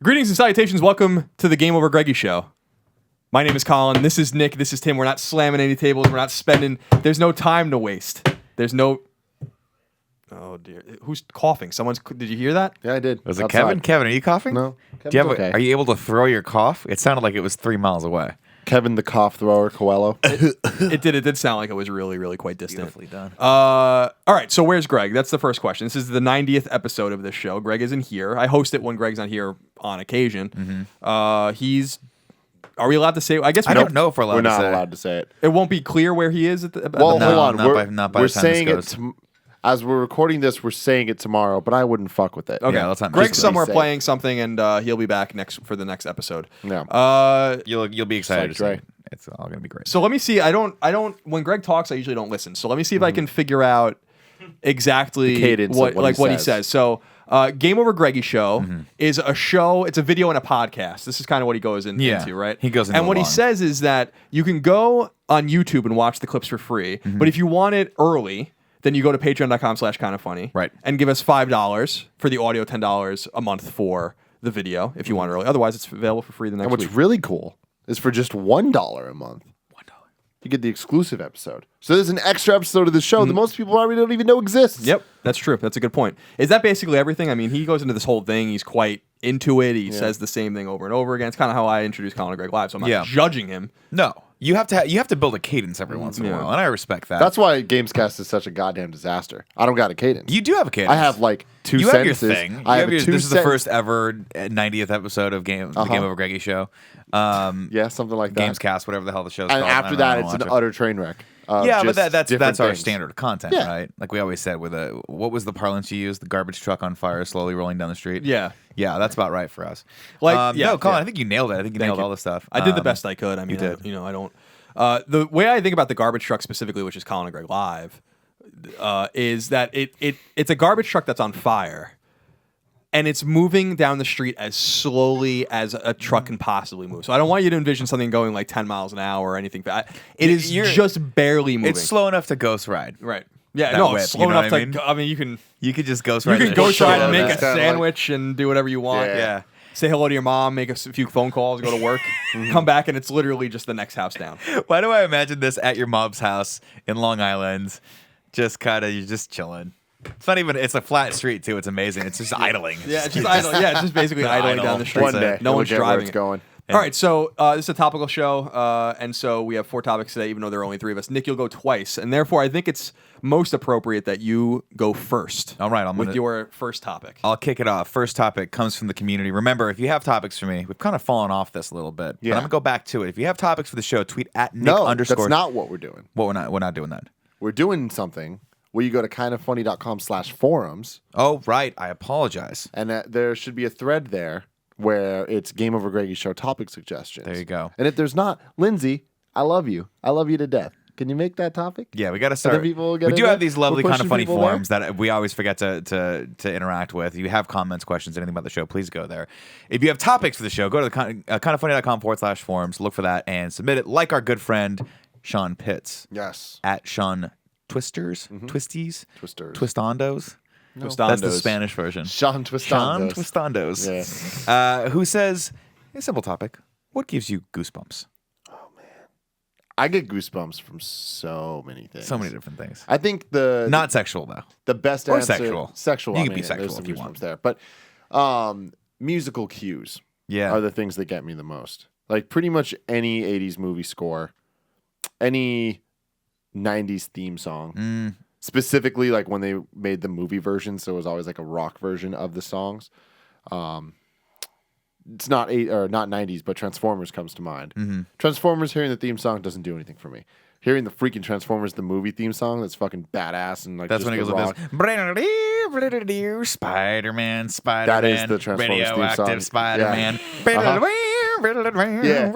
Greetings and salutations. Welcome to the GameOverGreggy show. My name is Colin. This is Nick. This is Tim. We're not slamming any tables. We're not spending. There's no time to waste. There's no. Oh dear. Who's coughing? Someone's. Did you hear that? Yeah, I did. Was it Kevin? Kevin, are you coughing? No. Do you have okay. Are you able to throw your cough? It sounded like it was 3 miles away. Kevin the cough thrower, Coelho. It did. It did sound like it was really, really quite distant. Beautifully done. All right. So where's Greg? That's the first question. This is the 90th episode of this show. Greg isn't here. I host it when Greg's not here on occasion. He's. Are we allowed to say? I guess I don't know if we're allowed We're to not say. allowed to say it. It won't be clear where he is at the. Well, No, hold on. not by We're the time saying this it goes. as we're recording this. We're saying it tomorrow, but I wouldn't fuck with it. Okay. Yeah, let's not- Greg's just to be somewhere safe. playing something, and he'll be back for the next episode. Yeah. You'll be excited. Sorry, to see it. It's all gonna be great. So let me see. I don't. When Greg talks, I usually don't listen. So let me see if I can figure out exactly The cadence what of what he he says. says. So Game Over Greggy show is a show. It's a video and a podcast. This is kind of what he goes into, right? He goes into and what it he long. says is that you can go on YouTube and watch the clips for free, but if you want it early, then you go to patreon.com/kindafunny, Right. and give us $5 for the audio, $10 a month for the video if you want it early. Otherwise, it's available for free the next And what's week. really cool is for just $1 a month, you get the exclusive episode. So there's an extra episode of the show that most people probably don't even know exists. Yep, that's true. That's a good point. Is that basically everything? I mean, he goes into this whole thing. He's quite into it. He says the same thing over and over again. It's kind of how I introduced Colin and Greg live. So I'm not judging him. No, you have to build a cadence every once in a while, and I respect that. That's why Gamescast is such a goddamn disaster. I don't got a cadence. You do have a cadence. I have like two You sentences. have your thing. I You have your, two this is the sen- first ever 90th episode of the Game Over Greggy show. Yeah, something like that. Gamescast, whatever the hell the show's And called. I after don't know, I that, don't it's an watch it. utter train wreck. of Yeah, but just that's different our things. standard content, Yeah. right? Like we always said, what was the parlance you used? The garbage truck on fire, slowly rolling down the street. Yeah. Yeah, that's about right for us. Like, no, Colin, yeah. I think you nailed it. I think you nailed all the stuff. I did the best I could. I mean, did. I don't. The way I think about the garbage truck specifically, which is Colin and Greg live, is that it's a garbage truck that's on fire. And it's moving down the street as slowly as a truck can possibly move. So I don't want you to envision something going like 10 miles an hour or anything. It is just barely moving. It's slow enough to ghost ride. Right. Yeah, That no, whip, it's slow you know enough what to. I mean? I mean, you can You could just ghost you ride. can the go shit try out and of make that. a Kinda like- sandwich and do whatever you want. Yeah. Say hello to your mom, make a few phone calls, go to work, come back, and it's literally just the next house down. Why do I imagine this at your mom's house in Long Island? Just kind of, you're just chilling. It's not even, it's a flat street too. It's amazing. It's just idling. Yeah, it's just idling. Yeah, it's just basically idling idle. down the street. One day, no you'll one's get where driving it's it. going. All right, so this is a topical show, and so we have 4 topics today, even though there are only 3 of us. Nick, you'll go twice, and therefore I think it's most appropriate that you go first. All right, with your first topic. I'll kick it off. First topic comes from the community. Remember, if you have topics for me, we've kind of fallen off this a little bit. Yeah. But I'm going to go back to it. If you have topics for the show, tweet at Nick No, underscore. that's not what we're doing. What we're not doing that. We're doing something where you go to kindafunny.com/forums, Oh, right. I apologize. and there should be a thread there where it's Game Over Greggy Show topic suggestions. There you go. And if there's not, Lindsay, I love you. I love you to death. Can you make that topic? Yeah, we got to then start. people get We in do there? have these lovely We're kind of pushing funny people there? forums that we always forget to interact with. If you have comments, questions, anything about the show, please go there. If you have topics for the show, go to the kindoffunny.com/forums, look for that, and submit it like our good friend Sean Pitts Yes. at Sean Twisters, Twisties, Twisters. Twistondos. Twistandos. That's the Spanish version. Sean Twistandos. Sean Twistondos. Who says, a simple topic, what gives you goosebumps? I get goosebumps from so many things. So many different things. I think Not sexual, though. the best Or answer, sexual. Sexual. You I can be mean, sexual there's some if you goosebumps want. there, but musical cues Yeah. are the things that get me the most. Like pretty much any 80s movie score, any 90s theme song, specifically like when they made the movie version, so it was always like a rock version of the songs. It's not 90s, but Transformers comes to mind. Transformers, hearing the theme song doesn't do anything for me. Hearing the freaking Transformers the movie theme song, that's fucking badass and like That's just when it the goes rock. like this. Spider-Man, Spider-Man. That is the Transformers theme song. Radioactive Spider-Man. Yeah.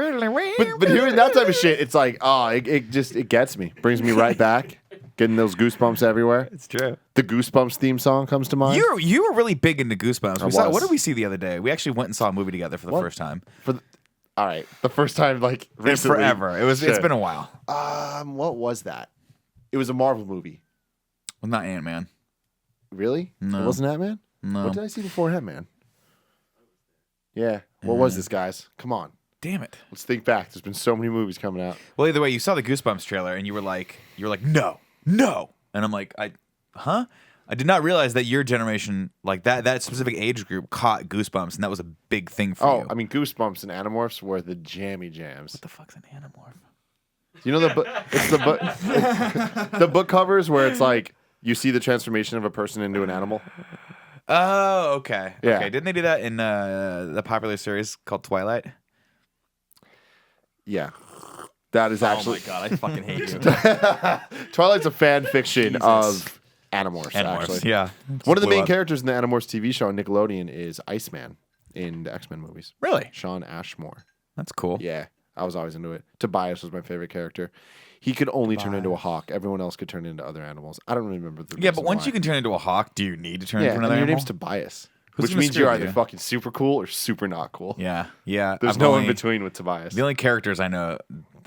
But hearing that type of shit, it's like, it gets me. Brings me right back. Getting those goosebumps everywhere. It's true. The Goosebumps theme song comes to mind. You were really big into Goosebumps. was. What did we see the other day? We actually went and saw a movie together for the first time. All right. The first time, like, recently. Forever. It's Shit. been a while. What was that? It was a Marvel movie. Well, not Ant-Man. Really? No. It wasn't Ant-Man? No. What did I see before Ant-Man? Yeah. What was this, guys? Come on. Damn it. Let's think back. There's been so many movies coming out. Well, either way, you saw the Goosebumps trailer and you were like, no, and I'm like, huh? I did not realize that your generation, like that specific age group, caught Goosebumps, and that was a big thing for you. I mean, Goosebumps and Animorphs were the jammy jams. What the fuck's an Animorph? You know it's the book, the book covers where it's like you see the transformation of a person into an animal. Oh, okay. Yeah. Okay. Didn't they do that in the popular series called Twilight? Yeah. That is actually. Oh my god, I fucking hate you. Twilight's a fan fiction of Animorphs, actually. Yeah. One of the main characters in the Animorphs TV show on Nickelodeon is Iceman in the X-Men movies. Really? Sean Ashmore. That's cool. Yeah, I was always into it. Tobias was my favorite character. He could only turn into a hawk. Everyone else could turn into other animals. I don't remember the Yeah, but reason once why. you can turn into a hawk, do you need to turn into and another your animal? name's Tobias, Who's which gonna means you're screw either you? fucking super cool or super not cool. Yeah. There's I've no only- in between with Tobias. The only characters I know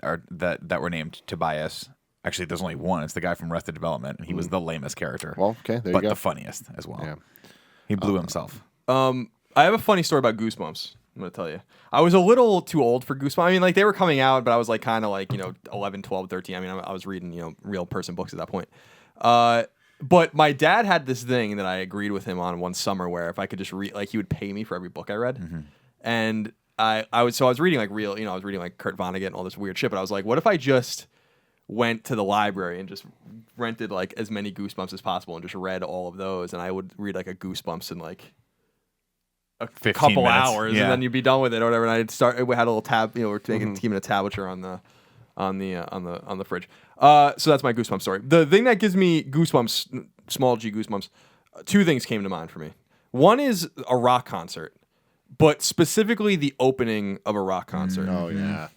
are that were named Tobias. Actually, there's only one. It's the guy from Arrested Development, and he was the lamest character. Well, okay, there you but go. the funniest as well. Yeah. He blew himself. I have a funny story about Goosebumps. I'm going to tell you. I was a little too old for Goosebumps. I mean, like, they were coming out, but I was, like, kind of, like, 11, 12, 13. I mean, I was reading, real person books at that point. But my dad had this thing that I agreed with him on one summer where if I could just read, like, he would pay me for every book I read. Mm-hmm. And I was reading, like, real, I was reading, like, Kurt Vonnegut and all this weird shit. But I was like, what if I just went to the library and just rented, like, as many Goosebumps as possible and just read all of those? And I would read, like, a Goosebumps in, like, a 15 couple minutes. hours, Yeah. and then you'd be done with it or whatever. And I'd start. We had a little tab, we're keeping a tablature on the fridge. So that's my Goosebumps story. The thing that gives me goosebumps, small G goosebumps, two things came to mind for me. One is a rock concert, but specifically the opening of a rock concert. Oh yeah.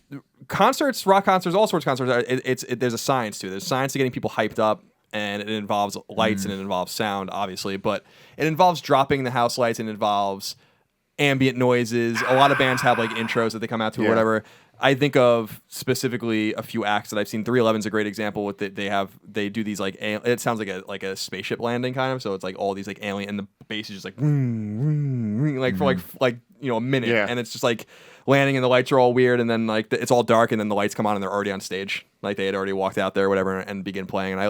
Concerts, rock concerts, all sorts of concerts. There's a science to it. There's science to getting people hyped up. And it involves lights and it involves sound, obviously, but it involves dropping the house lights and it involves ambient noises. A lot of bands have like intros that they come out to or whatever. I think of specifically a few acts that I've seen. 311 is a great example. With they do these like it sounds like a spaceship landing kind of. So it's like all these like alien and the bass is just like like for like a minute, and it's just like landing and the lights are all weird and then like it's all dark and then the lights come on and they're already on stage, like they had already walked out there or whatever and begin playing. And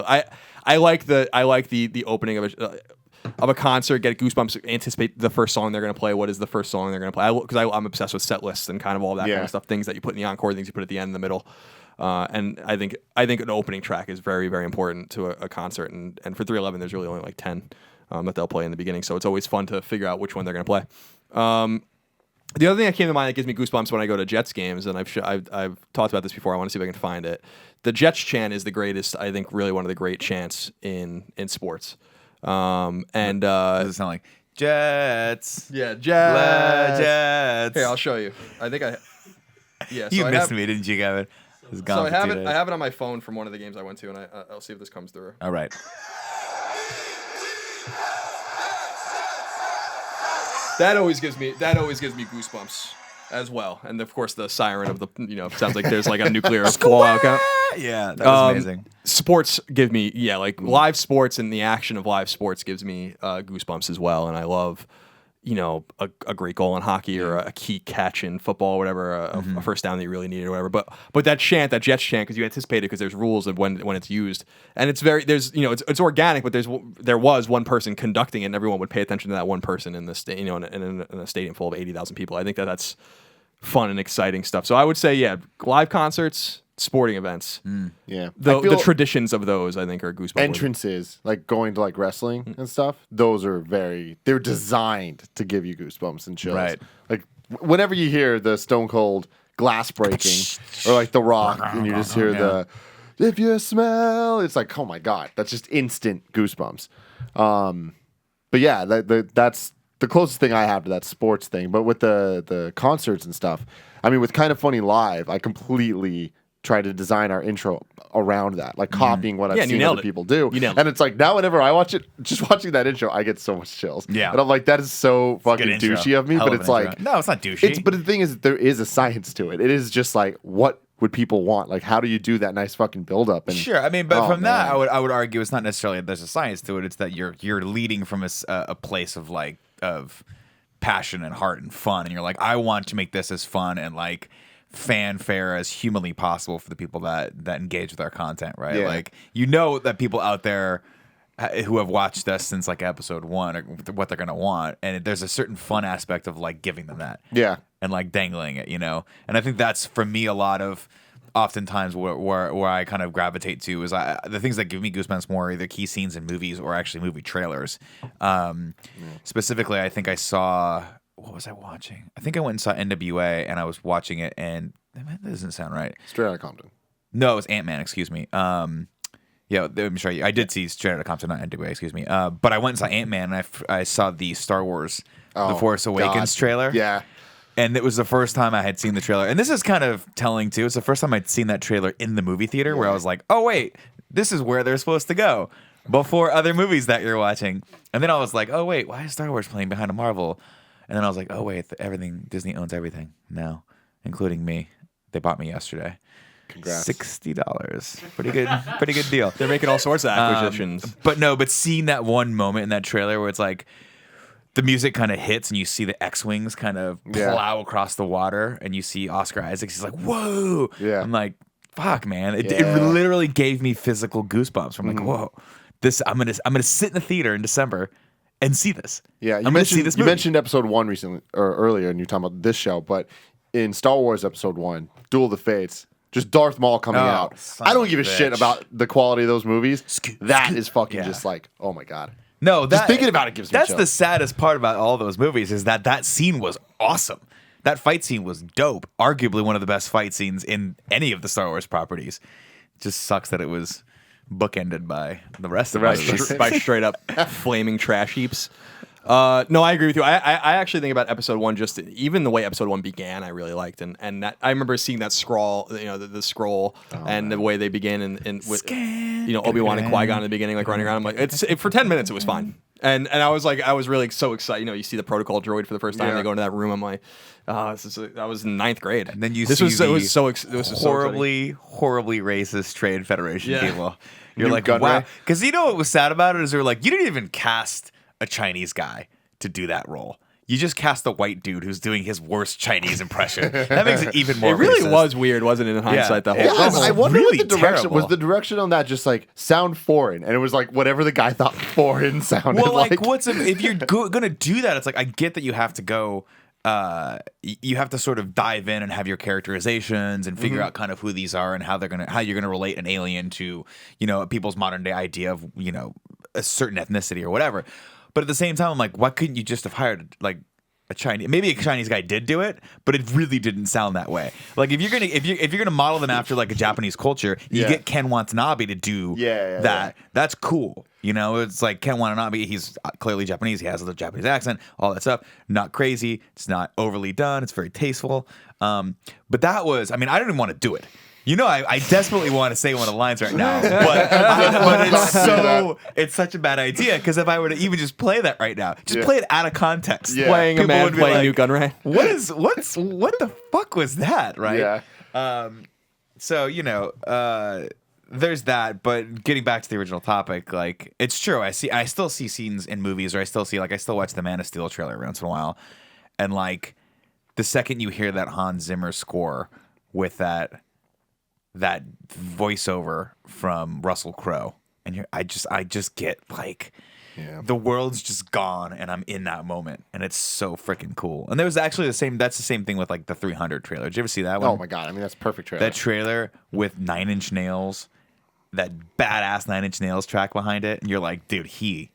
I like the opening of a concert, get goosebumps, anticipate the first song they're going to play. What is the first song they're going to play? Because I'm obsessed with set lists and kind of all that kind of stuff. Things that you put in the encore, things you put at the end, in the middle. And I think an opening track is very, very important to a concert. And for 311, there's really only like 10 that they'll play in the beginning. So it's always fun to figure out which one they're going to play. The other thing that came to mind that gives me goosebumps when I go to Jets games, and I've talked about this before. I want to see if I can find it. The Jets chant is the greatest. I think really one of the great chants in sports. Does it sound like Jets? Yeah, Jets. Jets. Here, I'll show you. I think I. Yeah, You so missed me, didn't you, Gavin? So I have it. I have it on my phone from one of the games I went to, and I'll see if this comes through. All right. That always gives me goosebumps as well, and of course the siren of the sounds like there's like a nuclear fallout count. Yeah, that was amazing. Sports give me live sports and the action of live sports gives me goosebumps as well, and I love a great goal in hockey or a key catch in football or whatever, a first down that you really needed or whatever. But that chant, that Jets chant, because you anticipate it because there's rules of when it's used, and it's it's organic, but there was one person conducting it, and everyone would pay attention to that one person in the in a stadium full of 80,000 people. I think that's fun and exciting stuff. So I would say live concerts, sporting events, Yeah. the traditions of those I think are goosebumps. Entrances, like going to like wrestling and stuff, those are they're designed to give you goosebumps and chills. Right. Like whenever you hear the Stone Cold glass breaking or like The Rock and you just hear the if you smell, it's like, oh my God, that's just instant goosebumps. But yeah, that's the closest thing I have to that sports thing. But with the concerts and stuff, I mean, with Kind of Funny Live, I completely try to design our intro around that, like copying what I've seen other people do. And it's like now whenever I watch it, just watching that intro, I get so much chills. Yeah. And I'm like, that is so fucking douchey of me. Hell But of it's an like, intro. No, it's not douchey. but the thing is, there is a science to it. It is just like, what would people want? Like, how do you do that nice fucking build up? And Sure, I mean, but from that, man. I would argue it's not necessarily that there's a science to it. It's that you're leading from a place of passion and heart and fun, and you're like, I want to make this as fun and like fanfare as humanly possible for the people that engage with our content, right? Yeah. Like, you know that people out there who have watched us since like episode 1 or what they're gonna want, and there's a certain fun aspect of like giving them that, and like dangling it, and I think that's for me a lot of oftentimes where I kind of gravitate to is the things that give me goosebumps more are either key scenes in movies or actually movie trailers. Specifically, I think I saw, what was I watching? I think I went and saw NWA, and I was watching it, and that doesn't sound right. Straight Outta Compton. No, it was Ant-Man, excuse me. Yeah, let me show you. I did see Straight Outta Compton, not NWA, excuse me. But I went and saw Ant-Man, and I saw the Star Wars The Force Awakens trailer. Yeah. And it was the first time I had seen the trailer. And this is kind of telling, too. It's the first time I'd seen that trailer in the movie theater where I was like, oh, wait, this is where they're supposed to go before other movies that you're watching. And then I was like, oh, wait, why is Star Wars playing behind a Marvel? And then I was like, oh, wait, Disney owns everything now, including me. They bought me yesterday. Congrats. $60. Pretty good deal. They're making all sorts of acquisitions. But seeing that one moment in that trailer where it's like, the music kind of hits and you see the X-Wings kind of plow across the water and you see Oscar Isaacs. He's like, whoa. Yeah. I'm like, fuck, man. It literally gave me physical goosebumps. I'm like, whoa. I'm gonna sit in the theater in December and see this. Yeah, I'm gonna see this movie. You mentioned episode 1 recently or earlier, and you're talking about this show, but in Star Wars episode 1, Duel of the Fates, just Darth Maul coming out. I don't give a shit about the quality of those movies. That is fucking just like, oh my God. No, just thinking about it gives me That's chills. the saddest part about all those movies is that scene was awesome. That fight scene was dope. Arguably one of the best fight scenes in any of the Star Wars properties. It just sucks that it was bookended by the rest of it. By straight up flaming trash heaps. No, I agree with you. I actually think about episode 1, just even the way episode 1 began, I really liked, and that, I remember seeing that scroll, the scroll, and the way they begin and with Obi-Wan and Qui-Gon in the beginning, like running around. I'm like, for 10 minutes it was fine, and I was like, I was really so excited. You see the protocol droid for the first time. They go into that room. I'm like, I was in 9th grade, and then this was horribly racist Trade Federation people. You're like, Gunray. wow, because what was sad about it is they're like, you didn't even cast a Chinese guy to do that role. You just cast a white dude who's doing his worst Chinese impression. That makes it even more. It really racist. was weird, wasn't it? In hindsight, the whole. I wonder really what the direction terrible. was. The direction on that just like sound foreign, and it was like whatever the guy thought foreign sounded Well, like like. if you're gonna do that, it's like I get that you have to go. You have to sort of dive in and have your characterizations and figure out kind of who these are and how you're gonna relate an alien to people's modern day idea of a certain ethnicity or whatever. But at the same time, I'm like, why couldn't you just have hired like a Chinese? Maybe a Chinese guy did do it, but it really didn't sound that way. Like if you're gonna model them after like a Japanese culture, you get Ken Watanabe to do that. That's cool. It's like Ken Watanabe. He's clearly Japanese. He has a Japanese accent. All that stuff. Not crazy. It's not overly done. It's very tasteful. But that was. I mean, I don't even want to do it. I desperately want to say one of the lines right now, but it's such a bad idea because if I were to even just play that right now, play it out of context, playing a man playing Newt Gunray. What the fuck was that, right? Yeah. So there's that, but getting back to the original topic, like it's true. I still see scenes in movies, or I still watch the Man of Steel trailer every once in a while, and like the second you hear that Hans Zimmer score with that voiceover from Russell Crowe, and I just get like the world's just gone, and I'm in that moment, and it's so freaking cool. And there was actually that's the same thing with like the 300 trailer. Did you ever see that one? Oh my God, I mean that's perfect trailer. That trailer with 9 Inch Nails, that badass 9 Inch Nails track behind it, and you're like, dude, he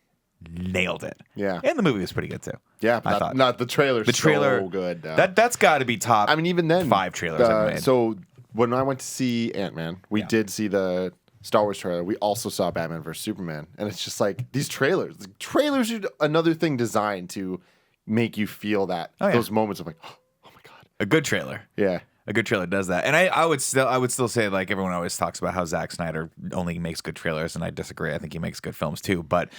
nailed it. Yeah, and the movie was pretty good too. Yeah, I thought not the trailer. The trailer so good. That's got to be top. I mean, even then, 5 trailers I've made. So when I went to see Ant-Man, we did see the Star Wars trailer. We also saw Batman vs Superman, and it's just like these trailers. The trailers are another thing designed to make you feel that those moments of like, oh my God, a good trailer. Yeah. A good trailer does that. And I would still say, like, everyone always talks about how Zack Snyder only makes good trailers, and I disagree. I think he makes good films too. But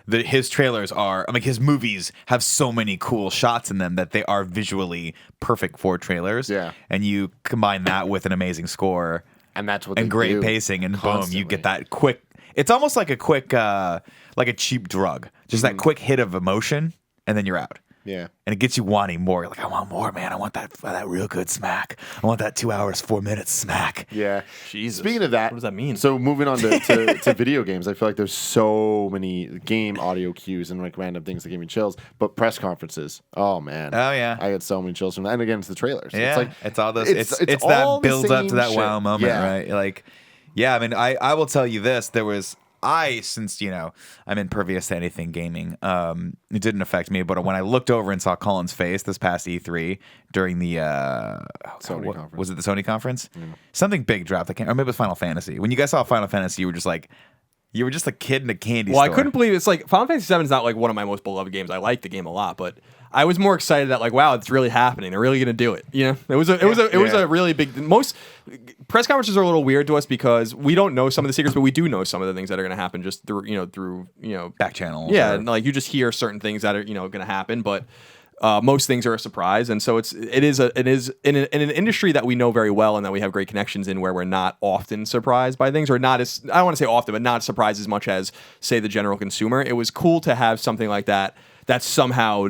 his trailers his movies have so many cool shots in them that they are visually perfect for trailers. Yeah. And you combine that with an amazing score and that's what and great pacing, and boom, you get that quick. It's almost like a quick, like a cheap drug. Just that quick hit of emotion, and then you're out. Yeah. And it gets you wanting more. You're like, I want more, man. I want that real good smack. I want that 2 hours, 4 minutes smack. Yeah. Jesus. Speaking of that, what does that mean? So moving on to video games, I feel like there's so many game audio cues and like random things that give me chills. But press conferences, oh man, Oh, yeah. I get so many chills from that. And again, it's the trailers. Yeah, It's like it's all those. It's all that the builds up to same that shit. wow moment, Yeah. right? Like, yeah. I mean, I will tell you this. Since I'm impervious to anything gaming, it didn't affect me. But when I looked over and saw Colin's face this past E3 during the Sony conference. was it the Sony conference? Something big dropped. Or maybe it was Final Fantasy. When you guys saw Final Fantasy, you were just a kid in a candy store. Well, I couldn't believe it's like Final Fantasy VII is not like one of my most beloved games. I like the game a lot, but I was more excited that like, wow, it's really happening. They're really going to do it. You know, it was a really big. Most press conferences are a little weird to us because we don't know some of the secrets, but we do know some of the things that are going to happen just through back channels. Yeah, or- and like you just hear certain things that are going to happen, but. Most things are a surprise, and so it is in an industry that we know very well and that we have great connections in, where we're not often surprised by things, or not as I don't want to say often, but not surprised as much as say the general consumer. It was cool to have something like that somehow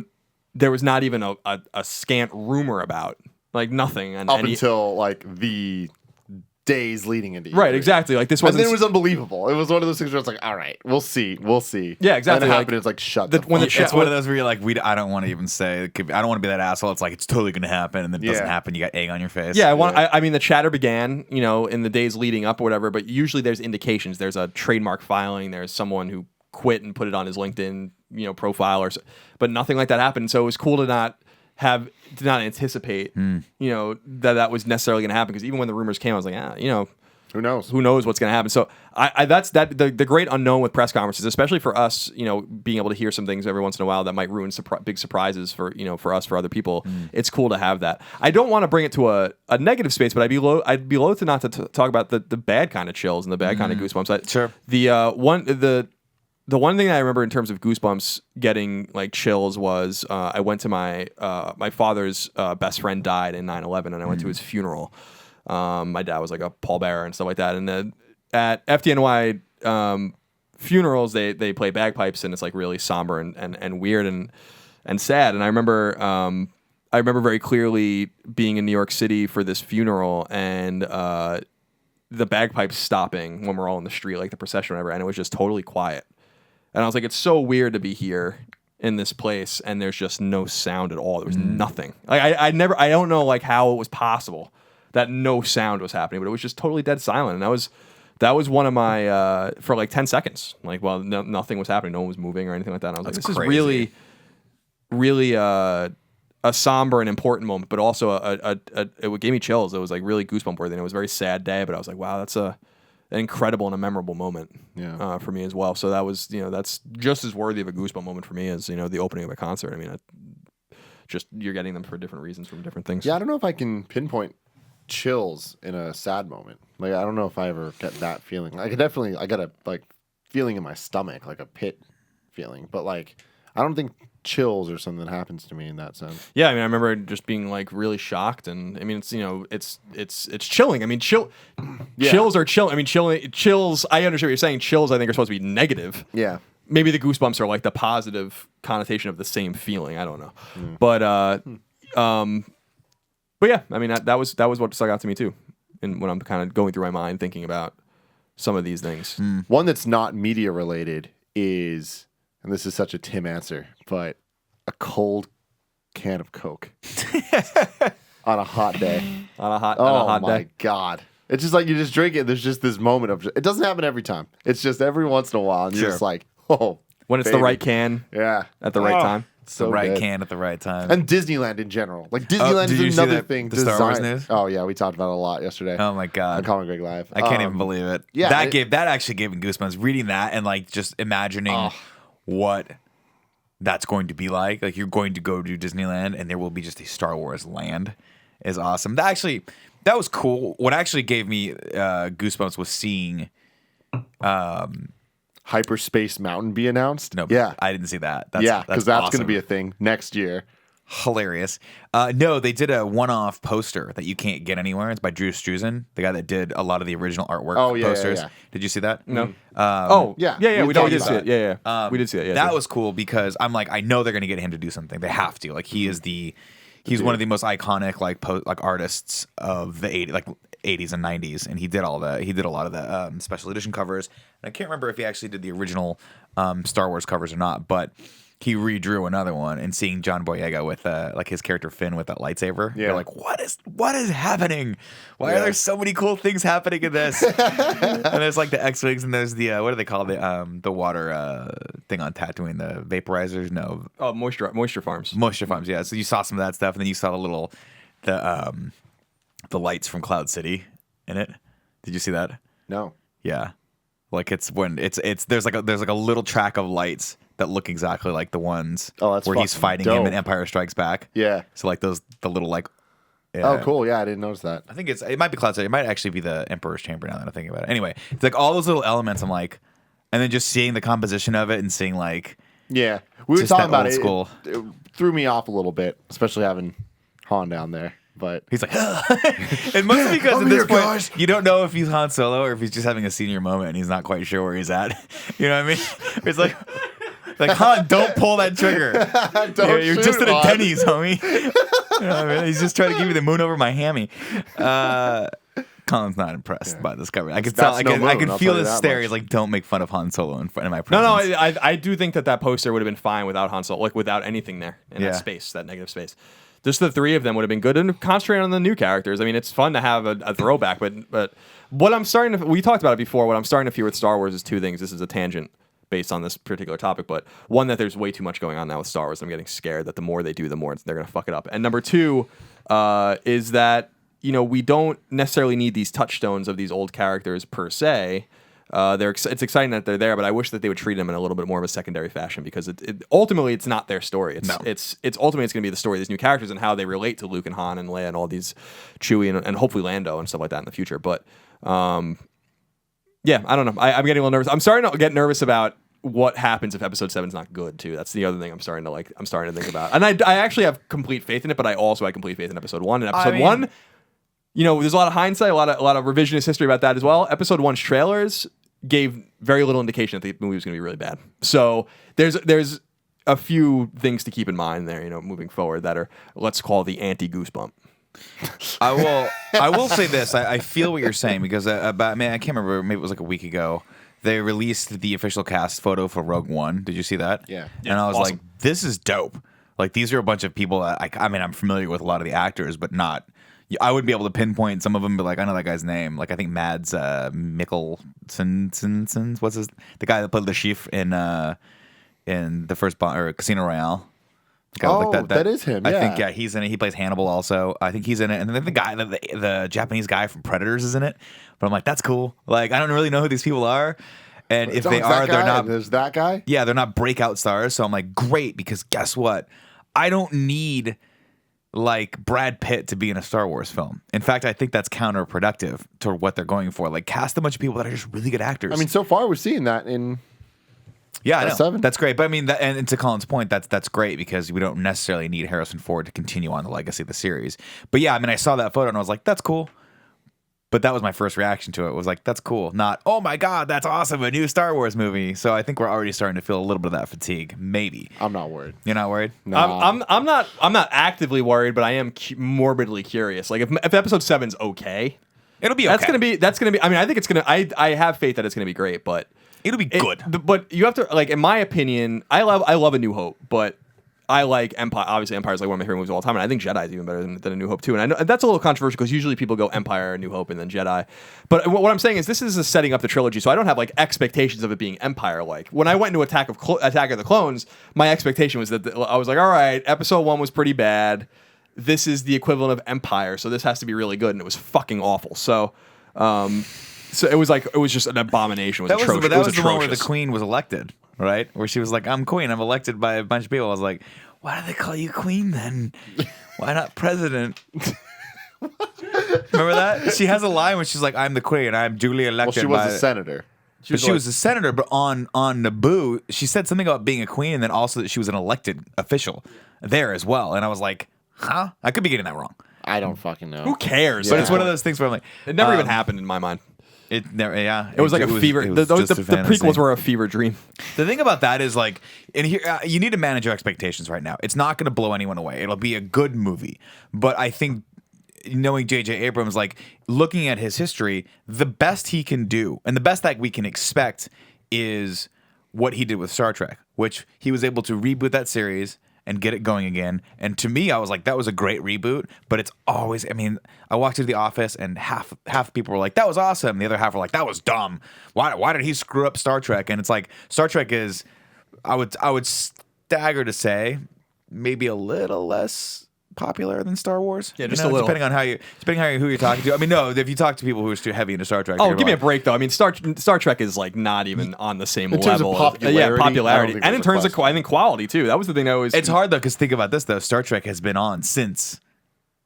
there was not even a scant rumor about, like nothing, and Up until like the days leading into E3. Right, exactly. Like this And wasn't. then it was unbelievable. It was one of those things where it's like, all right, we'll see. Yeah, exactly. And then it Like, happened. It's like, shut the- the when the fuck chat- It's one of those where you're like, I don't want to even say. I don't want to be that asshole. It's like it's totally going to happen, and then it doesn't Yeah. happen. You got egg on your face. Yeah, I mean, the chatter began, in the days leading up or whatever, but usually there's indications. There's a trademark filing. There's someone who quit and put it on his LinkedIn, profile, but nothing like that happened. So it was cool to not anticipate, that was necessarily going to happen. Because even when the rumors came, I was like, Who knows? who knows what's going to happen. So that's the great unknown with press conferences, especially for us, being able to hear some things every once in a while that might ruin big surprises for us, for other people. It's cool to have that. I don't want to bring it to a negative space, but I'd be loath to not to talk about the bad kind of chills and the bad kind of goosebumps. Sure. The one thing that I remember in terms of goosebumps getting like chills was I went to my father's best friend died in 9/11, and I went to his funeral. My dad was like a pallbearer and stuff like that. And then at FDNY funerals, they play bagpipes, and it's like really somber and weird and sad. And I remember very clearly being in New York City for this funeral, and the bagpipes stopping when we're all in the street, like the procession or whatever, and it was just totally quiet. And I was like, it's so weird to be here in this place, and there's just no sound at all. There was nothing. Like I don't know like how it was possible that no sound was happening, but it was just totally dead silent. And that was one of my for like 10 seconds. Like, well, nothing was happening, no one was moving or anything like that. And I was like, this is really, really a somber and important moment, but also it gave me chills. It was like really goosebump worthy. And it was a very sad day, but I was like, wow, that's an incredible and a memorable moment for me as well. So that was, that's just as worthy of a goosebump moment for me as, the opening of a concert. I mean, just you're getting them for different reasons from different things. Yeah, I don't know if I can pinpoint chills in a sad moment. Like, I don't know if I ever get that feeling. I got a like feeling in my stomach, like a pit feeling, but like I don't think chills or something that happens to me in that sense. Yeah, I mean, I remember just being like really shocked, and I mean, it's it's chilling. I mean, chills are chill. I mean, chills. I understand what you're saying. Chills, I think, are supposed to be negative. Yeah. Maybe the goosebumps are like the positive connotation of the same feeling. I don't know, but yeah, I mean, that was what stuck out to me too, and when I'm kind of going through my mind thinking about some of these things. One that's not media related is, and this is such a Tim answer, but a cold can of Coke on a hot day. On a hot Oh my day. God. It's just like you just drink it. There's just this moment of, it doesn't happen every time. It's just every once in a while. And you're just like, oh. When it's baby. the right can Yeah. at the right time. So the right good. can at the right time. And Disneyland in general. Like Disneyland did you is see another that- thing. the Star Wars designed- news? Oh yeah, we talked about it a lot yesterday. Oh my On God. Colin Greg Live. I can't even believe it. yeah, that actually gave me goosebumps reading that and like just imagining what that's going to be like. Like you're going to go to Disneyland and there will be just a Star Wars land is awesome. That was cool. What actually gave me goosebumps was seeing Hyperspace Mountain be announced. no, Yeah. I didn't see that. Because that's going to awesome. be a thing next year. Hilarious. No, they did a one-off poster that you can't get anywhere. It's by Drew Struzan, the guy that did a lot of the original artwork posters. Yeah. Did you see that? No. Yeah. We talked did see about it. Yeah. We did see it. Yeah. That was cool because I'm like, I know they're gonna get him to do something. They have to. Like, he's one of the most iconic like artists of the 80s and 90s, and he did a lot of the special edition covers. And I can't remember if he actually did the original Star Wars covers or not, but he redrew another one, and seeing John Boyega with like his character Finn with that lightsaber, you're like, what is happening? Why are there so many cool things happening in this? And there's like the X-wings, and there's the what do they call the water thing on Tatooine, the vaporizers? No, moisture farms. Moisture farms, yeah. So you saw some of that stuff, and then you saw the lights from Cloud City in it. Did you see that? No. Yeah, like it's when it's there's like a little track of lights that look exactly like the ones where he's fighting him in Empire Strikes Back. Yeah. So like the little like. Oh, cool. Yeah, I didn't notice that. I think it might be Cloud City. It might actually be the Emperor's Chamber now that I'm thinking about it. Anyway, it's like all those little elements. I'm like, and then just seeing the composition of it and seeing like. Yeah, we were just talking that about old it. School. It threw me off a little bit, especially having Han down there. But he's like, and mostly because at this point you don't know if he's Han Solo or if he's just having a senior moment and he's not quite sure where he's at. You know what I mean? It's like Han, don't pull that trigger. You're just at a Denny's, homie. You know what I mean? He's just trying to give you the moon over my hammy. Colin's not impressed by this cover. I can tell. I can feel the stare. He's like, don't make fun of Han Solo in front of my presence. No, I do think that poster would have been fine without Han Solo, like without anything there in that space, that negative space. Just the three of them would have been good, and concentrate on the new characters. I mean, it's fun to have a throwback, but what I'm starting to, we talked about it before, what I'm starting to fear with Star Wars is two things. This is a tangent based on this particular topic, but one, that there's way too much going on now with Star Wars. I'm getting scared that the more they do, the more they're going to fuck it up. And number two is that, we don't necessarily need these touchstones of these old characters per se. It's exciting that they're there, but I wish that they would treat them in a little bit more of a secondary fashion, because ultimately it's not their story. It's ultimately it's going to be the story of these new characters and how they relate to Luke and Han and Leia and all these Chewie and hopefully Lando and stuff like that in the future. But yeah, I don't know. I'm getting a little nervous. I'm starting to get nervous about what happens if Episode 7 is not good too. That's the other thing I'm starting to think about. And I actually have complete faith in it, but I also have complete faith in Episode 1. And Episode 1, there's a lot of hindsight, a lot of revisionist history about that as well. Episode 1's trailers gave very little indication that the movie was going to be really bad. So there's a few things to keep in mind there, moving forward, that are, let's call, the anti-goosebump. I will say this. I feel what you're saying, because I can't remember, maybe it was like a week ago, they released the official cast photo for Rogue One. Did you see that? Yeah. And I was like, this is dope. Like, these are a bunch of people that I'm familiar with a lot of the actors, but not. I wouldn't be able to pinpoint some of them, but like, I know that guy's name. Like, I think Mads Mikkelsen. What's the guy that played the chief in the first Casino Royale? That is him. Yeah. I think he's in it. He plays Hannibal also. I think he's in it. And then the guy, the Japanese guy from Predators is in it. But I'm like, that's cool. Like, I don't really know who these people are. And if they are, they're not. There's that guy? Yeah, they're not breakout stars. So I'm like, great, because guess what? I don't need like Brad Pitt to be in a Star Wars film. In fact, I think that's counterproductive to what they're going for. Like, cast a bunch of people that are just really good actors. I mean, so far we're seeing that in. Yeah, I know. 7. That's great. But I mean, and to Colin's point, that's great, because we don't necessarily need Harrison Ford to continue on the legacy of the series. But yeah, I mean, I saw that photo and I was like, that's cool. But that was my first reaction to it. Was like, that's cool. Not, oh my God, that's awesome, a new Star Wars movie. So I think we're already starting to feel a little bit of that fatigue. Maybe. I'm not worried. You're not worried? No. I'm not actively worried, but I am morbidly curious. Like, if Episode 7's okay, it'll be okay. That's gonna be. I mean, I think it's gonna. I have faith that it's gonna be great, but it'll be good. But you have to, like, in my opinion, I love A New Hope, but I like Empire. Obviously, Empire is like one of my favorite movies of all time, and I think Jedi is even better than A New Hope too. And I know that's a little controversial, because usually people go Empire, A New Hope, and then Jedi. But what I'm saying is, this is setting up the trilogy, so I don't have like expectations of it being Empire. Like, when I went into Attack of the Clones, my expectation was that I was like, all right, Episode 1 was pretty bad. This is the equivalent of Empire, so this has to be really good, and it was fucking awful. So it was just an abomination. It was atrocious. But that was the one where the Queen was elected. Right? Where she was like, I'm queen. I'm elected by a bunch of people. I was like, why do they call you queen then? Why not president? Remember that? She has a line where she's like, I'm the queen. I'm duly elected. Well, she was a senator. She was a senator, but on Naboo, she said something about being a queen, and then also that she was an elected official there as well. And I was like, huh? I could be getting that wrong. I don't fucking know. Who cares? But it's one of those things where I'm like, It never even happened in my mind. it never, yeah. It was like a fever. It The was just a fantasy. prequels were a fever dream. The thing about that is like, and here you need to manage your expectations right now. It's not going to blow anyone away. It'll be a good movie, but I think knowing J.J. Abrams, like looking at his history, the best he can do and the best that we can expect is what he did with Star Trek, which he was able to reboot that series and get it going again. And to me, I was like, that was a great reboot, but it's always, I mean, I walked into the office and half people were like, that was awesome. The other half were like, that was dumb. Why did he screw up Star Trek? And it's like, Star Trek is, I would stagger to say, maybe a little less popular than Star Wars. Yeah, just a little. Depending on who you're talking to. I mean, no, if you talk to people who are too heavy into Star Trek. Oh, give me a break though. I mean, Star Trek is like not even on the same In terms of level. popularity, popularity, I don't think and in there's a terms of question. I think quality too. That was the thing that always. It's hard though, because think about this though. Star Trek has been on since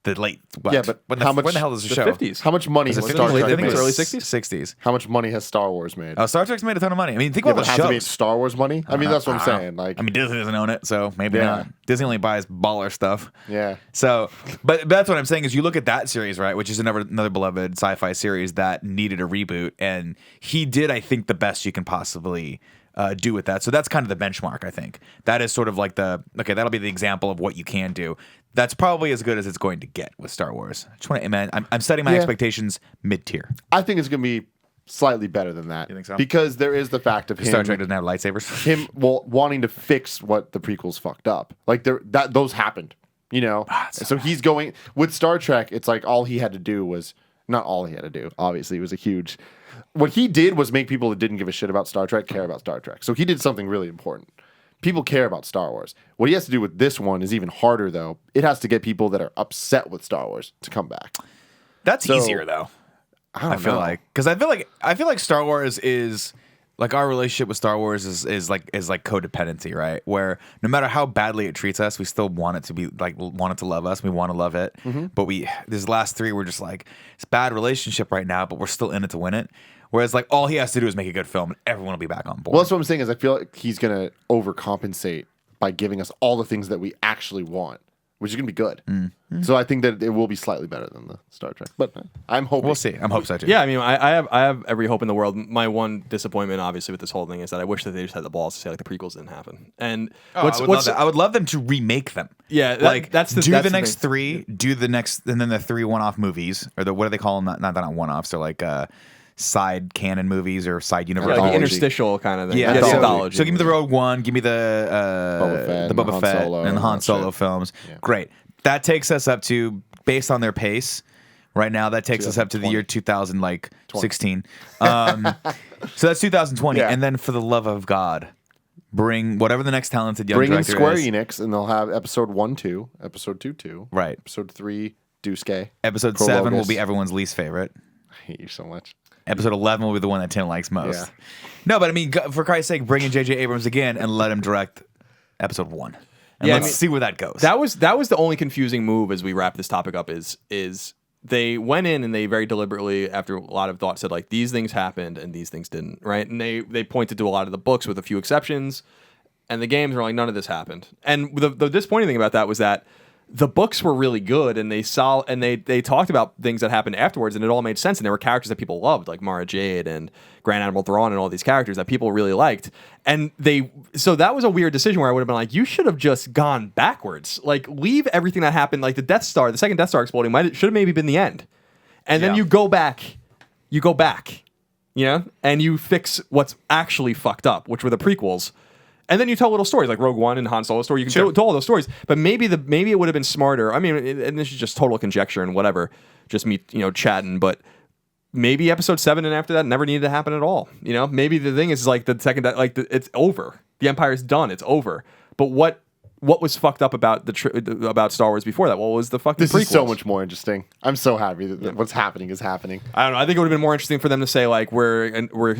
the late. What? Yeah, but when how much- when the hell is the the show? 50s. How much money Was it has 50s? Star I Trek think it made? was early 60s? 60s. How much money has Star Wars made? Oh, Star Trek's made a ton of money. I mean, think Yeah, about but the has it shows. made Star Wars money? I mean, that's what I'm saying. Like, I mean, Disney doesn't own it, so maybe Yeah. not. Disney only buys baller stuff. yeah. So, but that's what I'm saying is you look at that series, right, which is another beloved sci-fi series that needed a reboot, and he did, I think, the best you can possibly do with that. So that's kind of the benchmark, I think. That is sort of like that'll be the example of what you can do. That's probably as good as it's going to get with Star Wars. I just want to, man, I'm setting my Yeah. expectations mid-tier. I think it's going to be slightly better than that. You think so? Because there is the fact of him, Star Trek doesn't have lightsabers. him wanting to fix what the prequels fucked up. Like those happened, you know. So he's going with Star Trek. It's like all he had to do was not all he had to do. Obviously, it was a huge. What he did was make people that didn't give a shit about Star Trek care about Star Trek. So he did something really important. People care about Star Wars. What he has to do with this one is even harder, though. It has to get people that are upset with Star Wars to come back. That's So, easier though. I I feel know. like because I feel like Star Wars is like our relationship with Star Wars is like codependency, right? Where no matter how badly it treats us, we still want it to be like want it to love us. We want to love it, but these last three we're just like it's a bad relationship right now, but we're still in it to win it. Whereas like all he has to do is make a good film, and everyone will be back on board. Well, that's what I'm saying is I feel like he's going to overcompensate by giving us all the things that we actually want, which is going to be good. So I think that it will be slightly better than the Star Trek. But I'm hoping. We'll see. I'm hoping so too. Yeah, I mean, I have every hope in the world. My one disappointment, obviously, with this whole thing is that I wish that they just had the balls to say like the prequels didn't happen. And I would love that. I would love them to remake them. Yeah, that's the do that's the the next thing. three, do the next, and then the three one-off movies, or the what do they call them? Not one-offs. They're like side canon movies or side universe. like the Anthology. interstitial kind of thing. Yeah, the so, anthology. so give me the Rogue One, give me the Boba Fett, Boba Han Fett, Solo, and the Han that Solo shit. films. Great. That takes us up to, based on their pace, right now that takes us up to the year 2016. So that's 2020, Yeah. and then for the love of God, bring whatever the next talented young bring in director Square is. Enix, and they'll have episode 1, 2, episode 2, 2. Right. Episode 3, Deuce-Gay. Episode Pro 7 will Logos. be everyone's least favorite. I hate you so much. Episode 11 will be the one that Tim likes most. Yeah. No, but I mean, for Christ's sake, bring in J.J. Abrams again and let him direct episode 1. And Yeah, let's I mean, see where that goes. That was the only confusing move as we wrap this topic up is they went in and they very deliberately, after a lot of thought, said like these things happened and these things didn't, right? And they pointed to a lot of the books with a few exceptions, and the games were like none of this happened. And the disappointing thing about that was that the books were really good, and they talked about things that happened afterwards, and it all made sense. And there were characters that people loved, like Mara Jade and Grand Admiral Thrawn, and all these characters that people really liked. And so that was a weird decision where I would have been like, you should have just gone backwards, like leave everything that happened, like the second Death Star exploding should have maybe been the end, and then Yeah. you go back, you know, and you fix what's actually fucked up, which were the prequels. And then you tell little stories like Rogue One and Han Solo story. You can tell all those stories, but maybe it would have been smarter. I mean, and this is just total conjecture and whatever, just me, chatting. But maybe episode 7 and after that never needed to happen at all. You know, maybe the thing is like the second that it's over. The Empire's done. It's over. But what was fucked up about about Star Wars before that? What was the fucking This prequels? is so much more interesting. I'm so happy that what's happening is happening. I don't know. I think it would have been more interesting for them to say like we're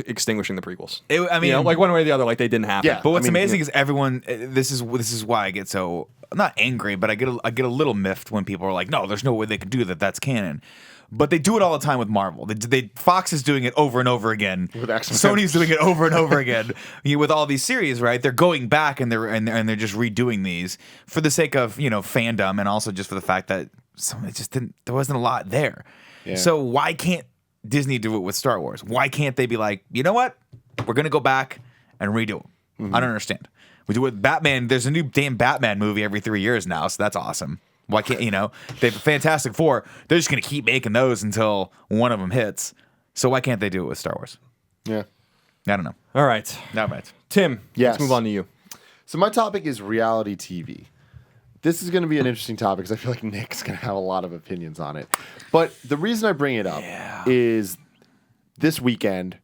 extinguishing the prequels. I mean, like one way or the other, like they didn't happen. Yeah. But what's I mean, amazing is everyone. This is why I get so I'm not angry, but I get a little miffed when people are like, "No, there's no way they could do that. That's canon." But they do it all the time with Marvel. Fox is doing it over and over again. With X-Men. Sony's doing it over and over again with all these series, right? They're going back and they're just redoing these for the sake of fandom and also just for the fact that there wasn't a lot there. Yeah. So why can't Disney do it with Star Wars? Why can't they be like, you know what? We're gonna go back and redo them. Mm-hmm. I don't understand. We do it with Batman. There's a new damn Batman movie every 3 years now, so that's awesome. Why can't they have Fantastic Four? They're just gonna keep making those until one of them hits. So why can't they do it with Star Wars? Yeah. I don't know. All right. Not right. Tim, Yes. let's move on to you. So my topic is reality TV. This is going to be an interesting topic because I feel like Nick's going to have a lot of opinions on it. But the reason I bring it up is this weekend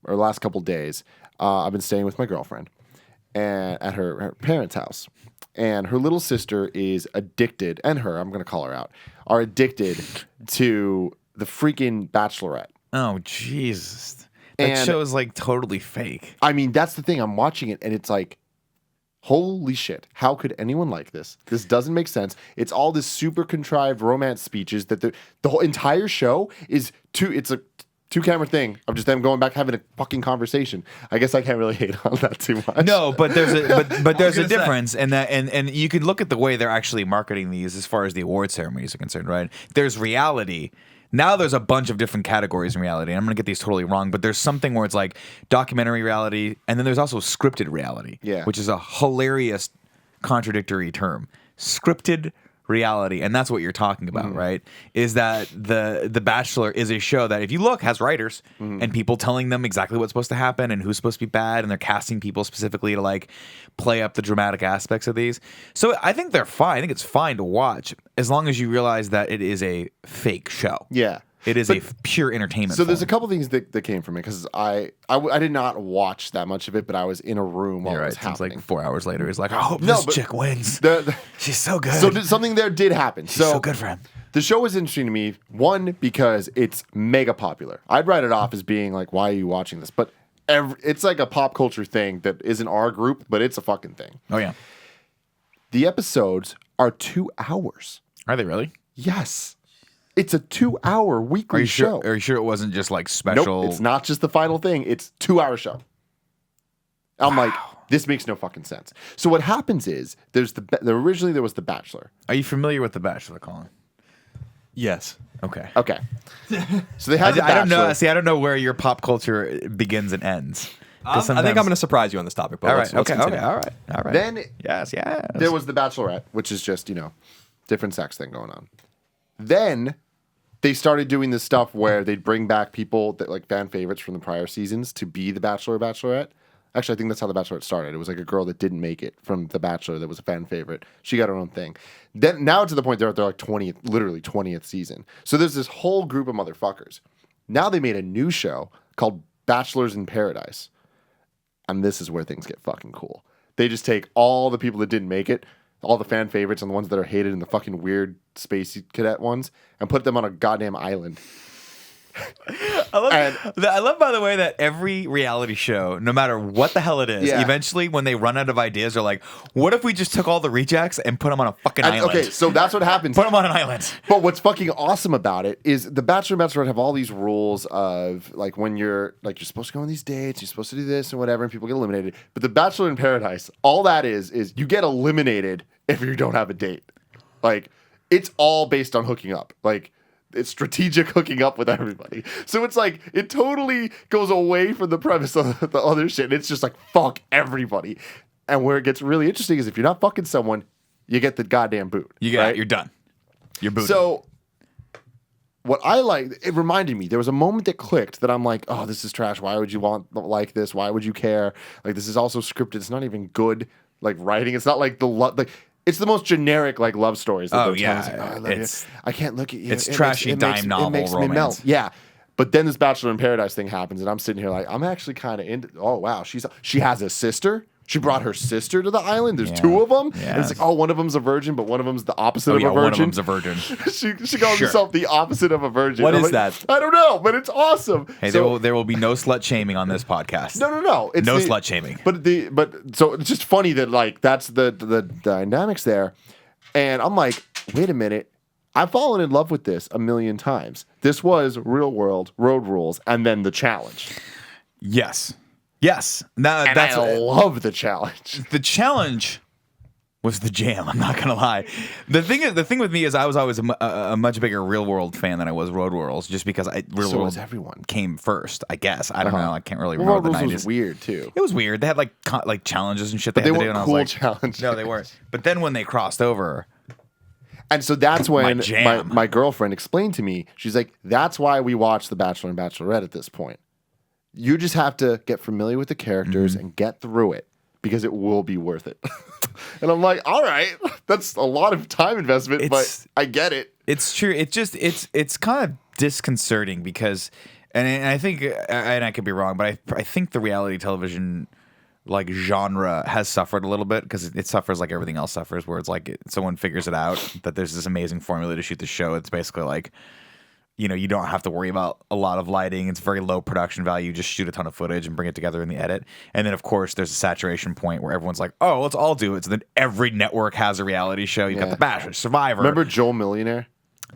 or last couple days, I've been staying with my girlfriend and at her parents' house. And her little sister is addicted, and I'm going to call her out, are addicted to the freaking Bachelorette. Oh, Jesus. That And- show is like totally fake. I mean, that's the thing. I'm watching it, and it's like, holy shit. How could anyone like this? This doesn't make sense. It's all this super contrived romance speeches that the whole entire show is it's a two-camera thing of just them going back having a fucking conversation. I guess I can't really hate on that too much. No, but there's a but there's a gonna say. difference in that, and you can look at the way they're actually marketing these as far as the award ceremonies are concerned, right? There's reality. Now there's a bunch of different categories in reality. I'm gonna get these totally wrong, but there's something where it's like documentary reality, and then there's also scripted reality, which is a hilarious contradictory term. Scripted reality, and that's what you're talking about, right? Is that the Bachelor is a show that, if you look, has writers and people telling them exactly what's supposed to happen and who's supposed to be bad, and they're casting people specifically to like play up the dramatic aspects of these. So I think they're fine. I think it's fine to watch as long as you realize that it is a fake show. Yeah. It is a pure entertainment. So there's a form. couple things that came from it because I did not watch that much of it, but I was in a room while You're it right. was It's happening. like 4 hours later. He's like, I hope No, this but chick wins. The- She's so good. so something there did happen. She's so good for him. The show was interesting to me, one, because it's mega popular. I'd write it off as being like, why are you watching this? But it's like a pop culture thing that isn't our group, but it's a fucking thing. Oh yeah. The episodes are 2 hours. Are they really? Yes. It's a 2-hour weekly Are you show. sure? Are you sure it wasn't just like special? Nope, it's not just the final thing. It's 2-hour show. I'm like, this makes no fucking sense. So what happens is originally there was The Bachelor. Are you familiar with The Bachelor, Colin? Yes. Okay. Okay. So they had The I don't know. Bachelor. See, I don't know where your pop culture begins and ends. I think I'm going to surprise you on this topic. But All let's right. Okay. continue. All right. Then yes. there was The Bachelorette, which is just, different sex thing going on. Then they started doing this stuff where they'd bring back people that like fan favorites from the prior seasons to be the Bachelor or Bachelorette. Actually, I think that's how the Bachelorette started. It was like a girl that didn't make it from the Bachelor that was a fan favorite. She got her own thing. Then now to the point they're like 20th, literally 20th season. So there's this whole group of motherfuckers. Now they made a new show called Bachelors in Paradise. And this is where things get fucking cool. They just take all the people that didn't make it, all the fan favorites and the ones that are hated and the fucking weird space cadet ones, and put them on a goddamn island. I love, by the way, that every reality show, no matter what the hell it is, Yeah. eventually when they run out of ideas, they're like, what if we just took all the rejects and put them on a fucking island? Okay, so that's what happens. Put them on an island. But what's fucking awesome about it is the Bachelor and Bachelorette have all these rules of like when you're supposed to go on these dates, you're supposed to do this and whatever, and people get eliminated. But the Bachelor in Paradise, all that is you get eliminated if you don't have a date. Like it's all based on hooking up. Like it's strategic hooking up with everybody. So it's like it totally goes away from the premise of the other shit. It's just like fuck everybody. And where it gets really interesting is if you're not fucking someone, you get the goddamn boot. Right? You're done. You're booted. So what I like, it reminded me, there was a moment that clicked that I'm like, oh, this is trash. Why would you want like this? Why would you care? Like this is also scripted. It's not even good like writing. It's not like it's the most generic like love stories. That Oh, they're yeah. telling. It's like, I love you. I can't look at you. it's trashy dime novel It makes me romance. melt. Yeah. But then this Bachelor in Paradise thing happens, and I'm sitting here like, I'm actually kind of into. Oh wow, she has a sister. She brought her sister to the island. There's two of them. Yeah. And it's like, oh, one of them's a virgin, but one of them's the opposite Oh, of yeah, a virgin. one of them's a virgin. she calls Sure. herself the opposite of a virgin. What I'm is like, that? I don't know, but it's awesome. Hey, So- there will be no slut shaming on this podcast. no. It's No slut shaming. But so it's just funny that like that's the dynamics there, and I'm like, wait a minute, I've fallen in love with this a million times. This was Real World, Road Rules, and then the challenge. Yes. Now And I love the challenge. The challenge was the jam. I'm not gonna lie. The thing with me is I was always a much bigger Real World fan than I was Road Rules, just because Real World was everyone. came first. I guess I don't know. I can't really Road remember the Rules 90s. was weird too. It was weird. They had like challenges and shit. But They they had to do, weren't and cool I was like, challenges. no, they weren't. But then when they crossed over, And so that's when jam. my girlfriend explained to me, she's like, that's why we watch The Bachelor and Bachelorette at this point. You just have to get familiar with the characters and get through it because it will be worth it. And I'm like, all right, that's a lot of time investment, but I get it. it's true. It's kind of disconcerting because, and I think, and I could be wrong, but I think the reality television like genre has suffered a little bit because it suffers like everything else suffers, where it's like someone figures it out that there's this amazing formula to shoot the show. It's basically like, you don't have to worry about a lot of lighting. It's very low production value. Just shoot a ton of footage and bring it together in the edit. And then, of course, there's a saturation point where everyone's like, oh, let's all do it. So then every network has a reality show. You've got The Bachelor, Survivor. Remember Joel Millionaire?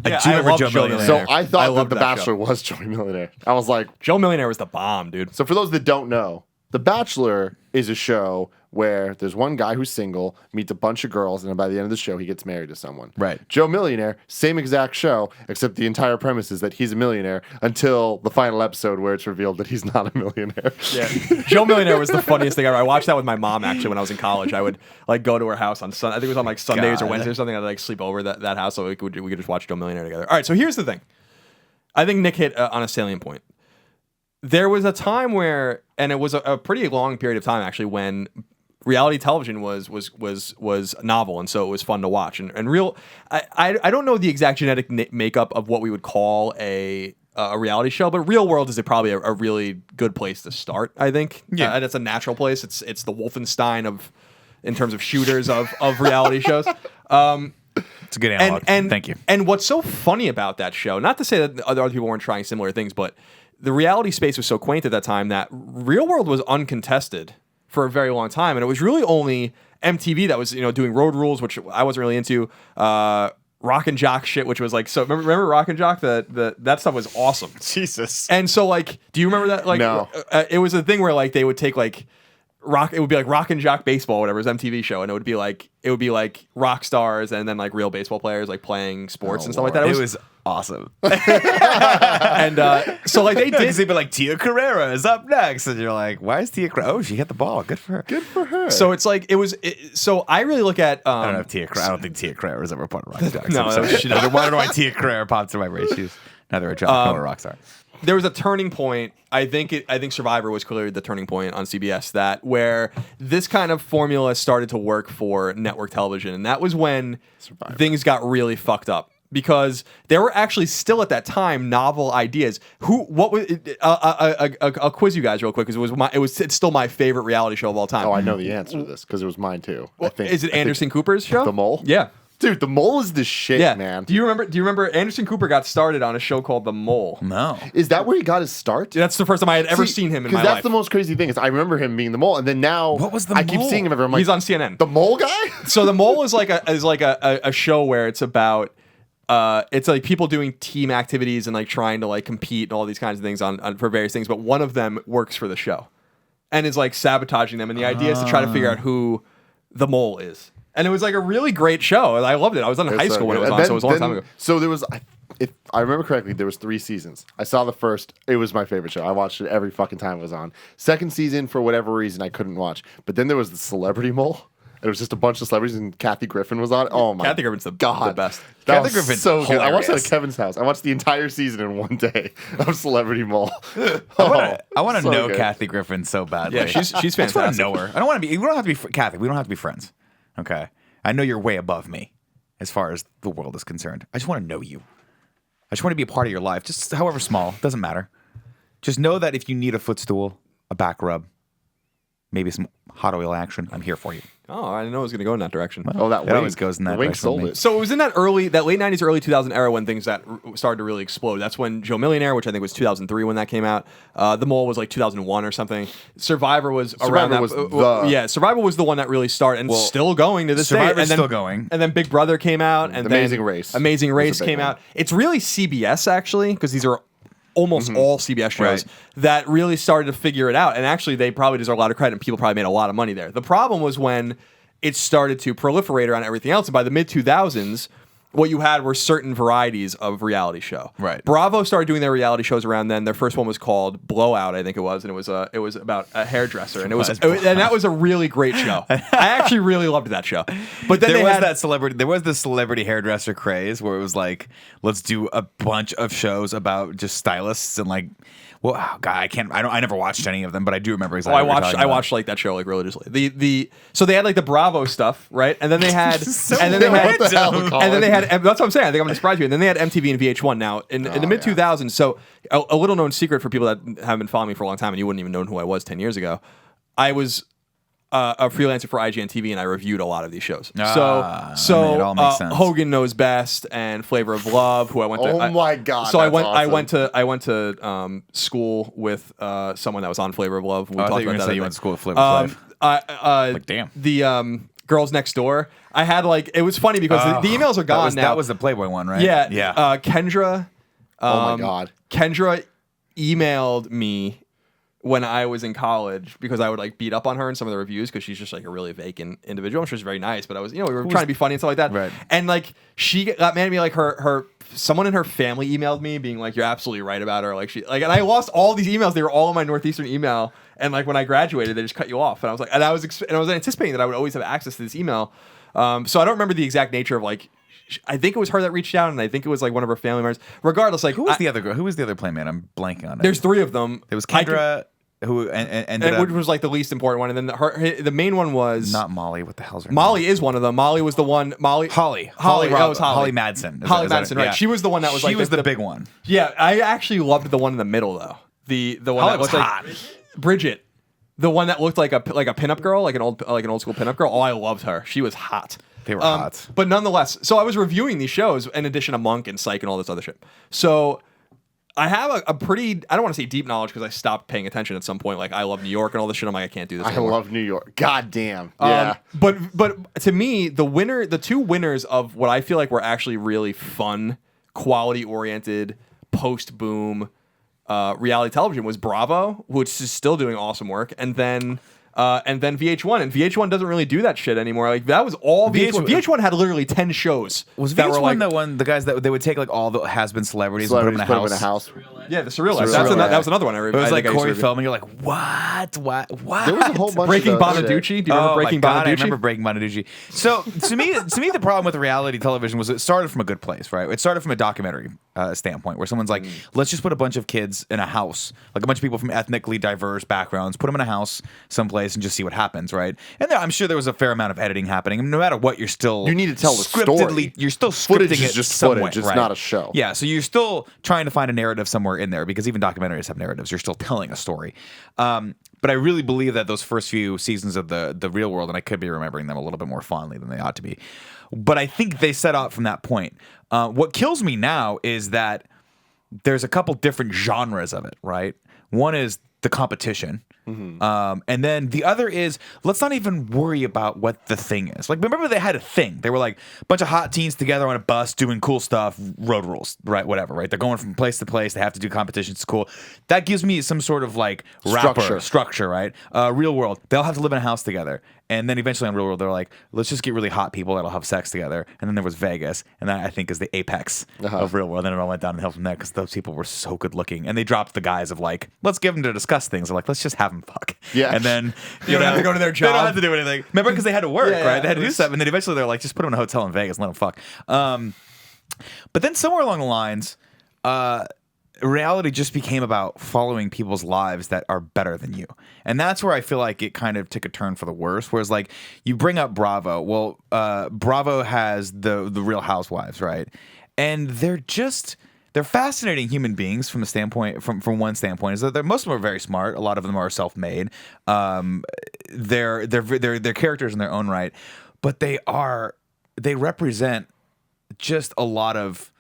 Yeah, I do I remember love Joe Joe Millionaire. Millionaire. So I thought that loved The that Bachelor show. was Joel Millionaire. I was like, Joe Millionaire was the bomb, dude. so for those that don't know, The Bachelor is a show where there's one guy who's single, meets a bunch of girls, and then by the end of the show, he gets married to someone. Right. Joe Millionaire, same exact show, except the entire premise is that he's a millionaire until the final episode where it's revealed that he's not a millionaire. Yeah, Joe Millionaire was the funniest thing ever. I watched that with my mom actually when I was in college. I would like go to her house on I think it was on like Sundays or God. Wednesdays or something. I'd like sleep over at that house so we could just watch Joe Millionaire together. All right, so here's the thing. I think Nick hit on a salient point. There was a time where, and it was a pretty long period of time actually, when reality television was novel, and so it was fun to watch. And real, I don't know the exact genetic makeup of what we would call a reality show, but Real World is probably a really good place to start. I think, and it's a natural place. It's the Wolfenstein in terms of shooters of reality shows. It's a good analog. Thank you. And what's so funny about that show, not to say that other people weren't trying similar things, but the reality space was so quaint at that time that Real World was uncontested for a very long time, and it was really only MTV that was doing Road Rules, which I wasn't really into. Rock and Jock shit, which was like, so remember Rock and Jock? That stuff was awesome. Jesus. And so like, do you remember that? Like, No. It was a thing where like they would take like it would be like Rock and Jock Baseball, whatever, it was MTV show, and it would be like rock stars and then like real baseball players like playing sports and stuff like that. It was awesome. And so like they did. They'd be like, Tia Carrera is up next, and you're like, why is Tia Carrera? Oh, she hit the ball. Good for her. Good for her. So it's like so I really look at. I don't know if Tia Carrera. I don't think Tia Carrera was ever part of Rockstar. No, she doesn't. I don't know why Tia Carrera popped to my brain. She's neither a jock nor a Rockstar. There was a turning point. I think Survivor was clearly the turning point on CBS where this kind of formula started to work for network television, and that was when things got really fucked up. Because there were actually still at that time novel ideas. I'll quiz you guys real quick because it's still my favorite reality show of all time. Oh, I know the answer to this because it was mine too. Is it Anderson Cooper's show? The Mole? Yeah. Dude, The Mole is the shit, Yeah, man. Do you remember Anderson Cooper got started on a show called The Mole? No. Is that where he got his start? That's the first time I had ever seen him in my life. Because that's the most crazy thing is I remember him being the mole, and then now What was The I keep Mole? seeing him everywhere. I'm like, He's on CNN. The Mole guy? So The Mole is like a show where it's about it's like people doing team activities and like trying to like compete and all these kinds of things on for various things, but one of them works for the show and is like sabotaging them, and the idea is to try to figure out who the mole is. And it was like a really great show. I loved it. I was in high school when it was on, so it was a long time ago. So there was, if I remember correctly, there was 3 seasons. I saw the first. It was my favorite show. I watched it every fucking time it was on. Second season, for whatever reason, I couldn't watch. But then there was the Celebrity Mole. It was just a bunch of celebrities, and Kathy Griffin was on it. Oh my Kathy Griffin's the best. That Kathy was Griffin's so good. I watched it hilarious. at Kevin's house. I watched the entire season in one day of Celebrity Mole. I want to so know good. Kathy Griffin so badly. Yeah, she's I just want fantastic. to know her. I don't want to be. We don't have to be Kathy. We don't have to be friends. Okay. I know you're way above me as far as the world is concerned. I just want to know you. I just want to be a part of your life, just however small. Doesn't matter. Just know that if you need a footstool, a back rub, maybe some Hot oil action. I'm here for you. Oh, I didn't know it was going to go in that direction. Oh, that It always goes in that Wink direction sold with me. it. So it was in that late 90s, early 2000 era when things that started to really explode. That's when Joe Millionaire, which I think was 2003 when that came out. The Mole was like 2001 or something. Survivor was around that. Survivor was the one that really started and still going to this day. Survivor's And then, still going. And then Big Brother came out. And then Amazing Race. Amazing Race was a big came one. out. It's really CBS, actually, because these are almost all CBS shows Right. that really started to figure it out. And actually, they probably deserve a lot of credit, and people probably made a lot of money there. The problem was when it started to proliferate around everything else. And by the mid-2000s, what you had were certain varieties of reality show. Right. Bravo started doing their reality shows around then. Their first one was called Blowout, I think it was, and it was about a hairdresser, and and that was a really great show. I actually really loved that show. But then There was the celebrity hairdresser craze where it was like, let's do a bunch of shows about just stylists and like, well, oh God, I never watched any of them, but I do remember exactly. I watched like that show like religiously. So they had like the Bravo stuff, right? And then they had So and then they had what the hell, Colin? and then they had that's what I'm saying. I think I'm gonna surprise you. And then they had MTV and VH1 now in the mid 2000s. So a little known secret for people that haven't been following me for a long time and you wouldn't even know who I was 10 years ago. I was a freelancer for IGN TV, and I reviewed a lot of these shows. I mean, it all makes sense. Hogan Knows Best and Flavor of Love, who I went to. Oh my God, So that's I awesome. went to school with someone that was on Flavor of Love. We I thought talked you were about gonna that. say you went to school with Flavor Flav. Like, damn. The Girls Next Door. I had like it was funny because the emails are gone now. That was the Playboy one, right? Yeah, Yeah. Kendra. Oh my God. Kendra emailed me when I was in college because I would like beat up on her in some of the reviews because she's just like a really vacant individual. I'm sure she's very nice, but I was, we were trying to be funny and stuff like that. Right. And like she got mad at me, like her someone in her family emailed me being like, "You're absolutely right about her." Like and I lost all these emails. They were all in my Northeastern email. And like when I graduated, they just cut you off. And I was like, and I was anticipating that I would always have access to this email. So I don't remember the exact nature of like. I think it was her that reached out, and I think it was like one of her family members. Regardless, like Who was the other girl? Who was the other playmate? I'm blanking on it. There's three of them. There was Kendra, who ended which up was like the least important one, and then the main one was not Molly. What the hell's her name? Molly is one of them. Molly was the one. Holly. That was Holly. Holly Madsen. Holly Madsen, right? Yeah. She was the one that was She like was the big one. Yeah, I actually loved the one in the middle though. The one Holly that was looked hot. like Bridget, the one that looked like a pinup girl, like an old school pinup girl. Oh, I loved her. She was hot. They were hot. But nonetheless, so I was reviewing these shows in addition to Monk and Psych and all this other shit. So I have a pretty, I don't want to say deep knowledge because I stopped paying attention at some point. Like I love New York and all this shit. I'm like, I can't do this I anymore. love New York. God damn. Yeah. But to me, the two winners of what I feel like were actually really fun, quality oriented, post boom reality television was Bravo, which is still doing awesome work, and then VH1, and VH1 doesn't really do that shit anymore. Like that was all VH1. VH1 had literally 10 shows. Was that VH1 were like the guys that they would take like all the has-been celebrities and put them in a house? Yeah, the Surreal Life. Surreal Life. That was another one. It was like Corey Feldman. You're like, what? There was a whole bunch Breaking of those shit. Bonaducci. Do you remember Breaking my God, Bonaducci? I remember Breaking Bonaducci. So to me, the problem with reality television was it started from a good place, right? It started from a documentary standpoint where someone's like, let's just put a bunch of kids in a house, like a bunch of people from ethnically diverse backgrounds, put them in a house someplace and just see what happens, right? And I'm sure there was a fair amount of editing happening. I mean, no matter what, you need to tell the story. You're still Footage scripting is it just somewhere, footage. It's right? not a show. Yeah, so you're still trying to find a narrative somewhere in there because even documentaries have narratives. You're still telling a story. But I really believe that those first few seasons of the Real World, and I could be remembering them a little bit more fondly than they ought to be, but I think they set out from that point. What kills me now is that there's a couple different genres of it, right? One is the competition. And then the other is, let's not even worry about what the thing is. Like, remember they had a thing. They were like a bunch of hot teens together on a bus doing cool stuff, road rules, right? Whatever, right? They're going from place to place. They have to do competitions. It's cool. That gives me some sort of like structure, right? Real World, they'll have to live in a house together. And then eventually on Real World, they're like, let's just get really hot people that'll have sex together. And then there was Vegas. And that, I think, is the apex of Real World. And then it all went downhill from there because those people were so good looking. And they dropped the guys of like, let's give them to discuss things. They're like, let's just have them fuck. Yeah. And then You don't have to go to their job. They don't have to do anything. Remember, because they had to work, Yeah, right? They had to it do was- stuff. And then eventually they're like, just put them in a hotel in Vegas and let them fuck. But then somewhere along the lines, reality just became about following people's lives that are better than you. And that's where I feel like it kind of took a turn for the worse. Whereas like you bring up Bravo. Well, Bravo has the Real Housewives, right? And they're just they're fascinating human beings from the standpoint from one standpoint is that most of them are very smart. A lot of them are self-made. They're characters in their own right, but they represent just a lot of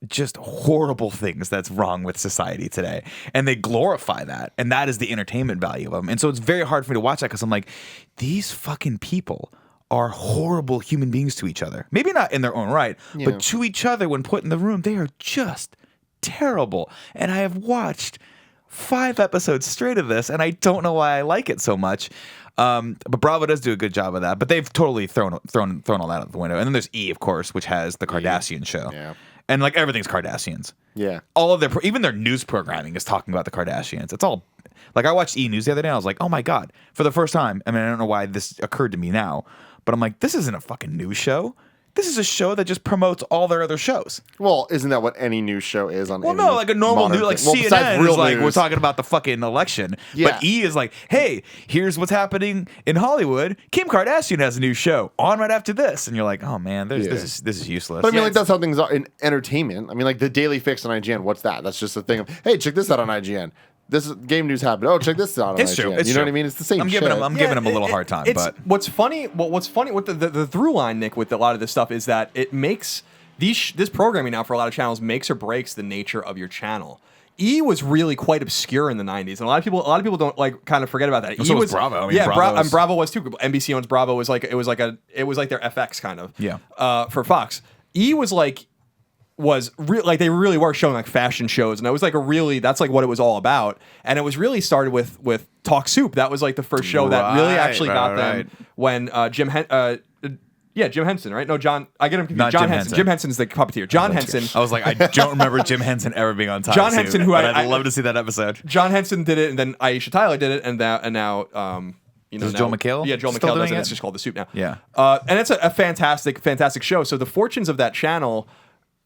just horrible things that's wrong with society today, and they glorify that, and that is the entertainment value of them. And so it's very hard for me to watch that because I'm like, these fucking people are horrible human beings to each other. Maybe not in their own right, but to each other when put in the room, they are just terrible. And I have watched 5 episodes straight of this, and I don't know why I like it so much. But Bravo does do a good job of that. But they've totally thrown all that out the window. And then there's E, of course, which has the Kardashian show. Yeah. And like everything's Kardashians. Yeah. All of their even their news programming is talking about the Kardashians. It's all like I watched E! News the other day. And I was like, oh my god, for the first time. I mean, I don't know why this occurred to me now, but I'm like, this isn't a fucking news show. This is a show that just promotes all their other shows. Well, isn't that what any news show is on? Well, no, like a normal news, like CNN is like, news. we're talking about the fucking election. Yeah. But E! is like, hey, here's what's happening in Hollywood. Kim Kardashian has a new show on right after this, and you're like, oh man, this is useless. But I mean, like that's how things are in entertainment. I mean, like the Daily Fix on IGN. What's that? That's just a thing of, hey, check this out on IGN. This is game news happened. Oh, check this out on It's IGN. true. It's you know true. what I mean? It's the same. I'm shit. giving him a little hard time. But what's funny with the through line, Nick, with a lot of this stuff is that it makes this programming now for a lot of channels makes or breaks the nature of your channel. E! was really quite obscure in the 90s, and a lot of people don't like kind of forget about that. So was Bravo. I mean, yeah, Bravo's... Bravo was too. NBC owns Bravo. It was like their FX kind of. Yeah. For Fox, E! was like they really were showing like fashion shows, and it was like that's like what it was all about. And it was really started with Talk Soup. That was like the first show that really actually got them when Jim Henson, right? No, John. I get him confused. John Henson. Jim Henson's the puppeteer. John Henson. I was like, I don't remember Jim Henson ever being on time. John Henson, who I'd love to see that episode. John Henson did it, and then Aisha Tyler did it, and now Joel McHale? Yeah, Joel Still McHale does it. doing It's just called The Soup now. Yeah. And it's a fantastic show. So the fortunes of that channel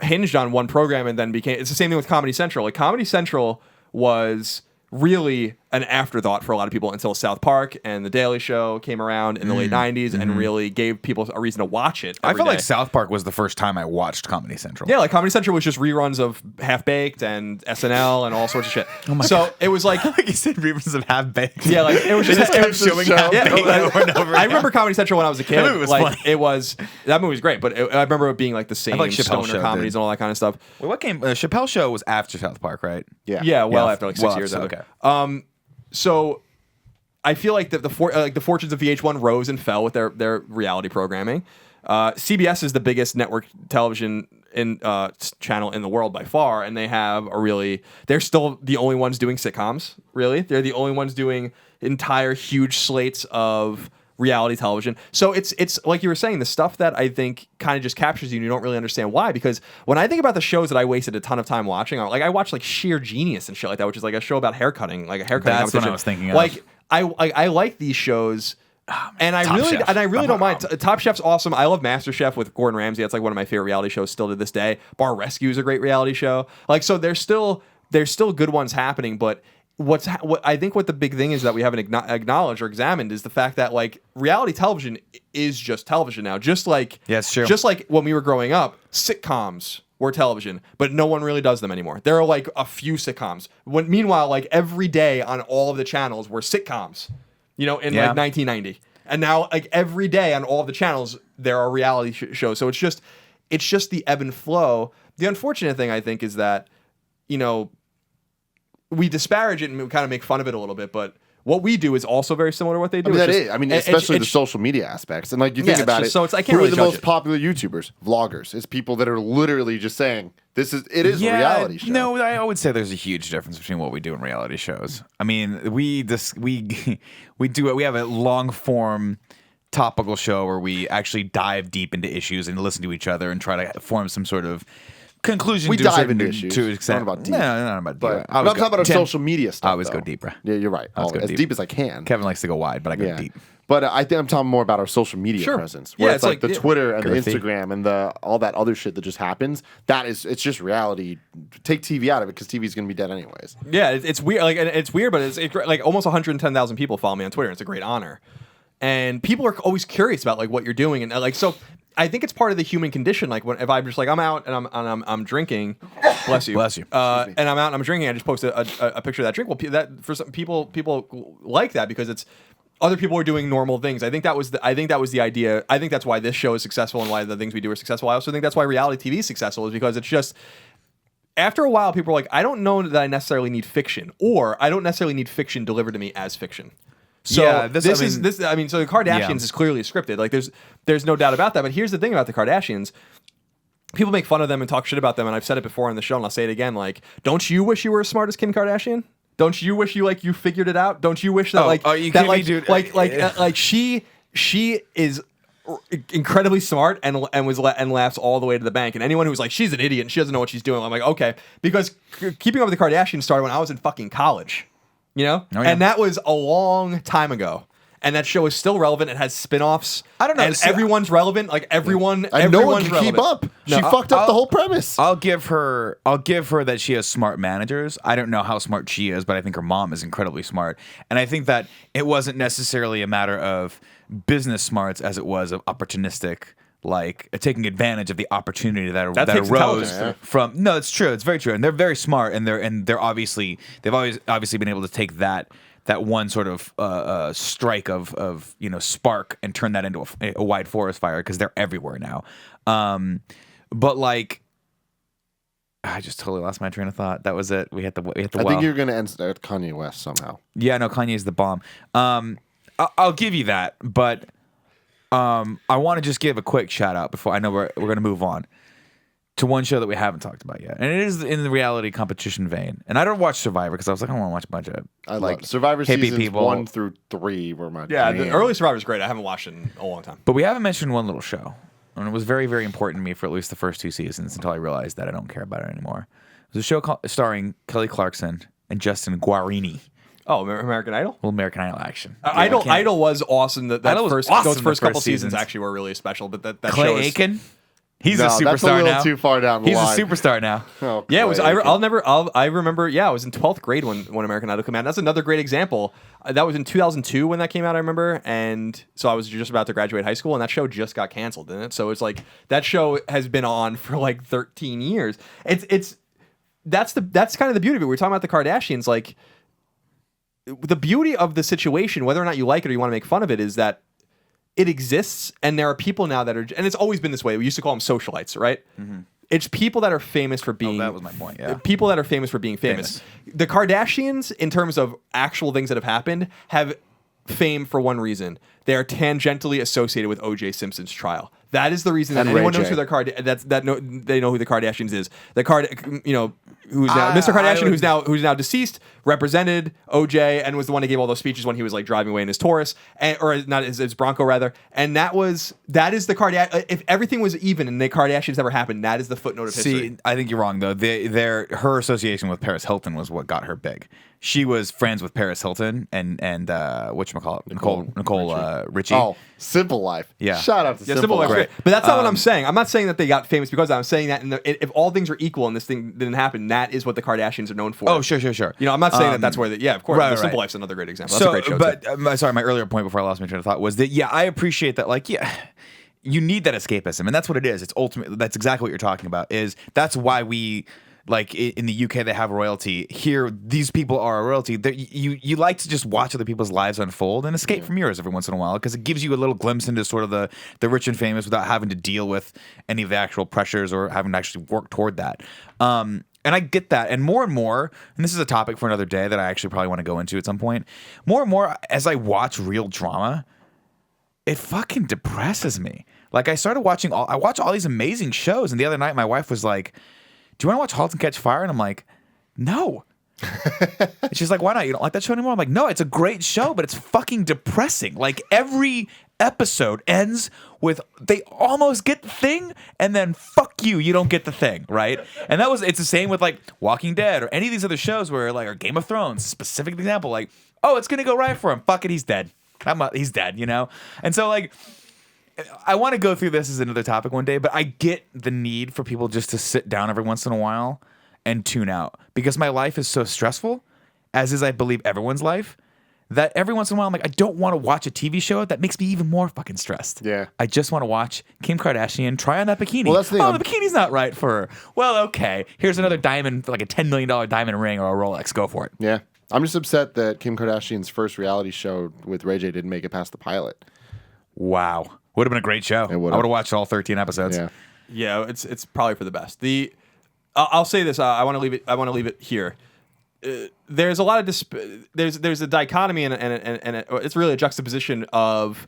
hinged on one program and then it's the same thing with Comedy Central. Like Comedy Central was really an afterthought for a lot of people until South Park and The Daily Show came around in the late 90s and really gave people a reason to watch it. I felt like South Park was the first time I watched Comedy Central. Yeah, like Comedy Central was just reruns of Half Baked and SNL and all sorts of shit. Oh my so God. it was like like you said, reruns of Half Baked. Yeah, like it was just kept showing Half Baked over and over. I remember Comedy Central when I was a kid. That movie was funny. That movie was great, but I remember it being like the same like Chappelle stoner Show comedies and all that kind of stuff. Wait, what came? Chappelle Show was after South Park, right? Yeah, after like 6 years. Okay. So I feel like the fortunes of VH1 rose and fell with their reality programming. CBS is the biggest network television channel in the world by far, and they're still the only ones doing sitcoms. Really, they're the only ones doing entire huge slates of reality television. So it's like you were saying, the stuff that I think kind of just captures you and you don't really understand why. Because when I think about the shows that I wasted a ton of time watching, I watched like Sheer Genius and shit like that, which is like a show about haircutting, like a haircutting That's competition. what I was thinking of. Like I like these shows. And I really don't mind. Top Chef's awesome. I love MasterChef with Gordon Ramsay. That's like one of my favorite reality shows still to this day. Bar Rescue is a great reality show. Like, so there's still good ones happening, but what I think what the big thing is that we haven't acknowledged or examined is the fact that like reality television is just television now. Just like it's true. Just like when we were growing up, sitcoms were television, but no one really does them anymore. There are like a few sitcoms. Meanwhile, like every day on all of the channels were sitcoms. In like 1990, and now like every day on all of the channels there are reality shows. So it's just the ebb and flow. The unfortunate thing I think is that we disparage it and we kind of make fun of it a little bit, but what we do is also very similar to what they do. Especially the social media aspects. And like you think about it, so I can't who really are the judge most it. popular YouTubers? Vloggers. It's people that are literally just saying, it is a reality show. No, I would say there's a huge difference between what we do in reality shows. I mean, we have a long form topical show where we actually dive deep into issues and listen to each other and try to form some sort of conclusion. We to dive a certain into issues. to extent. Not about deep. No, not about deep. But I'm talking about our social media stuff. I always go though. deep, bro. Yeah, you're right. As deep as I can. Kevin likes to go wide, but I go deep. But I think I'm talking more about our social media presence. Where it's like the Twitter and the Instagram and all that other shit that just happens. It's just reality. Take TV out of it because TV is going to be dead anyways. Yeah, it's weird. Like, it's weird, but it's like almost 110,000 people follow me on Twitter. It's a great honor, and people are always curious about like what you're doing, and like so. I think it's part of the human condition. Like if I'm just like I'm out and I'm drinking, bless you, Bless you. and I'm out and I'm drinking, I just post a picture of that drink. Well, that for some people like that because it's other people are doing normal things. I think that was the idea. I think that's why this show is successful and why the things we do are successful. I also think that's why reality TV is successful is because it's just after a while people are like, I don't know that I necessarily need fiction, or I don't necessarily need fiction delivered to me as fiction. So Yeah, so the Kardashians is clearly scripted. Like there's no doubt about that. But here's the thing about the Kardashians. People make fun of them and talk shit about them, and I've said it before on the show, and I'll say it again. Like, don't you wish you were as smart as Kim Kardashian? Don't you wish you figured it out? Don't you wish that she is incredibly smart and laughs all the way to the bank. And anyone who's like she's an idiot and she doesn't know what she's doing, I'm like okay, because Keeping Up with the Kardashians started when I was in fucking college, you know, and that was a long time ago. And that show is still relevant. It has spin-offs. I don't know. And everyone's relevant. Like everyone, and no one everyone's can keep relevant. up. She fucked up the whole premise. I'll give her that she has smart managers. I don't know how smart she is, but I think her mom is incredibly smart. And I think that it wasn't necessarily a matter of business smarts as it was of opportunistic, like taking advantage of the opportunity that takes arose intelligence. from. No, it's true. It's very true. And they're very smart, and they've obviously been able to take that one sort of strike of spark and turn that into a wide forest fire because they're everywhere now. But like, I just totally lost my train of thought. That was it. We had to. I think you're going to end at Kanye West somehow. Yeah, no, Kanye's the bomb. I'll give you that, but I want to just give a quick shout out before I know we're going to move on to one show that we haven't talked about yet, and it is in the reality competition vein. And I don't watch Survivor because I was like, I don't want to watch a bunch of Survivor hippie seasons people. 1 through 3 were my Yeah, jam. the early Survivor is great. I haven't watched it in a long time. But we haven't mentioned one little show, and it was very, very important to me for at least the first 2 seasons until I realized that I don't care about it anymore. It was a show starring Kelly Clarkson and Justin Guarini. Oh, American Idol? Little American Idol action. Idol was awesome. Idol was those awesome first the couple first seasons seasons. actually were really special. But that Clay show is, Aiken. He's a No, superstar that's a little now. too far down the He's line. a superstar now. Oh, Yeah, it was. Clay I remember. Yeah, I was in 12th grade when American Idol came out. That's another great example. That was in 2002 when that came out. I remember, and so I was just about to graduate high school, and that show just got canceled, didn't it? So it's like that show has been on for like 13 years. That's kind of the beauty of it. We were talking about the Kardashians. Like the beauty of the situation, whether or not you like it or you want to make fun of it, is that it exists, and there are people now that are, and it's always been this way. We used to call them socialites, right? Mm-hmm. It's people that are famous for being. that was my point. Yeah, people that are famous for being famous. The Kardashians, in terms of actual things that have happened, have fame for one reason. They are tangentially associated with O.J. Simpson's trial. That is the reason that And anyone Ray knows J. who they know who the Kardashians is. Who's now Mr. Kardashian, who's now deceased, represented OJ and was the one who gave all those speeches when he was like driving away in his Taurus, or not his Bronco rather. And that is the Kardashian. If everything was even and the Kardashians never happened, that is the footnote of history. See, I think you're wrong though. Her association with Paris Hilton was what got her big. She was friends with Paris Hilton and whatchamacallit, Nicole Richie. Oh, Simple Life. Yeah. Shout out to Simple Life's Life. great. But that's not what I'm saying. I'm not saying that they got famous because I'm saying that if all things are equal and this thing didn't happen, that is what the Kardashians are known for. Oh, sure. You know, I'm not saying that's where of course. Right, the Simple right. Life's another great example. That's a great show But sorry, my earlier point before I lost my train of thought was that I appreciate that. Like, you need that escapism, and that's what it is. It's ultimately that's exactly what you're talking about. That's why we. Like in the UK, they have royalty. Here, these people are a royalty. You like to just watch other people's lives unfold and escape from yours every once in a while because it gives you a little glimpse into sort of the rich and famous without having to deal with any of the actual pressures or having to actually work toward that. And I get that. And more, and this is a topic for another day that I actually probably want to go into at some point. More and more, as I watch real drama, it fucking depresses me. Like I started watch all these amazing shows, and the other night my wife was like, do you want to watch *Halt and Catch Fire*? And I'm like, no. And she's like, why not? You don't like that show anymore? I'm like, no, it's a great show, but it's fucking depressing. Like every episode ends with they almost get the thing, and then fuck you, you don't get the thing, right? And it's the same with like *Walking Dead* or any of these other shows where like or *Game of Thrones*, specific example, like, oh, it's gonna go right for him. Fuck it, he's dead. He's dead, you know? And so like I want to go through this as another topic one day, but I get the need for people just to sit down every once in a while and tune out because my life is so stressful, as is I believe everyone's life, that every once in a while I'm like, I don't want to watch a TV show that makes me even more fucking stressed. Yeah. I just want to watch Kim Kardashian try on that bikini. Well, that's the thing. The bikini's not right for her. Well, okay. Here's another diamond, like a $10 million diamond ring or a Rolex. Go for it. Yeah. I'm just upset that Kim Kardashian's first reality show with Ray J didn't make it past the pilot. Wow. Would have been a great show. I would have watched all 13 episodes. Yeah. Yeah, it's probably for the best. I'll say this. I want to leave it. I want to leave it here. There's a lot of there's a dichotomy and it's really a juxtaposition of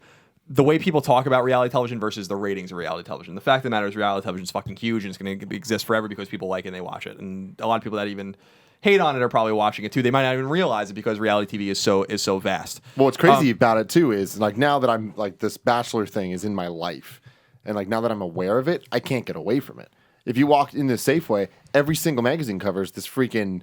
the way people talk about reality television versus the ratings of reality television. The fact of the matter is reality television is fucking huge and it's going to exist forever because people like it and they watch it. And a lot of people that even hate on it are probably watching it too. They might not even realize it because reality TV is so vast. Well, what's crazy about it too is like now that I'm like this Bachelor thing is in my life, and like now that I'm aware of it, I can't get away from it. If you walk into Safeway, every single magazine covers this freaking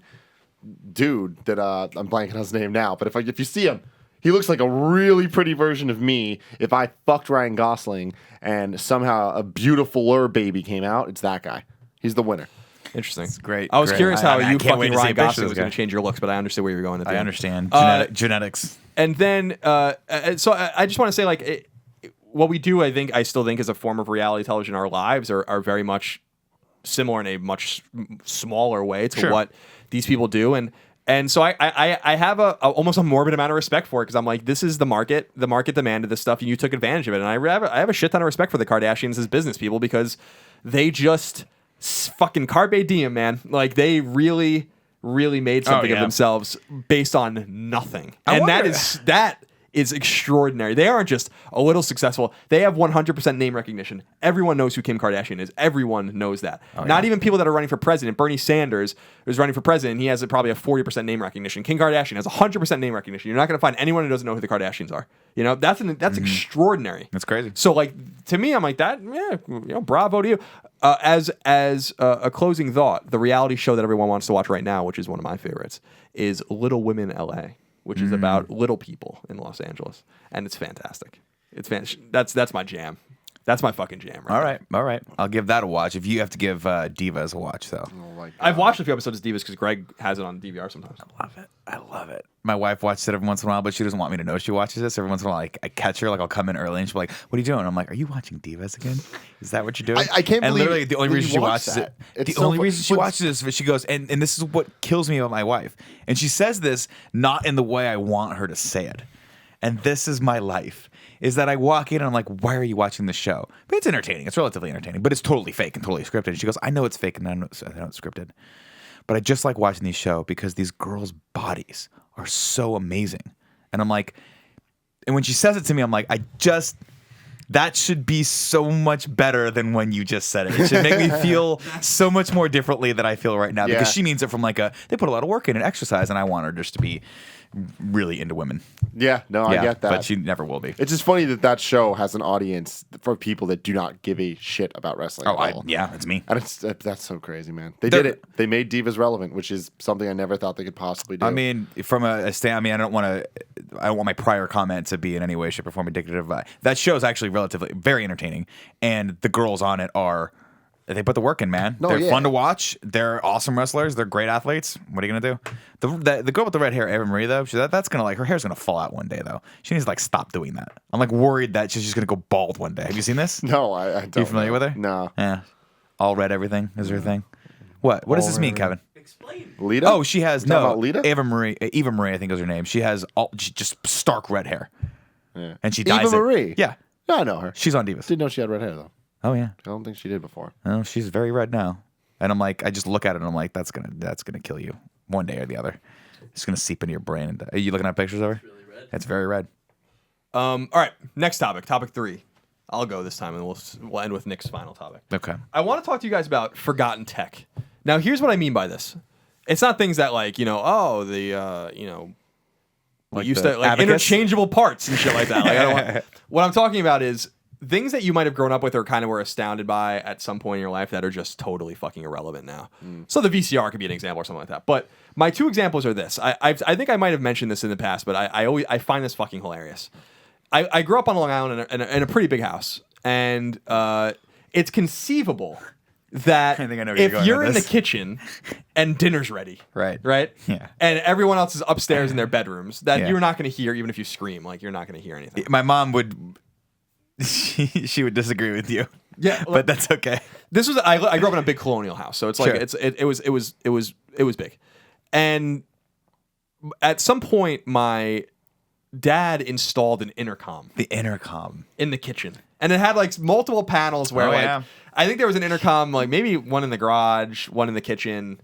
dude that I'm blanking on his name now, but if you see him, he looks like a really pretty version of me. If I fucked Ryan Gosling and somehow a beautifuler baby came out, it's that guy. He's the winner. Interesting. It's great. I was curious how I you can't wait fucking to see Ryan a picture of Gosling this was going guy. to change your looks, but I understand where you're going. At the I end. understand. Genetics. And then, so I just want to say, like, what we do, I still think is a form of reality television. Our lives are very much similar in a much smaller way to what these people do. And so I have almost a morbid amount of respect for it because I'm like, this is the market demanded this stuff, and you took advantage of it. And I have a shit ton of respect for the Kardashians as business people because they just fucking carpe diem, man. Like they really made something of themselves based on nothing. That is extraordinary. They aren't just a little successful. They have 100% name recognition. Everyone knows who Kim Kardashian is. Everyone knows that. Not even people that are running for president. Bernie Sanders is running for president. He has probably a 40% name recognition. Kim Kardashian has 100% name recognition. You're not going to find anyone who doesn't know who the Kardashians are. You know, that's extraordinary. That's crazy. So like to me, I'm like that. Yeah, bravo to you. As a closing thought, the reality show that everyone wants to watch right now, which is one of my favorites, is Little Women LA. Which is about little people in Los Angeles, and it's fantastic. That's my jam. That's my fucking jam. All right. I'll give that a watch. If you have to give Divas a watch, though. I've watched a few episodes of Divas because Greg has it on DVR sometimes. I love it. My wife watches it every once in a while, but she doesn't want me to know she watches this. Every once in a while, like, I catch her, like I'll come in early, and she'll be like, "What are you doing?" I'm like, "Are you watching Divas again? Is that what you're doing?" I can't and believe literally the only reason she watches that. it. It's The only reason she watches this is she goes, and this is what kills me about my wife. And she says this not in the way I want her to say it. And this is my life. Is that I walk in and I'm like, why are you watching this show? But it's entertaining. It's relatively entertaining, but it's totally fake and totally scripted. And she goes, I know it's fake and I know it's scripted. But I just like watching these shows because these girls' bodies are so amazing. And I'm like, and when she says it to me, I'm like, that should be so much better than when you just said it. It should make me feel so much more differently than I feel right now. Because she means it from like they put a lot of work in and exercise, and I want her just to be really into women. Yeah, no, I get that. But she never will be. It's just funny that show has an audience for people that do not give a shit about wrestling at all. Yeah, it's me. And that's so crazy, man. They did it. They made Divas relevant, which is something I never thought they could possibly do. I mean, from a stand, I mean, I don't want my prior comment to be in any way, shape, or form indicative of that show is actually relatively very entertaining, and the girls on it they put the work in, man. They're fun to watch. They're awesome wrestlers. They're great athletes. What are you gonna do? The girl with the red hair, Eva Marie, though, that's gonna her hair's gonna fall out one day, though. She needs to stop doing that. I'm worried that she's just gonna go bald one day. Have you seen this? No, I don't. Are you familiar with her? No. Yeah. All red everything is her thing. What does this mean, Kevin? Explain. Lita? Oh, she has About Lita? Eva Marie, I think is her name. She has just stark red hair, and she dyes Eva Marie? it. Yeah, I know her. she's on Divas. Didn't know she had red hair though. Oh yeah. I don't think she did before. Oh, she's very red now. And I'm like, I just look at it and I'm like, that's gonna kill you one day or the other. It's gonna seep into your brain. And are you looking at pictures of her? It's really red. It's very red. All right, next topic 3. I'll go this time, and we'll end with Nick's final topic. Okay. I want to talk to you guys about forgotten tech. Now, here's what I mean by this. It's not things that we used to abacus? interchangeable parts and shit like that. I don't want, what I'm talking about is things that you might have grown up with or kind of were astounded by at some point in your life that are just totally fucking irrelevant now. So the VCR could be an example or something like that. But my 2 examples are this. I think I might have mentioned this in the past, but I find this fucking hilarious. I grew up on Long Island in a pretty big house, and it's conceivable that I think I know where you're if going you're with in the this. kitchen and dinner's ready, Right. Yeah. and everyone else is upstairs in their bedrooms, that Yeah. you're not going to hear, even if you scream, like you're not going to hear anything. My mom would. She would disagree with you. Yeah, but that's okay. This was I grew up in a big colonial house, so it's like Sure. it was big, and at some point my dad installed an intercom The intercom. in the kitchen, and it had like multiple panels where Oh, like yeah. I think there was an intercom, like maybe one in the garage, one in the kitchen,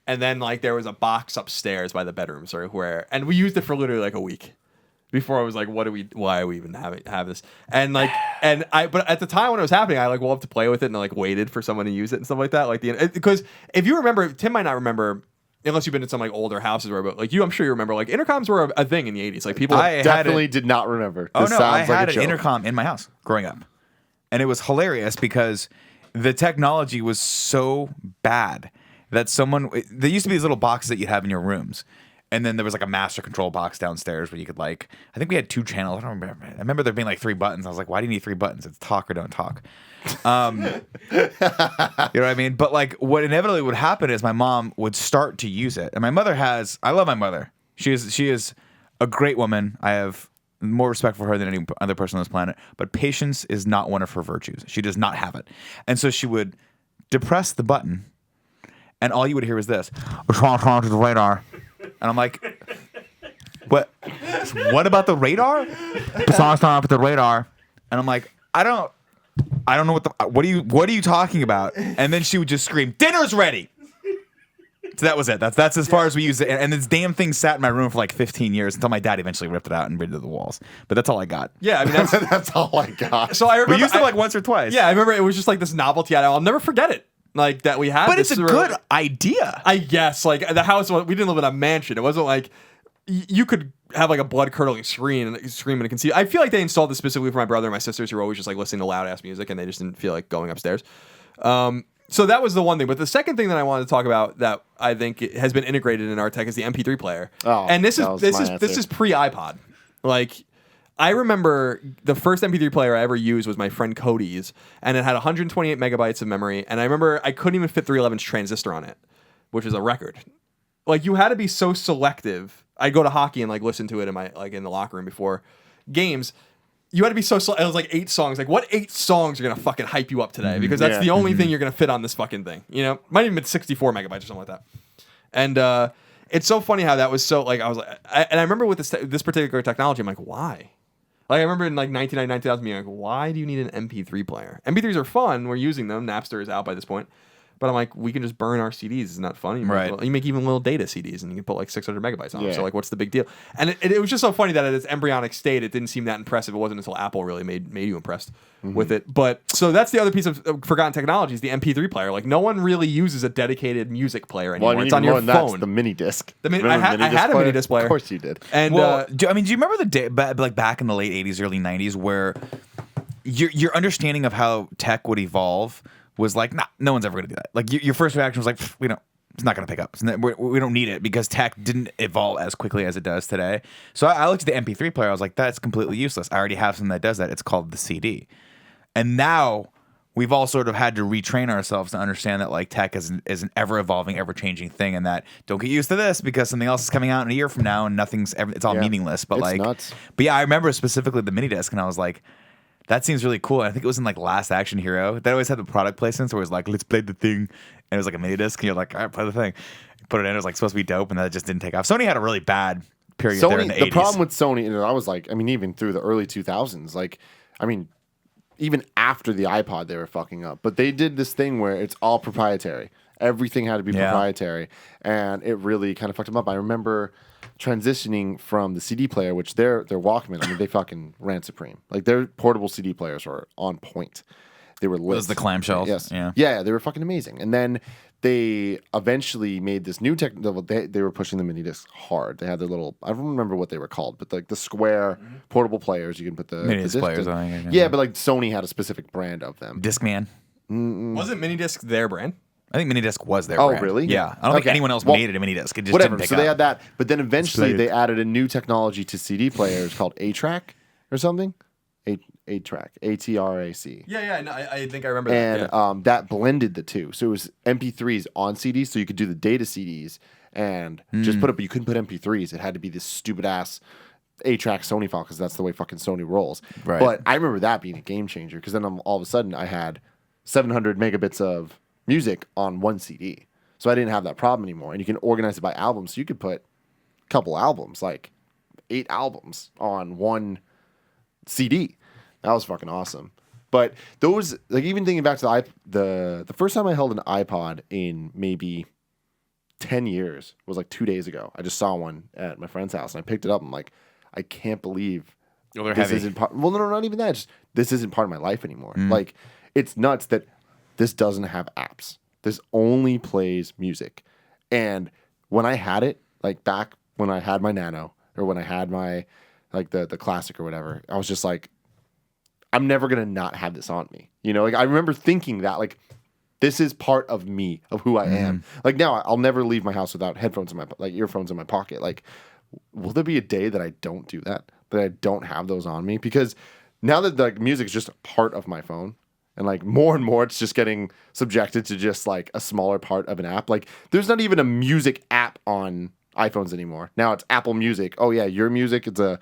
and then like there was a box upstairs by the bedrooms or where, and we used it for literally like a week before I was like, why are we even have this? And like, but at the time when it was happening, I like loved to play with it and I like waited for someone to use it and stuff like that. Like because if you remember, Tim might not remember. Unless you've been in some like older houses where, but like I'm sure you remember, like intercoms were a thing in the 80s. Like people, I Definitely did not remember. Oh This no, sounds I like had a an joke. intercom in my house growing up, and it was hilarious because the technology was so bad that there used to be these little boxes that you'd have in your rooms, and then there was like a master control box downstairs where you could like, I think we had 2 channels. I don't remember. I remember there being like 3 buttons. I was like, why do you need 3 buttons? It's talk or don't talk. You know what I mean? But like what inevitably would happen is my mom would start to use it. And I love my mother. She is a great woman. I have more respect for her than any other person on this planet. But patience is not one of her virtues. She does not have it. And so she would depress the button and all you would hear was this. To the radar. And I'm like, what about the radar? The radar. And I'm like, I don't know what are you talking about? And then she would just scream, dinner's ready. So that was it. That's as far as we used it. And this damn thing sat in my room for like 15 years until my dad eventually ripped it out and rid it of the walls. But that's all I got. yeah, I mean that's That's all I got. so I remember We used it like once or twice. yeah, I remember it was just like this novelty. I'll never forget it. Like that we had. But it's this a good idea. I guess like the house. We didn't live in a mansion. It wasn't like you could have like a blood curdling scream and conceive. I feel like they installed this specifically for my brother and my sisters who were always just like listening to loud ass music and they just didn't feel like going upstairs. So that was the one thing. But the second thing that I wanted to talk about that I think has been integrated in our tech is the MP3 player. Oh, and this that was is my answer. this is pre iPod. Like I remember the first MP3 player I ever used was my friend Cody's, and it had 128 megabytes of memory. And I remember I couldn't even fit 311's transistor on it, which is a record. Like you had to be so selective. I'd go to hockey and like listen to it in the locker room before games. You had to be so. It was like 8 songs. Like what 8 songs are gonna fucking hype you up today? Because that's Yeah. the only thing you're gonna fit on this fucking thing. You know, might even been 64 megabytes or something like that. And it's so funny how that was so like I was like, and I remember with this particular technology, I'm like, why? Like I remember in like 1999, 2000, being like, why do you need an MP3 player? MP3s are fun. We're using them. Napster is out by this point. But I'm like, we can just burn our CDs. Isn't that funny? Right. You make even little data CDs and you can put like 600 megabytes on them. Yeah. So like, what's the big deal? And it was just so funny that at its embryonic state, it didn't seem that impressive. It wasn't until Apple really made you impressed with it. But so that's the other piece of forgotten technology is the MP3 player. Like no one really uses a dedicated music player anymore. Well, I mean, it's on even your more than phone. the mini disc. I had a mini disc player. Of course you did. And Well, do you remember the day like back in the late 80s, early 90s where your understanding of how tech would evolve was like, nah, no one's ever going to do that. Like your first reaction was like, it's not going to pick up. We don't need it because tech didn't evolve as quickly as it does today. So I looked at the MP3 player. I was like, that's completely useless. I already have something that does that. It's called the CD. And now we've all sort of had to retrain ourselves to understand that like tech is an ever evolving, ever changing thing, and that don't get used to this because something else is coming out in a year from now and it's all Yeah. meaningless. But It's like, nuts. but yeah, I remember specifically the mini disc, and I was like, that seems really cool. And I think it was in like Last Action Hero. They always had the product placements where it was like, let's play the thing. And it was like a mini disc. And you're like, all right, play the thing. You put it in. It was like supposed to be dope. And that just didn't take off. Sony had a really bad period there in Sony, the the 80s. problem with Sony, and I was like, I mean, even through the early 2000s, like, I mean, even after the iPod, they were fucking up. But they did this thing where it's all proprietary. Everything had to be Yeah. proprietary. And it really kind of fucked them up. I remember transitioning from the CD player, which their Walkman, I mean, they fucking ran supreme. Like, their portable CD players were on point. They were lit. was the clamshells. Yes. Yeah. Yeah, they were fucking amazing. And then they eventually made this new tech. They were pushing the mini disc hard. They had their little, I don't remember what they were called, but like the square portable players. You can put the Mini disc players in. on it, yeah. Yeah, but like Sony had a specific brand of them. Discman. wasn't Minidisc their brand? I think mini disc was their Oh, brand. really? Yeah. I don't think Okay. anyone else Well, made it a mini disc. It just Whatever. didn't pick So they up. had that, but then eventually Excited. they added a new technology to CD players called A-Track or something. 8-track, ATRAC. Yeah. No, I think I remember And that. Yeah. that blended the two. So it was MP3s on CDs, so you could do the data CDs and just put it, but you couldn't put MP3s. It had to be this stupid ass 8-track Sony file because that's the way fucking Sony rolls. Right. But I remember that being a game changer because then all of a sudden I had 700 megabits of music on one CD. So I didn't have that problem anymore. And you can organize it by albums. So you could put a couple albums, like 8 albums on one CD. That was fucking awesome. But those, like, even thinking back to the first time I held an iPod in maybe 10 years was like 2 days ago. I just saw one at my friend's house and I picked it up. I'm like, I can't believe they're this heavy. isn't part. Well, no, not even that. Just this isn't part of my life anymore. Like, it's nuts that this doesn't have apps. This only plays music. And when I had it, like back when I had my Nano or when I had my like the classic or whatever, I was just like, I'm never gonna not have this on me. You know, like I remember thinking that like this is part of me, of who I am. Like now I'll never leave my house without headphones in my like earphones in my pocket. Like, will there be a day that I don't do that? That I don't have those on me? Because now that like music is just a part of my phone, and like more and more it's just getting subjected to just like a smaller part of an app. Like there's not even a music app on iPhones anymore. Now it's Apple Music. Oh yeah, your music. It's a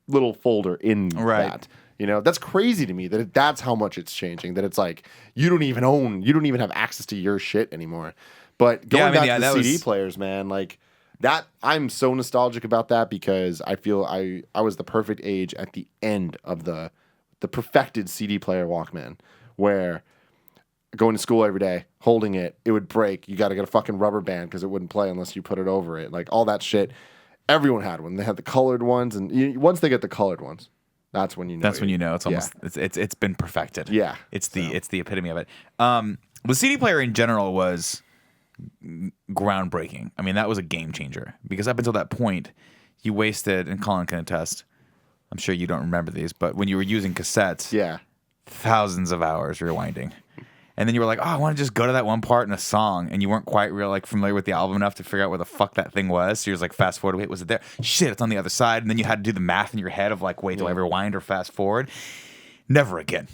little folder in that. You know, that's crazy to me that that's how much it's changing. That it's like you don't even have access to your shit anymore. But going back to the CD players, man, like that, I'm so nostalgic about that because I feel I was the perfect age at the end of the perfected CD player Walkman, where going to school every day, holding it, it would break. You got to get a fucking rubber band because it wouldn't play unless you put it over it. Like all that shit. Everyone had one. They had the colored ones, and once they get the colored ones, that's when you know. That's when you know it's almost it's been perfected. Yeah, it's the epitome of it. The CD player in general was groundbreaking. I mean, that was a game changer because up until that point, you wasted, and Colin can attest. I'm sure you don't remember these, but when you were using cassettes, thousands of hours rewinding. And then you were like, oh, I want to just go to that one part in a song. And you weren't quite familiar with the album enough to figure out where the fuck that thing was. So you're just like, fast forward, wait, was it there? Shit, it's on the other side. And then you had to do the math in your head of like, wait, do I rewind or fast forward? Never again.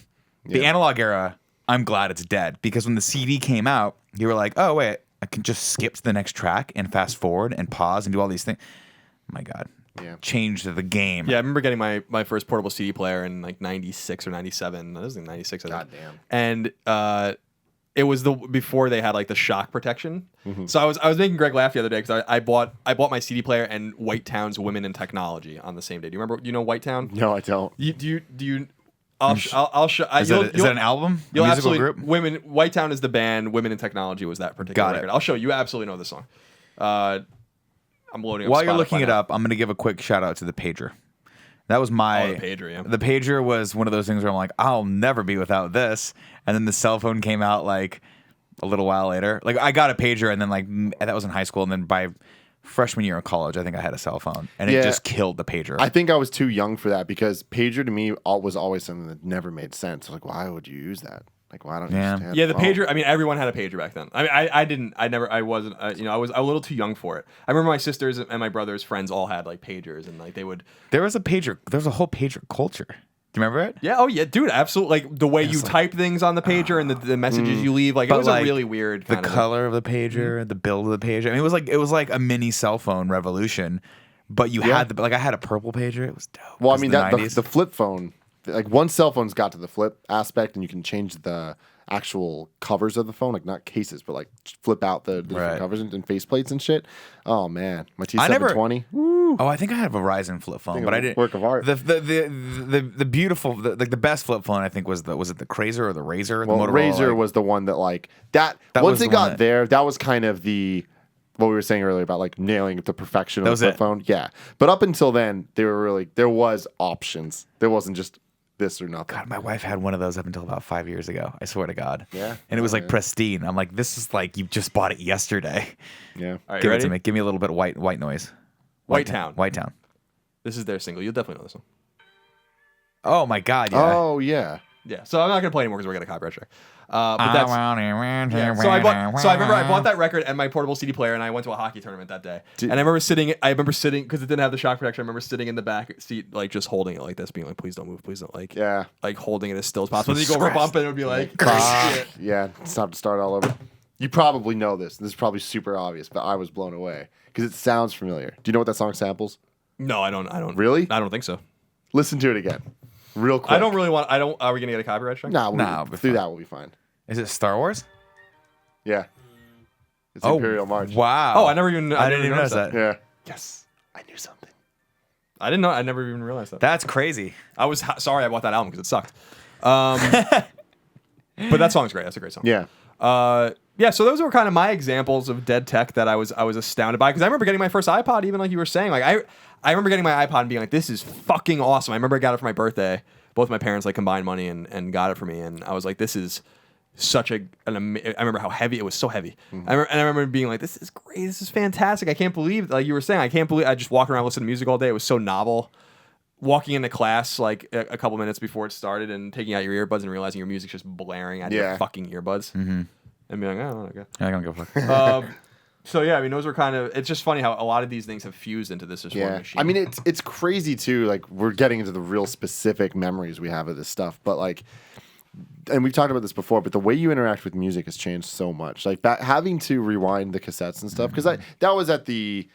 The analog era, I'm glad it's dead. Because when the CD came out, you were like, oh, wait, I can just skip to the next track and fast forward and pause and do all these things. Oh my God. Yeah. Changed the game. Yeah, I remember getting my first portable CD player in like 96 or 97. That was in 96, I think. God damn. And it was before they had like the shock protection. Mm-hmm. So I was making Greg laugh the other day because I bought my CD player and White Town's Women in Technology on the same day. Do you remember? You know White Town? No, I don't. Do you? I'll show. Is that an album? You'll a musical absolutely group? White Town is the band. Women in Technology was that particular record. I'll show you. You absolutely know this song. I'm loading up While Spotify you're looking it now. up, I'm going to give a quick shout out to the pager. That was my the pager. Yeah, the pager was one of those things where I'm like, I'll never be without this. And then the cell phone came out like a little while later. Like I got a pager, and then like that was in high school, and then by freshman year of college, I think I had a cell phone, and it just killed the pager. I think I was too young for that because pager to me was always something that never made sense. Like, why would you use that? Like, why don't you just have the pager? I mean, everyone had a pager back then. I mean, I didn't. I never. I wasn't. I was a little too young for it. I remember my sisters and my brother's friends all had like pagers, and like they would. There was a pager. There was a whole pager culture. Do you remember it? Yeah. Oh yeah, dude. Absolutely. Like the way you type things on the pager and the messages you leave. Like it was like, a really weird. The color of the pager, the build of the pager. I mean, it was like a mini cell phone revolution. But you had I had a purple pager. It was dope. Well, I mean the flip phone. Like once cell phones got to the flip aspect, and you can change the actual covers of the phone, like not cases, but like flip out the different covers and faceplates and shit. Oh man, my T720. Oh, I think I had a Verizon flip phone, but I didn't. Work of art. The beautiful, the best flip phone I think was it the Crazer or the Razor? Well, the Motorola, Razor was the one that like that. Once it got there, that was kind of what we were saying earlier about like nailing the perfection of the flip phone. Yeah, but up until then, there was options. There wasn't just this or nothing. God, my wife had one of those up until about 5 years ago. I swear to God. Yeah. And it was like pristine. I'm like, this is like you just bought it yesterday. Yeah. All right, Give you it to ready? me. Give me a little bit of white noise. White Town. White Town. This is their single. You'll definitely know this one. Oh my God. Yeah. Oh yeah. Yeah, so I'm not gonna play anymore because we're gonna copyright strike. But that's yeah. So I remember I bought that record and my portable CD player, and I went to a hockey tournament that day. And I remember sitting because it didn't have the shock protection. I remember sitting in the back seat, like just holding it like this, being like, "Please don't move, please don't." Like holding it as still as possible. Then you go over a bump and it would be like, yeah, it's time to start all over. You probably know this. This is probably super obvious, but I was blown away because it sounds familiar. Do you know what that song samples? No, I don't. Really? I don't think so. Listen to it again. Real quick. I don't really want. Are we gonna get a copyright strike? No, through that will be fine. Is it Star Wars? Yeah. It's Imperial March. Wow. Oh, I didn't even notice that. Yeah. Yes, I knew something. I didn't know. I never even realized that. That's crazy. I was sorry I bought that album because it sucked. But that song's great. That's a great song. Yeah. Yeah. So those were kind of my examples of dead tech that I was astounded by because I remember getting my first iPod, even like you were saying. Like I remember getting my iPod and being like, "This is fucking awesome." I remember I got it for my birthday. Both my parents like combined money and got it for me, and I was like, "This is such I remember how heavy it was. So heavy. Mm-hmm. I remember being like, "This is great. This is fantastic. I can't believe." Like you were saying, I can't believe I just walked around listening to music all day. It was so novel. Walking into class like a couple minutes before it started and taking out your earbuds and realizing your music's just blaring out your fucking earbuds, and being like, "Oh, okay." I'm gonna go fuck. So yeah, I mean, those were kind of. It's just funny how a lot of these things have fused into this one machine. I mean, it's crazy too. Like we're getting into the real specific memories we have of this stuff, but like, and we've talked about this before. But the way you interact with music has changed so much. Like that, having to rewind the cassettes and stuff, because that was at the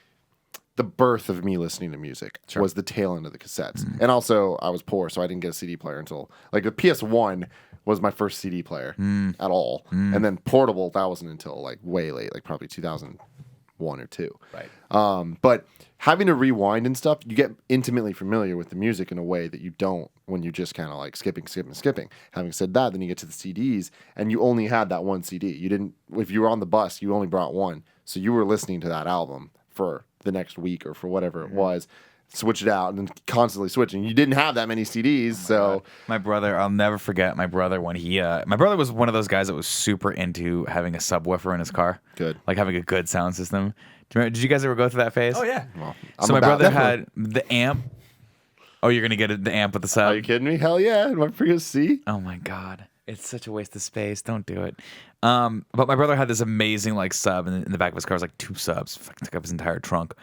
birth of me listening to music. Was the tail end of the cassettes, and also I was poor, so I didn't get a CD player until like the PS1 was my first CD player at all. And then portable, that wasn't until like way late, like probably 2001 or 2. Right. But having to rewind and stuff, you get intimately familiar with the music in a way that you don't when you just kind of like skipping. Having said that, then you get to the CDs and you only had that one CD. You didn't, if you were on the bus, you only brought one. So you were listening to that album for the next week or for whatever it was. Switch it out and then constantly switching. You didn't have that many CDs, so my brother, I'll never forget my brother when he. My brother was one of those guys that was super into having a subwoofer in his car. Good, like having a good sound system. Did you guys ever go through that phase? Oh yeah. Well, so my brother had the amp. Oh, you're gonna get the amp with the sub? Are you kidding me? Hell yeah! Am I Prius C? Oh my god, it's such a waste of space. Don't do it. But my brother had this amazing like sub in the back of his car. It was like 2 subs. Fucking took up his entire trunk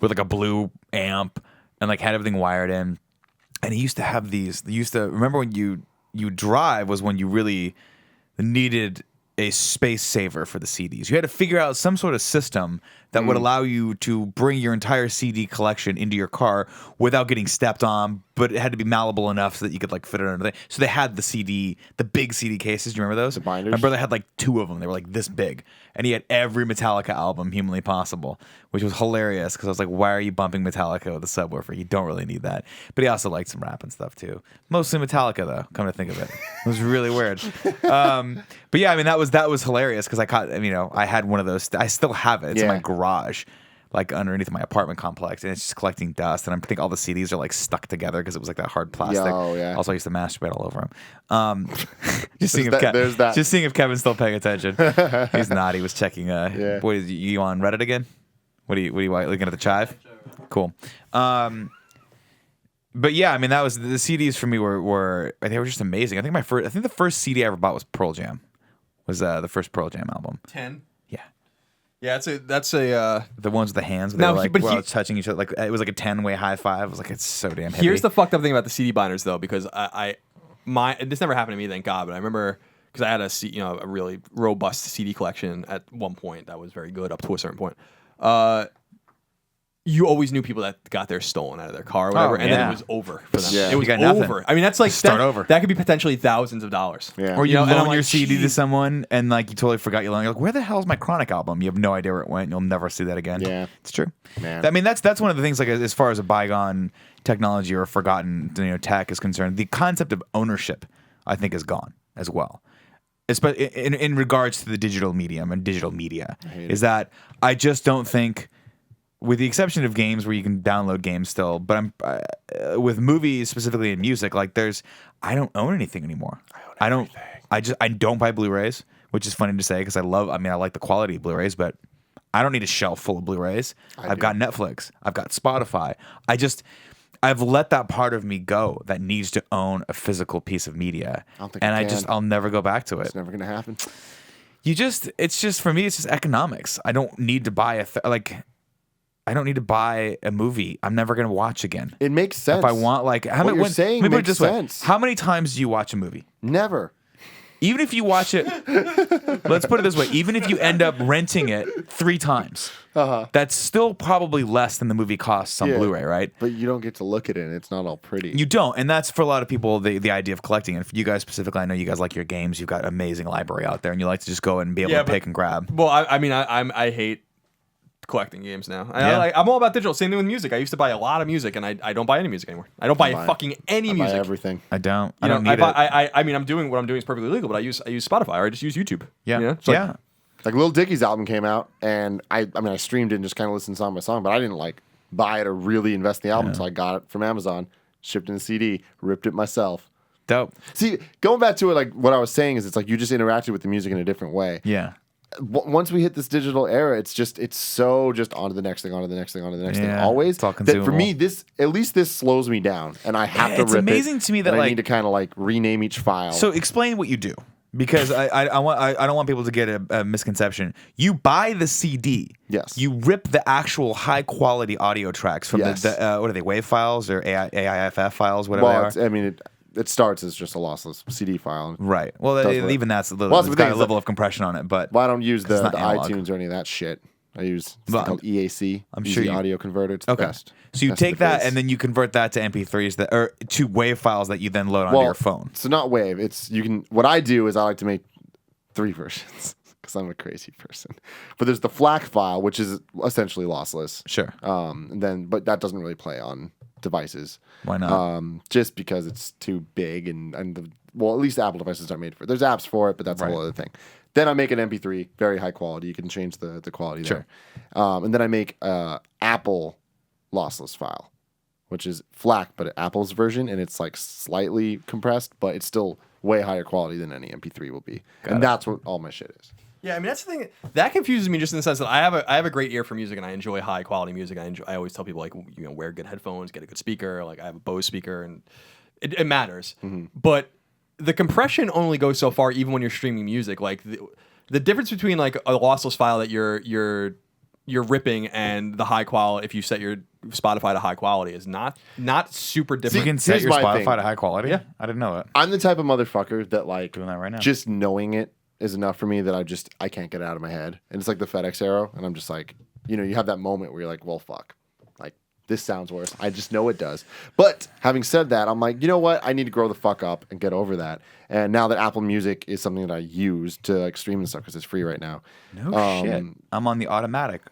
with like a blue amp. And like had everything wired in, and he used to have these. He used to remember when you drive was when you really needed a space saver for the CDs. You had to figure out some sort of system that would allow you to bring your entire CD collection into your car without getting stepped on, but it had to be malleable enough so that you could like fit it under there. So they had the big CD cases. Do you remember those? The binders. My brother had like 2 of them. They were like this big, and he had every Metallica album humanly possible, which was hilarious because I was like, "Why are you bumping Metallica with a subwoofer? You don't really need that." But he also liked some rap and stuff too. Mostly Metallica though. Come to think of it, it was really weird. But yeah, I mean that was hilarious because I had one of those. I still have it. It's in my garage, like underneath my apartment complex, and it's just collecting dust. And I think all the CDs are like stuck together because it was like that hard plastic. Oh yeah. Also, I used to masturbate all over them. Just seeing if Kevin's still paying attention. He's not. He was checking. What is you on Reddit again? What are you looking at the chive? Cool. But yeah, I mean that was the CDs for me were they were just amazing. I think the first CD I ever bought was Pearl Jam. Was the first Pearl Jam album. 10. Yeah, that's a the ones with the hands. They were like touching each other. Like it was like a 10-way high five. It was like it's so damn heavy. Here's the fucked up thing about the CD binders though, because this never happened to me, thank God. But I remember because I had a really robust CD collection at one point that was very good up to a certain point. You always knew people that got theirs stolen out of their car or whatever, and then it was over for them. Yeah. It was You got over. nothing. I mean, that's like Start over. That could be potentially thousands of dollars. Yeah. Or you and I'm loan like, your CD to "Jeez." someone and like you totally forgot you loaned. You're like, where the hell is my Chronic album? You have no idea where it went. You'll never see that again. Yeah. It's true. Man. I mean, that's one of the things. Like as far as a bygone technology or a forgotten tech is concerned, the concept of ownership, I think, is gone as well. Especially in regards to the digital medium and digital media, is that I just don't think. With the exception of games where you can download games still, but I'm with movies specifically in music, like I don't own anything anymore. I don't buy Blu-rays, which is funny to say because I like the quality of Blu-rays, but I don't need a shelf full of Blu-rays. I've got Netflix, I've got Spotify. I've let that part of me go that needs to own a physical piece of media. I don't think and I can. I'll never go back to it. It's never gonna happen. It's just for me, it's just economics. I don't need to buy I don't need to buy a movie I'm never gonna watch again. It makes sense. If I want, like, What you're saying maybe makes just like, sense. how many times do you watch a movie? Never. Even if you watch it, let's put it this way: even if you end up renting it 3 times, that's still probably less than the movie costs on Yeah. Blu-ray, right? But you don't get to look at it, and it's not all pretty. You don't, and that's for a lot of people the idea of collecting. And for you guys specifically, I know you guys like your games. You've got an amazing library out there, and you like to just go and be able Yeah, to but- pick and grab. Well, I hate collecting games now. Yeah. I'm all about digital. Same thing with music. I used to buy a lot of music, and I don't buy any music anymore. I don't buy fucking any I buy music. everything. I don't. I You know, don't need it. I mean, I'm doing what I'm doing is perfectly legal, but I use Spotify or I just use YouTube. Yeah, You know? It's like- yeah. Like Lil Dicky's album came out, and I streamed it and just kind of listened song by song, but I didn't like buy it or really invest in the album until I got it from Amazon, shipped in a CD, ripped it myself. Dope. See, going back to it, like what I was saying is, it's like you just interacted with the music in a different way. Yeah. Once we hit this digital era, it's so just on to the next thing, on to the next thing, on to the next thing. Yeah, Always. it's all That for consumable. me, at least this slows me down, and I have to It's rip amazing it, to me that, and I like- need to kind of like rename each file. So explain what you do, because I don't want people to get a misconception. You buy the CD. Yes. You rip the actual high quality audio tracks from Yes. the what are they, WAV files or AIFF files, whatever well, they are. it starts as just a lossless CD file. Right. Well, Does work. even that's a little. Well, that's It's the got thing a is level of compression on it, but Well, I don't use the not analog. iTunes or any of that shit. I use Well, something called EAC. I'm Easy sure you- audio converter. It's the okay. best. So you Best take of the that biz. and then you convert that to MP3s or to WAV files that you then load onto your phone. So not Wave. What I do is I like to make 3 versions because I'm a crazy person. But there's the FLAC file, which is essentially lossless. Sure. But that doesn't really play on devices. Why not? Just because it's too big at least Apple devices aren't made for it. There's apps for it, but that's a whole Right. other thing. Then I make an MP3, very high quality. You can change the quality Sure. there. And then I make a Apple lossless file, which is FLAC, but Apple's version, and it's like slightly compressed, but it's still way higher quality than any MP3 will be. That's what all my shit is. Yeah, I mean that's the thing that confuses me just in the sense that I have a great ear for music and I enjoy high quality music. I always tell people like wear good headphones, get a good speaker. Like I have a Bose speaker and it matters. But the compression only goes so far even when you're streaming music. Like the difference between like a lossless file that you're ripping and the high quality if you set your Spotify to high quality is not super You different. can set here's your my Spotify thing. to high quality. Yeah. I didn't know that. I'm the type of motherfucker that like Doing that right now. just knowing it is enough for me that I can't get it out of my head. And it's like the FedEx arrow, and I'm just like, you have that moment where you're like, well, fuck. Like, this sounds worse. I just know it does. But having said that, I'm like, you know what? I need to grow the fuck up and get over that. And now that Apple Music is something that I use to like stream and stuff because it's free right now. No shit. I'm on the automatic.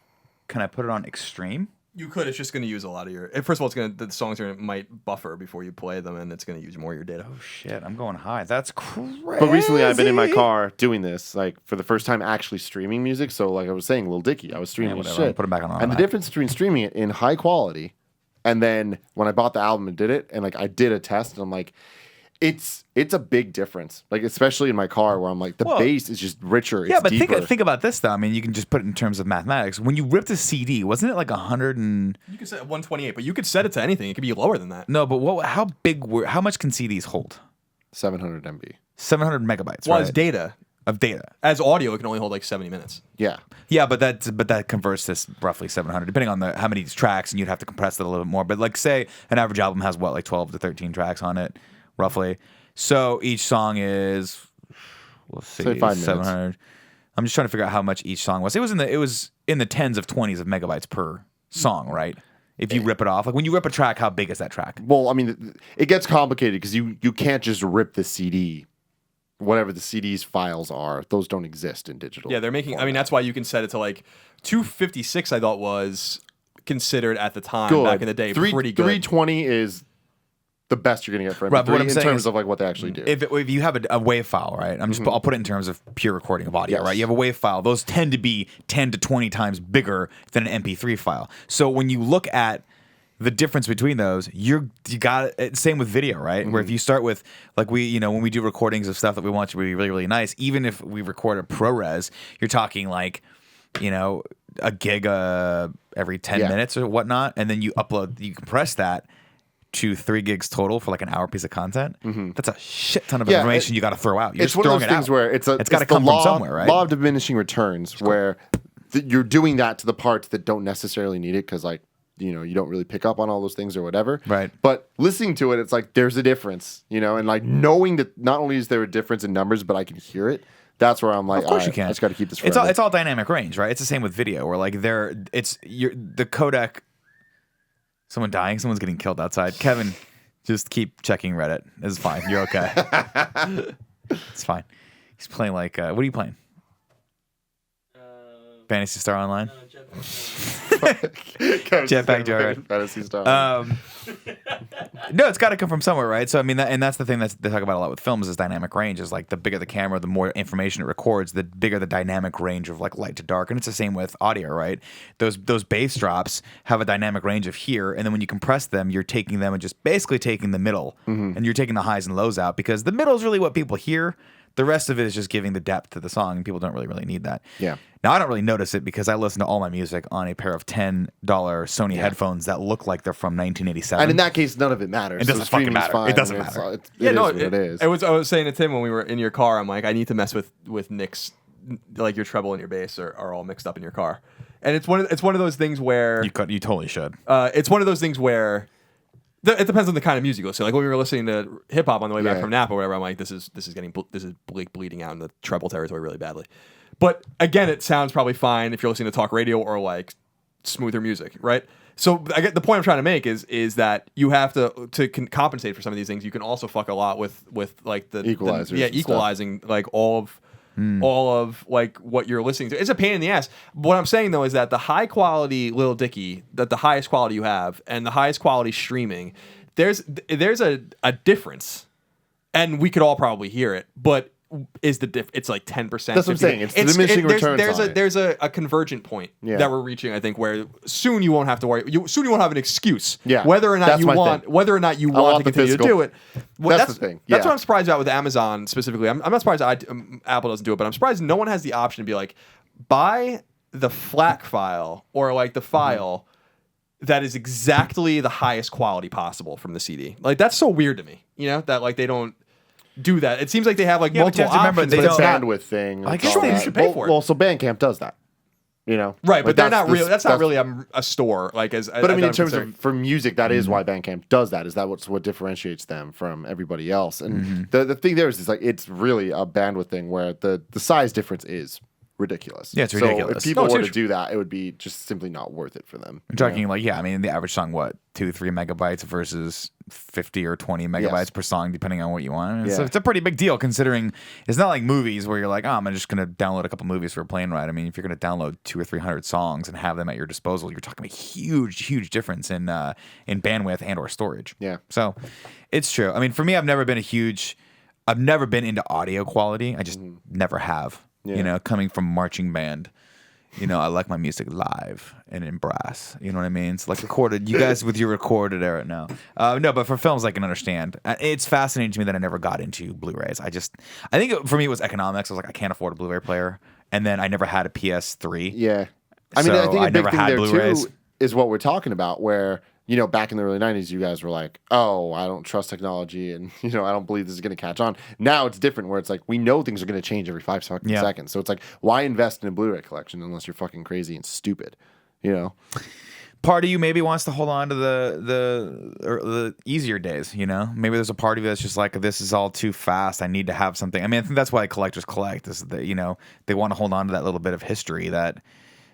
Can I put it on extreme? You could. It's just going to use a lot of your. First of all, the songs might buffer before you play them, and it's going to use more of your data. Oh shit, I'm going high. That's crazy. But recently I've been in my car doing this, like for the first time actually streaming music. So like I was saying, Lil Dicky, I was streaming Yeah, his whatever. shit. Put it back on And the automatic. difference between streaming it in high quality and then when I bought the album and did it, and like I did a test, and I'm like, it's a big difference. Like especially in my car where I'm like the bass is just richer. Yeah, it's but deeper. think about this though. I mean, you can just put it in terms of mathematics. When you ripped a CD, wasn't it like 100 and You could set 128, but you could set it to anything. It could be lower than that. no? But how much can CDs hold? 700 MB. 700 megabytes. Well, right? as data. Of data. As audio, it can only hold like 70 minutes. Yeah. Yeah, but that converts to roughly 700, depending on how many tracks, and you'd have to compress it a little bit more. But like, say an average album has like 12 to 13 tracks on it, roughly. So each song is, we'll see, Say 5 minutes. 700. I'm just trying to figure out how much each song was. It was in the tens of 20s of megabytes per song, right? If you rip it off, like when you rip a track, how big is that track? Well, I mean, it gets complicated because you can't just rip the CD. Whatever the CD's files are, those don't exist in digital. Yeah, they're making. I mean, that's why you can set it to like 256. I thought was considered at the time good. back in the day pretty good. 320 is the best you're gonna get for MP3 Right, but what I'm in saying terms is- of like what they actually do. If you have a WAV file, right? I'll put it in terms of pure recording of audio, Yes. right? You have a WAV file; those tend to be 10 to 20 times bigger than an MP3 file. So when you look at the difference between those, you got it. Same with video, right? Where if you start with like when we do recordings of stuff that we want to be really, really nice, even if we record a ProRes, you're talking like, a gig every 10 Yeah. minutes or whatnot, and then you compress that. to 3 gigs total for like an hour piece of content, that's a shit ton of Yeah, information you got to throw out. You're It's just one of throwing those it things out. where it's got to the come law, from somewhere, right? Law of diminishing returns, where you're doing that to the parts that don't necessarily need it because, like, you know, you don't really pick up on all those things or whatever. Right. But listening to it, it's like there's a difference, you know, and like knowing that not only is there a difference in numbers, but I can hear it. That's where I'm like, Of course all you right, can. I just got to keep this. It's forever. all dynamic range, right? It's the same with video, where like the codec. Someone dying. Someone's getting killed outside. Kevin, just keep checking Reddit. It's fine. You're okay. It's fine. He's playing like what are you playing? Fantasy Star Online. Jetpack Joyride. Fantasy Star. No, it's got to come from somewhere, right? So I mean, that's the thing that they talk about a lot with films is dynamic range. Is like the bigger the camera, the more information it records, the bigger the dynamic range of like light to dark. And it's the same with audio, right? Those bass drops have a dynamic range of here, and then when you compress them, you're taking them and just basically taking the middle, and you're taking the highs and lows out because the middle is really what people hear. The rest of it is just giving the depth to the song, and people don't really need that. Yeah. Now, I don't really notice it because I listen to all my music on a pair of $10 Sony headphones that look like they're from 1987. And in that case, none of it matters. It doesn't So fucking streaming's matter. fine, It doesn't and it's- matter. It is. I was saying to Tim when we were in your car, I'm like, I need to mess with Nick's, like your treble and your bass are all mixed up in your car, and it's one of those things where You totally should. it's one of those things where it depends on the kind of music. So like when we were listening to hip hop on the way back Yeah. from Napa or whatever, I'm like, this is bleeding out in the treble territory really badly. But again, it sounds probably fine if you're listening to talk radio or like smoother music, right? So I get the point I'm trying to make is that you have to compensate for some of these things. You can also fuck a lot with like the Equalizers and stuff. equalizing like all of like what you're listening to. It's a pain in the ass. What I'm saying though is that the high quality Lil Dicky, that the highest quality you have, and the highest quality streaming, there's a difference, and we could all probably hear it, but is the it's like 10%. That's what I'm saying. It's the diminishing returns on it. There's a convergent point that we're reaching, I think, where soon you won't have to worry. Soon you won't have an excuse. Yeah, whether or not that's you my want thing. whether or not you I want want to the continue to physical. do it. Well, That's the thing. That's Yeah. what I'm surprised about with Amazon specifically. I'm not surprised Apple doesn't do it, but I'm surprised no one has the option to be like, buy the FLAC file or like the file that is exactly the highest quality possible from the CD. Like that's so weird to me. You know that like they don't do that. It seems like they have like Yeah, but you multiple have to remember, options. they but It's it's a not bandwidth thing. I It's guess all they that. should pay for it. Well, so Bandcamp does that. You know, right, but Like, they're that's not the- real. That's not really a store. Like as But I mean, in I'm terms concerned. of for music, that is why Bandcamp does that. Is that what differentiates them from everybody else? And the thing there is like it's really a bandwidth thing where the size difference is ridiculous. Yeah, it's So ridiculous. if people No, it's were to huge. do that, it would be just simply not worth it for them. I'm talking like, I mean, the average song, 2-3 megabytes versus 50 or 20 megabytes Yes. per song, depending on what you want. Yeah. So it's a pretty big deal considering it's not like movies where you're like, oh, I'm just going to download a couple movies for a plane ride. I mean, if you're going to download 200 or 300 songs and have them at your disposal, you're talking a huge difference in bandwidth and or storage. Yeah. So it's true. I mean, for me, I've never been into audio quality. I just never have. Yeah. You know, coming from marching band. You know, I like my music live and in brass. You know what I mean? It's like recorded. You guys with your recorded era now. No, but for films, I can understand. It's fascinating to me that I never got into Blu-rays. I think for me it was economics. I was like, I can't afford a Blu-ray player, and then I never had a PS3. Yeah. I mean, So I think I a big never thing had there Blu-rays. too is what we're talking about, where you know, back in the early 90s, you guys were like, oh, I don't trust technology and, you know, I don't believe this is going to catch on. Now it's different where it's like, we know things are going to change every 5 seconds. So it's like, why invest in a Blu-ray collection unless you're fucking crazy and stupid, you know? Part of you maybe wants to hold on to the easier days, you know? Maybe there's a part of you that's just like, this is all too fast. I need to have something. I mean, I think that's why collectors collect is that, you know, they want to hold on to that little bit of history that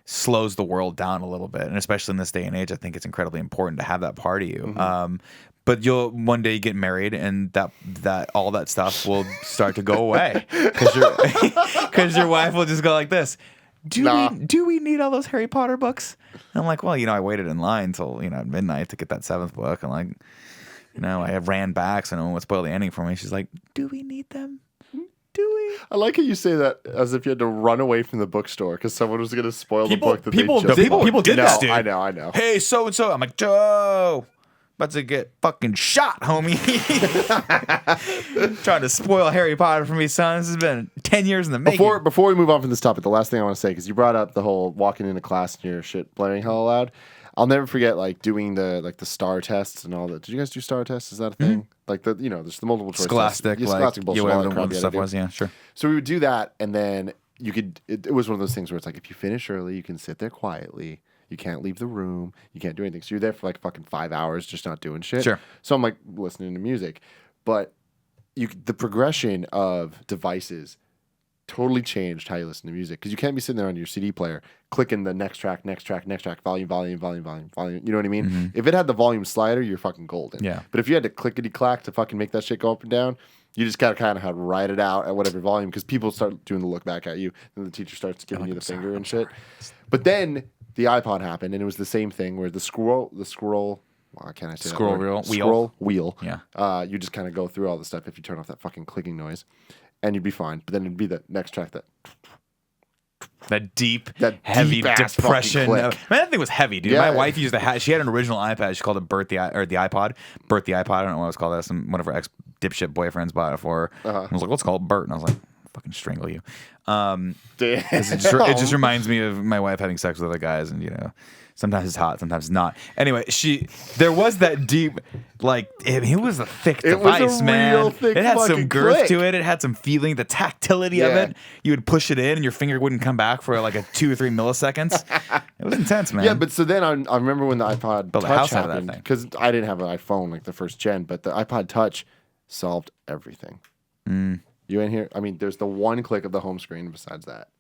slows the world down a little bit. And especially in this day and age, I think it's incredibly important to have that part of you. But you'll one day get married and that all that stuff will start to go away because your wife will just go like this. Do we need all those Harry Potter books? And I'm like, well, you know, I waited in line till, you know, at midnight to get that 7th book. And like, you know, I ran back so no one would spoil the ending for me. She's like, do we need them? Do we? I like how you say that as if you had to run away from the bookstore because someone was going to spoil People- the book that people they just did- bought. people did No, that, dude. I know. Hey, so and so. I'm like, Joe, about to get fucking shot, homie. Trying to spoil Harry Potter for me, son. This has been 10 years in the making. Before we move on from this topic, the last thing I want to say, because you brought up the whole walking into class and your shit blaring hell loud. I'll never forget like doing the star tests and all that. Did you guys do star tests? Is that a thing? Like there's the multiple choice Scholastic, tests. like bullshit, all whatever that crap the you stuff had to do. was. Yeah, sure. So we would do that, and then you could. It was one of those things where it's like if you finish early, you can sit there quietly. You can't leave the room. You can't do anything. So you're there for like fucking 5 hours, just not doing shit. Sure. So I'm like listening to music, but the progression of devices totally changed how you listen to music because you can't be sitting there on your CD player clicking the next track, volume. You know what I mean? Mm-hmm. If it had the volume slider, you're fucking golden. Yeah. But if you had to clickety clack to fucking make that shit go up and down, you just gotta kind of have to write it out at whatever volume because people start doing the look back at you, and the teacher starts giving you the finger and shit. But then the iPod happened, and it was the same thing where the scroll. Why can't I say Scroll that word? wheel. Scroll wheel. Yeah. You just kind of go through all the stuff if you turn off that fucking clicking noise, and you'd be fine. But then it'd be the next track That deep, That heavy deep-ass depression. fucking Man, click. that thing was heavy, dude. Yeah. My wife used she had an original iPad. She called it the iPod. Bert the iPod. I don't know what it was called. That one of her ex dipshit boyfriends bought it for her. I was like, let's call it Bert. And I was like, fucking strangle you. It just reminds me of my wife having sex with other guys, and sometimes it's hot, sometimes it's not. Anyway, there was that deep, like it was a thick device, was a man. real thick It had some fucking girth click. to it. It had some feeling, the tactility of Yeah. it. You would push it in, and your finger wouldn't come back for like a 2 or 3 milliseconds. It was intense, man. Yeah, but so then I remember when the iPod Build a Touch house out of that happened thing. because I didn't have an iPhone like the first gen, but the iPod Touch solved everything. You in here? I mean, there's the one click of the home screen. Besides that,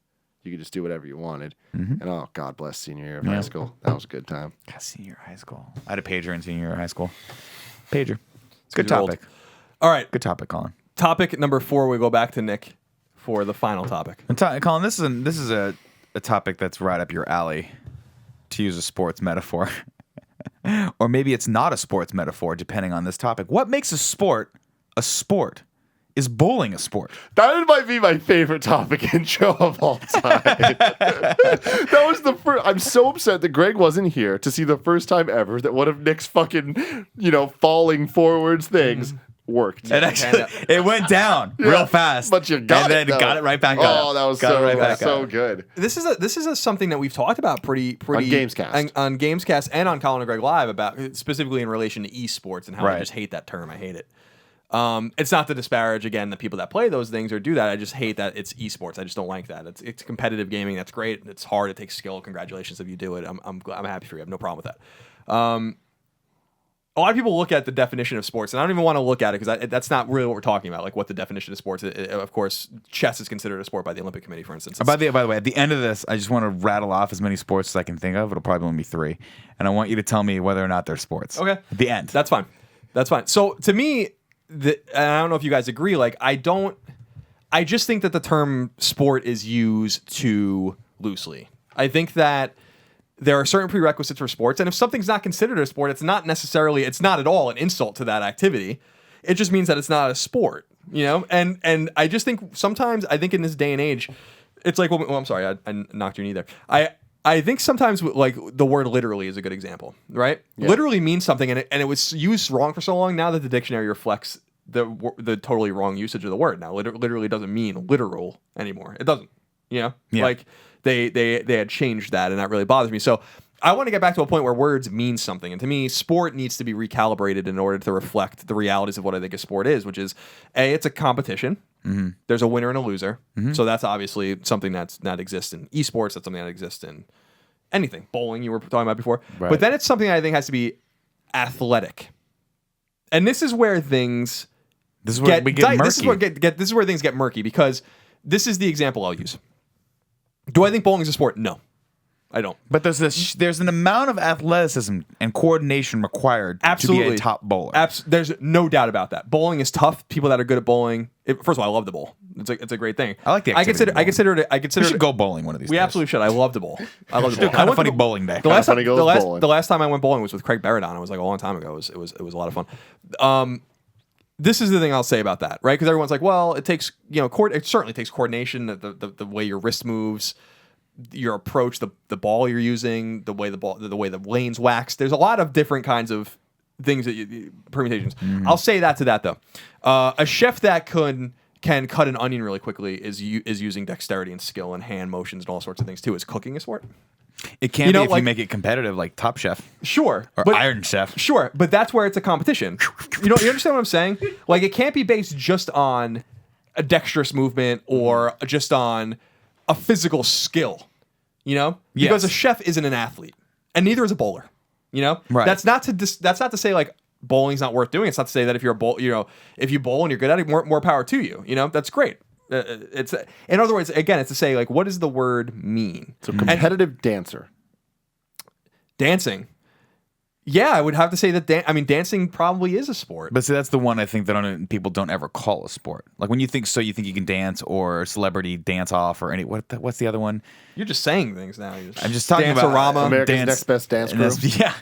you could just do whatever you wanted. And oh, God bless senior year of high school. That was a good time. God, senior year of high school. I had a pager in senior year of high school. Pager. It's a good you're old. topic. All right. Good topic, Colin. Topic number 4. We go back to Nick for the final topic. And Colin, this is a topic that's right up your alley, to use a sports metaphor. Or maybe it's not a sports metaphor, depending on this topic. What makes a sport a sport? Is bowling a sport? That might be my favorite topic in show of all time. That was the first. I'm so upset that Greg wasn't here to see the first time ever that one of Nick's fucking, falling forwards things worked. It actually it went down real fast, But you got and it. then got it right back up. Oh, that was so up. good. This is something that we've talked about pretty On Gamescast. on Gamescast and on Colin and Greg Live about specifically in relation to esports and how I Right. just hate that term. I hate it. It's not to disparage again the people that play those things or do that. I just hate that it's esports. I just don't like that. It's competitive gaming. That's great. It's hard. It takes skill. Congratulations if you do it. I'm happy for you. I have no problem with that. A lot of people look at the definition of sports, and I don't even want to look at it because that's not really what we're talking about. Like what the definition of sports. Of course, chess is considered a sport by the Olympic Committee, for instance. By the way, at the end of this, I just want to rattle off as many sports as I can think of. It'll probably only be 3, and I want you to tell me whether or not they're sports. Okay. At the end. That's fine. So to me, and I don't know if you guys agree. Like I just think that the term sport is used too loosely. I think that there are certain prerequisites for sports, and if something's not considered a sport, it's not at all an insult to that activity. It just means that it's not a sport, And I just think sometimes in this day and age, it's like, well, I'm sorry, I knocked your knee there. I think sometimes like the word literally is a good example, right? Yeah. Literally means something, and it was used wrong for so long. Now that the dictionary reflects the totally wrong usage of the word. Now literally doesn't mean literal anymore. It doesn't. Yeah. Like they had changed that, and that really bothers me. So I want to get back to a point where words mean something, and to me, sport needs to be recalibrated in order to reflect the realities of what I think a sport is, which is it's a competition. Mm-hmm. There's a winner and a loser. Mm-hmm. So that's obviously something that exists in esports. That's something that exists in anything. Bowling, you were talking about before. Right. But then it's something that I think has to be athletic. And this is where things This is where we get murky. This is where things get murky, because this is the example I'll use. Do I think bowling is a sport? No. I don't. But there's an amount of athleticism and coordination required to be a top bowler. There's no doubt about that. Bowling is tough. People that are good at bowling. First of all, I love the bowl. It's a great thing. I like the activity I consider it. We should go bowling one of these days. We absolutely should. I love the bowl. I love the bowl. Kind of funny bowling day. The last bowling. time I went bowling was with Craig Barradon. It was like a long time ago. It was a lot of fun. This is the thing I'll say about that, right? Because everyone's like, well, it takes it certainly takes coordination, the way your wrist moves, your approach, the ball you're using, the way the lanes wax. There's a lot of different kinds of things permutations. Mm-hmm. I'll say that to that though. A chef that could can cut an onion really quickly is using dexterity and skill and hand motions and all sorts of things too. Is cooking a sport? It can be if you make it competitive, like Top Chef. Sure. Or Iron Chef. Sure, but that's where it's a competition. You understand what I'm saying? Like, it can't be based just on a dexterous movement or just on a physical skill, Because a chef isn't an athlete, and neither is a bowler, Right. That's not to say, like, bowling's not worth doing. It's not to say that if you're a bowl, if you bowl and you're good at it, more power to you, That's great. It's in other words, again, it's to say, like, what does the word mean? So competitive dancer. Dancing. Yeah, I would have to say that. Dancing probably is a sport. But see, that's the one I think that people don't ever call a sport. Like when you think you think you can dance or celebrity dance off or what's the other one? You're just saying things now. I'm just talking Dance-orama. about America's Next Best Dance Crew. Yeah.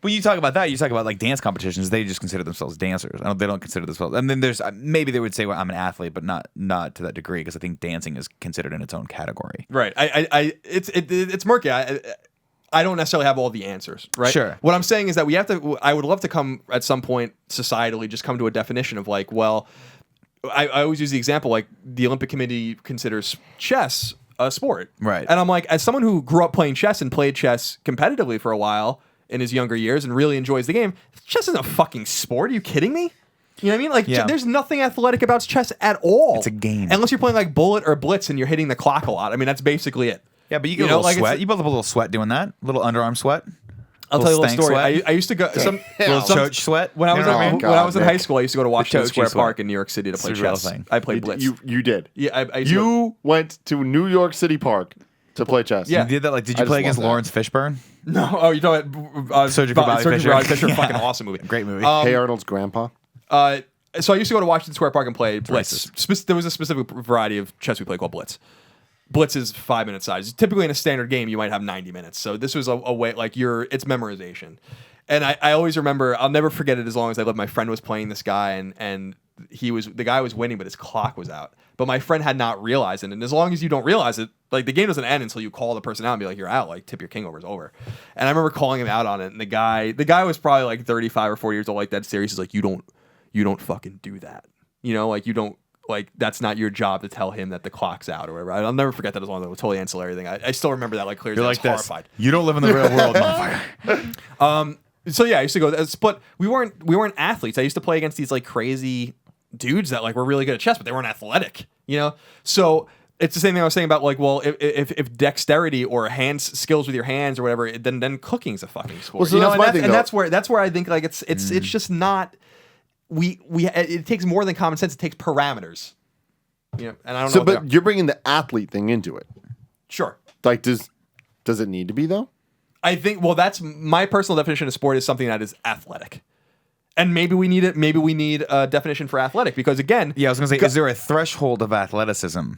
When you talk about that, you talk about like dance competitions. They just consider themselves dancers. They don't consider themselves. And then there's maybe they would say, "Well, I'm an athlete," but not to that degree because I think dancing is considered in its own category. Right. It's murky. I don't necessarily have all the answers. Right. Sure. What I'm saying is that we have to. I would love to come at some point societally just come to a definition of like, well, I always use the example like the Olympic Committee considers chess a sport. Right. And I'm like, as someone who grew up playing chess and played chess competitively for a while in his younger years and really enjoys the game, chess isn't a fucking sport. Are you kidding me? You know what I mean? Like, there's nothing athletic about chess at all. It's a game. Unless you're playing like Bullet or Blitz and you're hitting the clock a lot. I mean, that's basically it. Yeah, but you get a little sweat. You build up a little sweat doing that. A little underarm sweat. I'll tell you a little story. I used to go little choach sweat. When I was when I was in high school. I used to go to Washington Square sweat. Park in New York City to play chess. I played Blitz. You did. Yeah, you went to New York City Park to play chess. Yeah. You did that. Like, did you play against Lawrence Fishburne? No. Oh, you talking about Surgical Bobby Fischer. Fucking awesome movie. Great movie. Hey Arnold's grandpa. So I used to go to Washington Square Park and play Blitz. There was a specific variety of chess we played called Blitz. Blitz is 5-minute size. Typically in a standard game, you might have 90 minutes. So this was a way like it's memorization. And I always remember, I'll never forget it as long as I live. My friend was playing this guy and the guy was winning, but his clock was out. But my friend had not realized it. And as long as you don't realize it, like the game doesn't end until you call the person out and be like, you're out, like tip your king over, it's over. And I remember calling him out on it. And the guy was probably like 35 or 40 years old, like that serious. He's like, you don't fucking do that. Like you don't, like that's not your job to tell him that the clock's out or whatever. I'll never forget that as long as it was totally ancillary thing. I still remember that like clearly. You're I like was horrified. You don't live in the real world, motherfucker. So yeah, I used to go, but we weren't athletes. I used to play against these like crazy dudes that like were really good at chess, but they weren't athletic, So it's the same thing I was saying about like, well, if dexterity or skills with your hands or whatever, then cooking's a fucking sport. Well, so that's where I think like it's just not. It takes more than common sense. It takes parameters. And I don't know. So, but you're bringing the athlete thing into it. Sure. Like, does it need to be though? I think. Well, that's my personal definition of sport is something that is athletic, and maybe we need it. Maybe we need a definition for athletic because again, I was going to say, is there a threshold of athleticism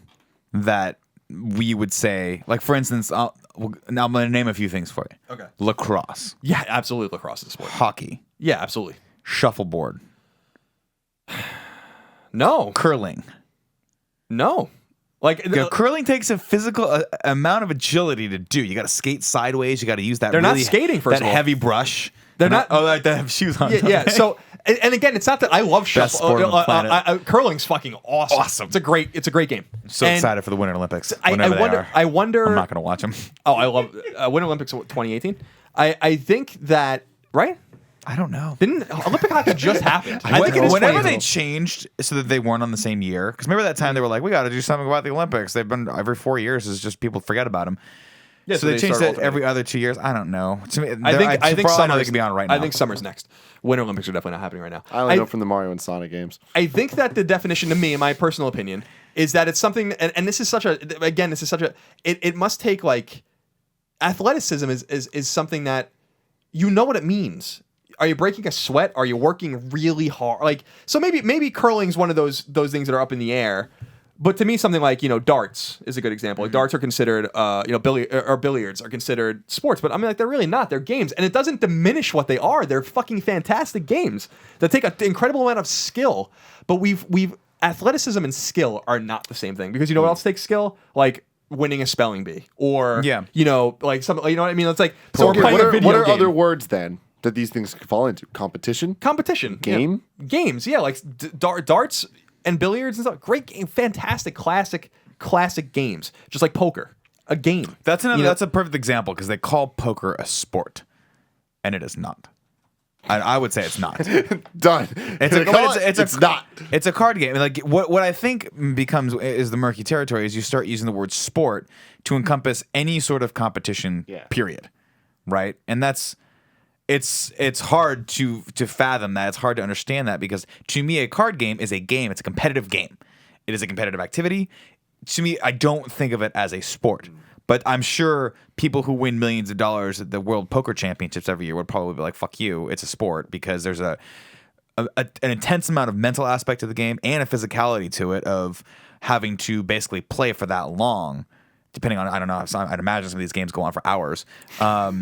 that we would say, like for instance, now I'm going to name a few things for you. Okay. Lacrosse. Yeah, absolutely. Lacrosse is a sport. Hockey. Yeah, absolutely. Shuffleboard. No. Curling. No. Like curling takes a physical amount of agility to do. You got to skate sideways. You got to use that. They're not skating first that of all. heavy brush. They're not. Oh, like they have shoes on. Yeah. So and again, it's not that I love Best sport on the planet. curling's fucking awesome. Awesome. It's a great game. I'm so excited for the Winter Olympics. I wonder. I'm not going to watch them. Oh, I love Winter Olympics 2018. I think that right. I don't know. Didn't Olympic hockey just happened? I think it is whenever 2018. they changed so that they weren't on the same year. Because remember that time they were like, we got to do something about the Olympics. They've been every 4 years. It's just people forget about them. Yeah, so they changed it every other 2 years. I don't know. To me, I think summer they can be on right now. I think summer's next. Winter Olympics are definitely not happening right now. I only know from the Mario and Sonic games. I think that the definition to me, in my personal opinion, is that it's something, and this is such a, again, this is such a, it must take like, athleticism is something that you know what it means. Are you breaking a sweat? Are you working really hard? Like, so maybe curling's one of those things that are up in the air. But to me, something like, darts is a good example. Like darts are considered, billiards are considered sports. But I mean, like, they're really not. They're games. And it doesn't diminish what they are. They're fucking fantastic games that take an incredible amount of skill. But athleticism and skill are not the same thing. Because you know what else takes skill? Like winning a spelling bee. Or, like something, you know what I mean? It's like, so we're playing a video game. What are other words then that these things could fall into? Competition? Competition. Game? Games, yeah. Like darts and billiards and stuff. Great game, fantastic, classic games, just like poker, a game. That's a perfect example because they call poker a sport, and it is not. I would say it's not. Done. It's not. It's a card game. Like what I think is the murky territory is you start using the word sport to encompass any sort of competition. Yeah. Period. Right, and it's hard to fathom that. It's hard to understand that because to me a card game is a game. It's a competitive game. It is a competitive activity. To me, I don't think of it as a sport. But I'm sure people who win millions of dollars at the World Poker Championships every year would probably be like, fuck you, it's a sport, because there's an intense amount of mental aspect to the game and a physicality to it of having to basically play for that long. Depending on, I don't know, I'd imagine some of these games go on for hours. Well,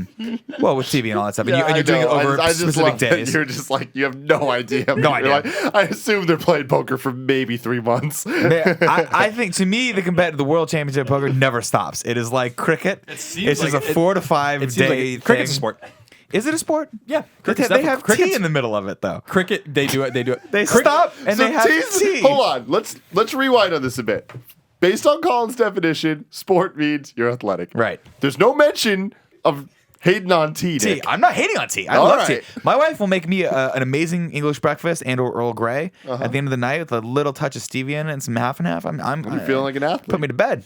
with TV and all that stuff. And, you're doing it over specific days. You're just like, you have no idea. No idea. Like, I assume they're playing poker for maybe 3 months. I think, to me, the World Championship of Poker never stops. It is like cricket. It's just a 4 to 5 day thing. Cricket's a sport. Is it a sport? Yeah. They have tea in the middle of it, though. Cricket, they do it. They stop and they have tea. Hold on. Let's rewind on this a bit. Based on Colin's definition, sport means you're athletic. Right. There's no mention of hating on tea, Tea. Nick. I'm not hating on tea. I love tea. My wife will make me an amazing English breakfast and or Earl Grey at the end of the night with a little touch of stevia in it and some half and half. I'm feeling like an athlete. Put me to bed.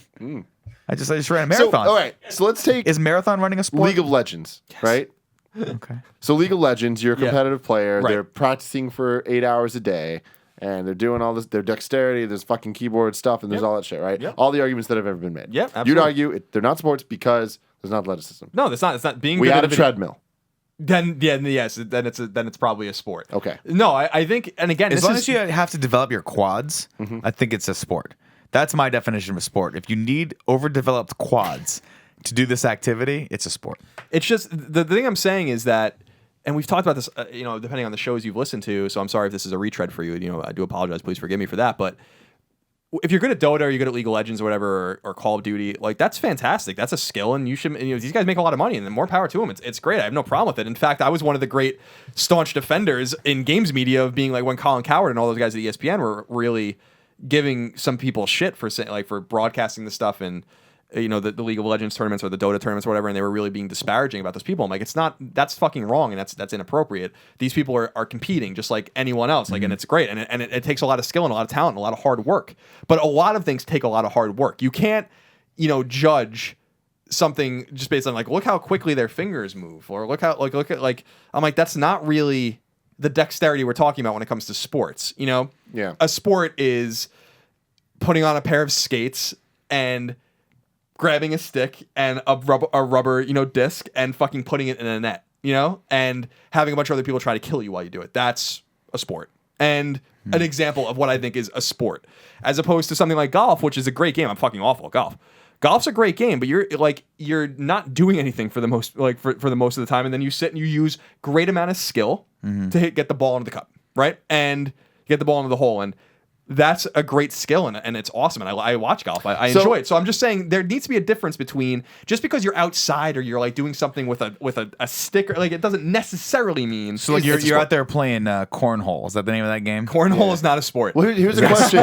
I just ran a marathon. So, all right. So let's take Is marathon running a sport? League of Legends, right? Okay. So League of Legends, you're a competitive player. Right. They're practicing for 8 hours a day. And they're doing all this, their dexterity, there's fucking keyboard stuff, and there's all that shit, right? Yep. All the arguments that have ever been made. Yep, You'd absolutely. argue they're not sports because there's not athleticism. No, that's not. It's not being. We good had at a treadmill. Then yes, then it's probably a sport. Okay. No, I think, and again, As long as you have to develop your quads, I think it's a sport. That's my definition of a sport. If you need overdeveloped quads to do this activity, it's a sport. It's just the thing I'm saying is that, and we've talked about this, depending on the shows you've listened to. So I'm sorry if this is a retread for you. I do apologize. Please forgive me for that. But if you're good at Dota or you're good at League of Legends or whatever, or Call of Duty, like that's fantastic. That's a skill, and you should. These guys make a lot of money, and more power to them. It's great. I have no problem with it. In fact, I was one of the great staunch defenders in games media of being like when Colin Cowherd and all those guys at ESPN were really giving some people shit for for broadcasting the stuff and the League of Legends tournaments or the Dota tournaments or whatever, and they were really being disparaging about those people. I'm like, that's fucking wrong, and that's inappropriate. These people are competing just like anyone else, and it's great, and it takes a lot of skill and a lot of talent and a lot of hard work. But a lot of things take a lot of hard work. You can't, judge something just based on like, look how quickly their fingers move, or look at I'm like, that's not really the dexterity we're talking about when it comes to sports. Yeah. A sport is putting on a pair of skates and grabbing a stick and a rubber, disc and fucking putting it in a net, and having a bunch of other people try to kill you while you do it. That's a sport. And an example of what I think is a sport, as opposed to something like golf, which is a great game. I'm fucking awful at golf. Golf's a great game, but you're not doing anything for the most for the most of the time, and then you sit and you use great amount of skill to get the ball into the cup, right? And get the ball into the hole, and that's a great skill, and it's awesome. And I watch golf. I enjoy it. So I'm just saying there needs to be a difference between just because you're outside or you're like doing something with a stick, like it doesn't necessarily mean. So like you're out there playing cornhole. Is that the name of that game? Cornhole is not a sport. Well, here's a question: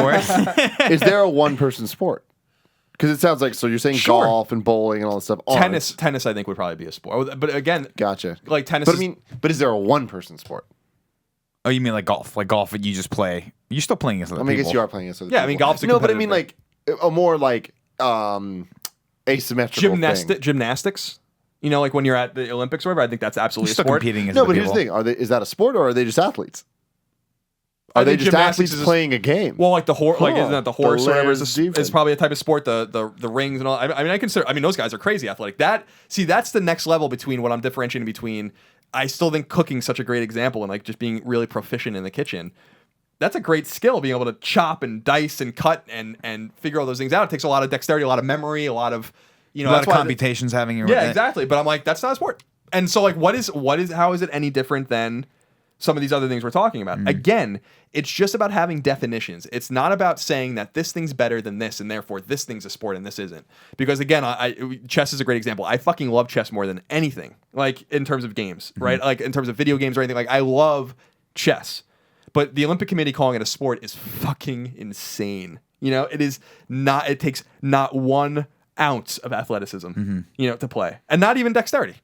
Is there a one-person sport? Because it sounds like you're saying Sure. golf and bowling and all this stuff. Tennis, I think would probably be a sport. But again, Gotcha. Like tennis. But is there a one-person sport? Oh, you mean like golf? Like golf, you just play. You're still playing against other people. I guess you are playing against other Yeah, people. I mean, golf's a no, but I competitive mean thing. like a more like asymmetrical thing. Gymnastics. Like when you're at the Olympics or whatever, I think that's absolutely You're a still sport. competing against No, other but here's the people. thing: is that a sport or are they just athletes? I Are they think just gymnastics athletes is playing a game? Well, like the horse, like isn't that the horse or whatever? defense. Is probably a type of sport. The rings and all. I mean, those guys are crazy athletic. That's the next level between what I'm differentiating between. I still think cooking's such a great example, and like just being really proficient in the kitchen. That's a great skill, being able to chop and dice and cut and figure all those things out. It takes a lot of dexterity, a lot of memory, a lot of a lot of computations having your exactly. But I'm like, that's not a sport. And so like, how is it any different than some of these other things we're talking about? Again, it's just about having definitions. It's not about saying that this thing's better than this and therefore this thing's a sport and this isn't. Because again, chess is a great example. I fucking love chess more than anything, like in terms of games, right? Like in terms of video games or anything. Like I love chess. But the Olympic Committee calling it a sport is fucking insane. You know, it is not. It takes not 1 ounce of athleticism, you know, to play, and not even dexterity.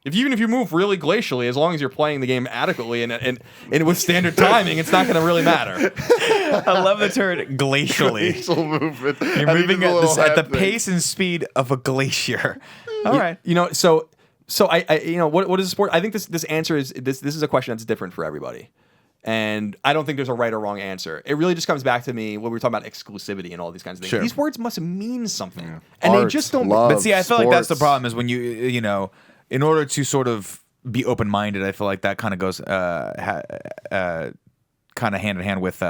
Even if you move really glacially, as long as you're playing the game adequately and with standard timing, it's not going to really matter. I love the term glacially. Glacial movement. You're moving at the pace and speed of a glacier. All right. You know, so I you know, what is a sport? I think this answer is this is a question that's different for everybody. And I don't think there's a right or wrong answer. It really just comes back to me when we were talking about exclusivity and all these kinds of things. Sure. These words must mean something. And Arts, they just don't. love, But see, I feel like that's the sports. problem is when you know, in order to sort of be open-minded, I feel like that kind of goes kind of hand in hand with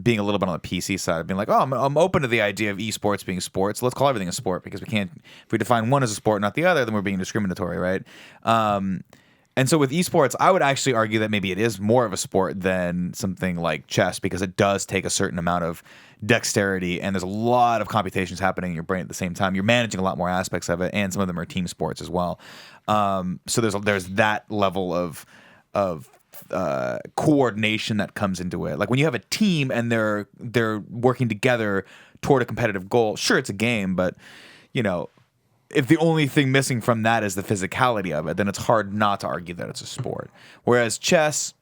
being a little bit on the PC side, being like, oh, I'm open to the idea of esports being sports. Let's call everything a sport because we can't. If we define one as a sport, not the other, then we're being discriminatory, right? And so with esports, I would actually argue that maybe it is more of a sport than something like chess because it does take a certain amount of dexterity and there's a lot of computations happening in your brain at the same time. You're managing a lot more aspects of it, and some of them are team sports as well. So there's that level of coordination that comes into it. Like when you have a team and they're working together toward a competitive goal. Sure, it's a game, but you know, if the only thing missing from that is the physicality of it, then it's hard not to argue that it's a sport. Whereas chess,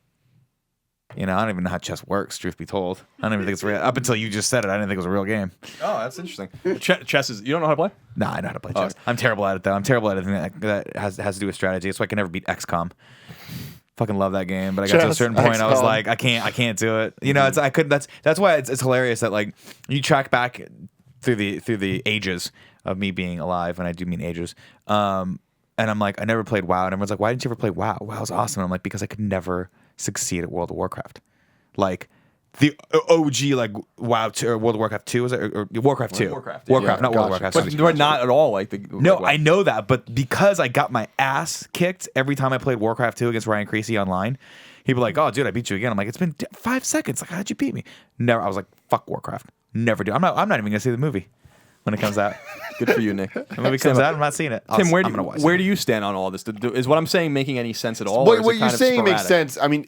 you know, I don't even know how chess works, truth be told. I don't even think it's real. Up until you just said it, I didn't think it was a real game. Oh, that's interesting. Chess is. You don't know how to play? No, I know how to play chess. I'm terrible at it, though. I'm terrible at anything that has to do with strategy. That's why I can never beat XCOM. Fucking love that game, but I got to a certain point, I was like, I can't do it. You know, I couldn't. That's why it's hilarious that like you track back through the ages of me being alive, and I do mean ages. And I'm like, I never played WoW, and everyone's like, why didn't you ever play WoW? WoW's awesome. And I'm like, because I could never succeed at World of Warcraft. Like the OG like WoW 2, or World of Warcraft 2 was it, or Warcraft 2? Warcraft, Warcraft, not World of gotcha. Warcraft. But not at all like the. No, I know that, but because I got my ass kicked every time I played Warcraft 2 against Ryan Creasy online, he'd be like, "Oh, dude, I beat you again." I'm like, "It's been 5 seconds. Like, how'd you beat me?" Never. I was like, "Fuck Warcraft. Never do." I'm not even gonna see the movie when it comes out. Good for you, Nick. The movie comes out, I'm not seeing it. Tim, where I'm gonna watch do it. you stand on all this? Is what I'm saying making any sense at all? Or is What it you're kind of saying makes sporadic? sense. I mean,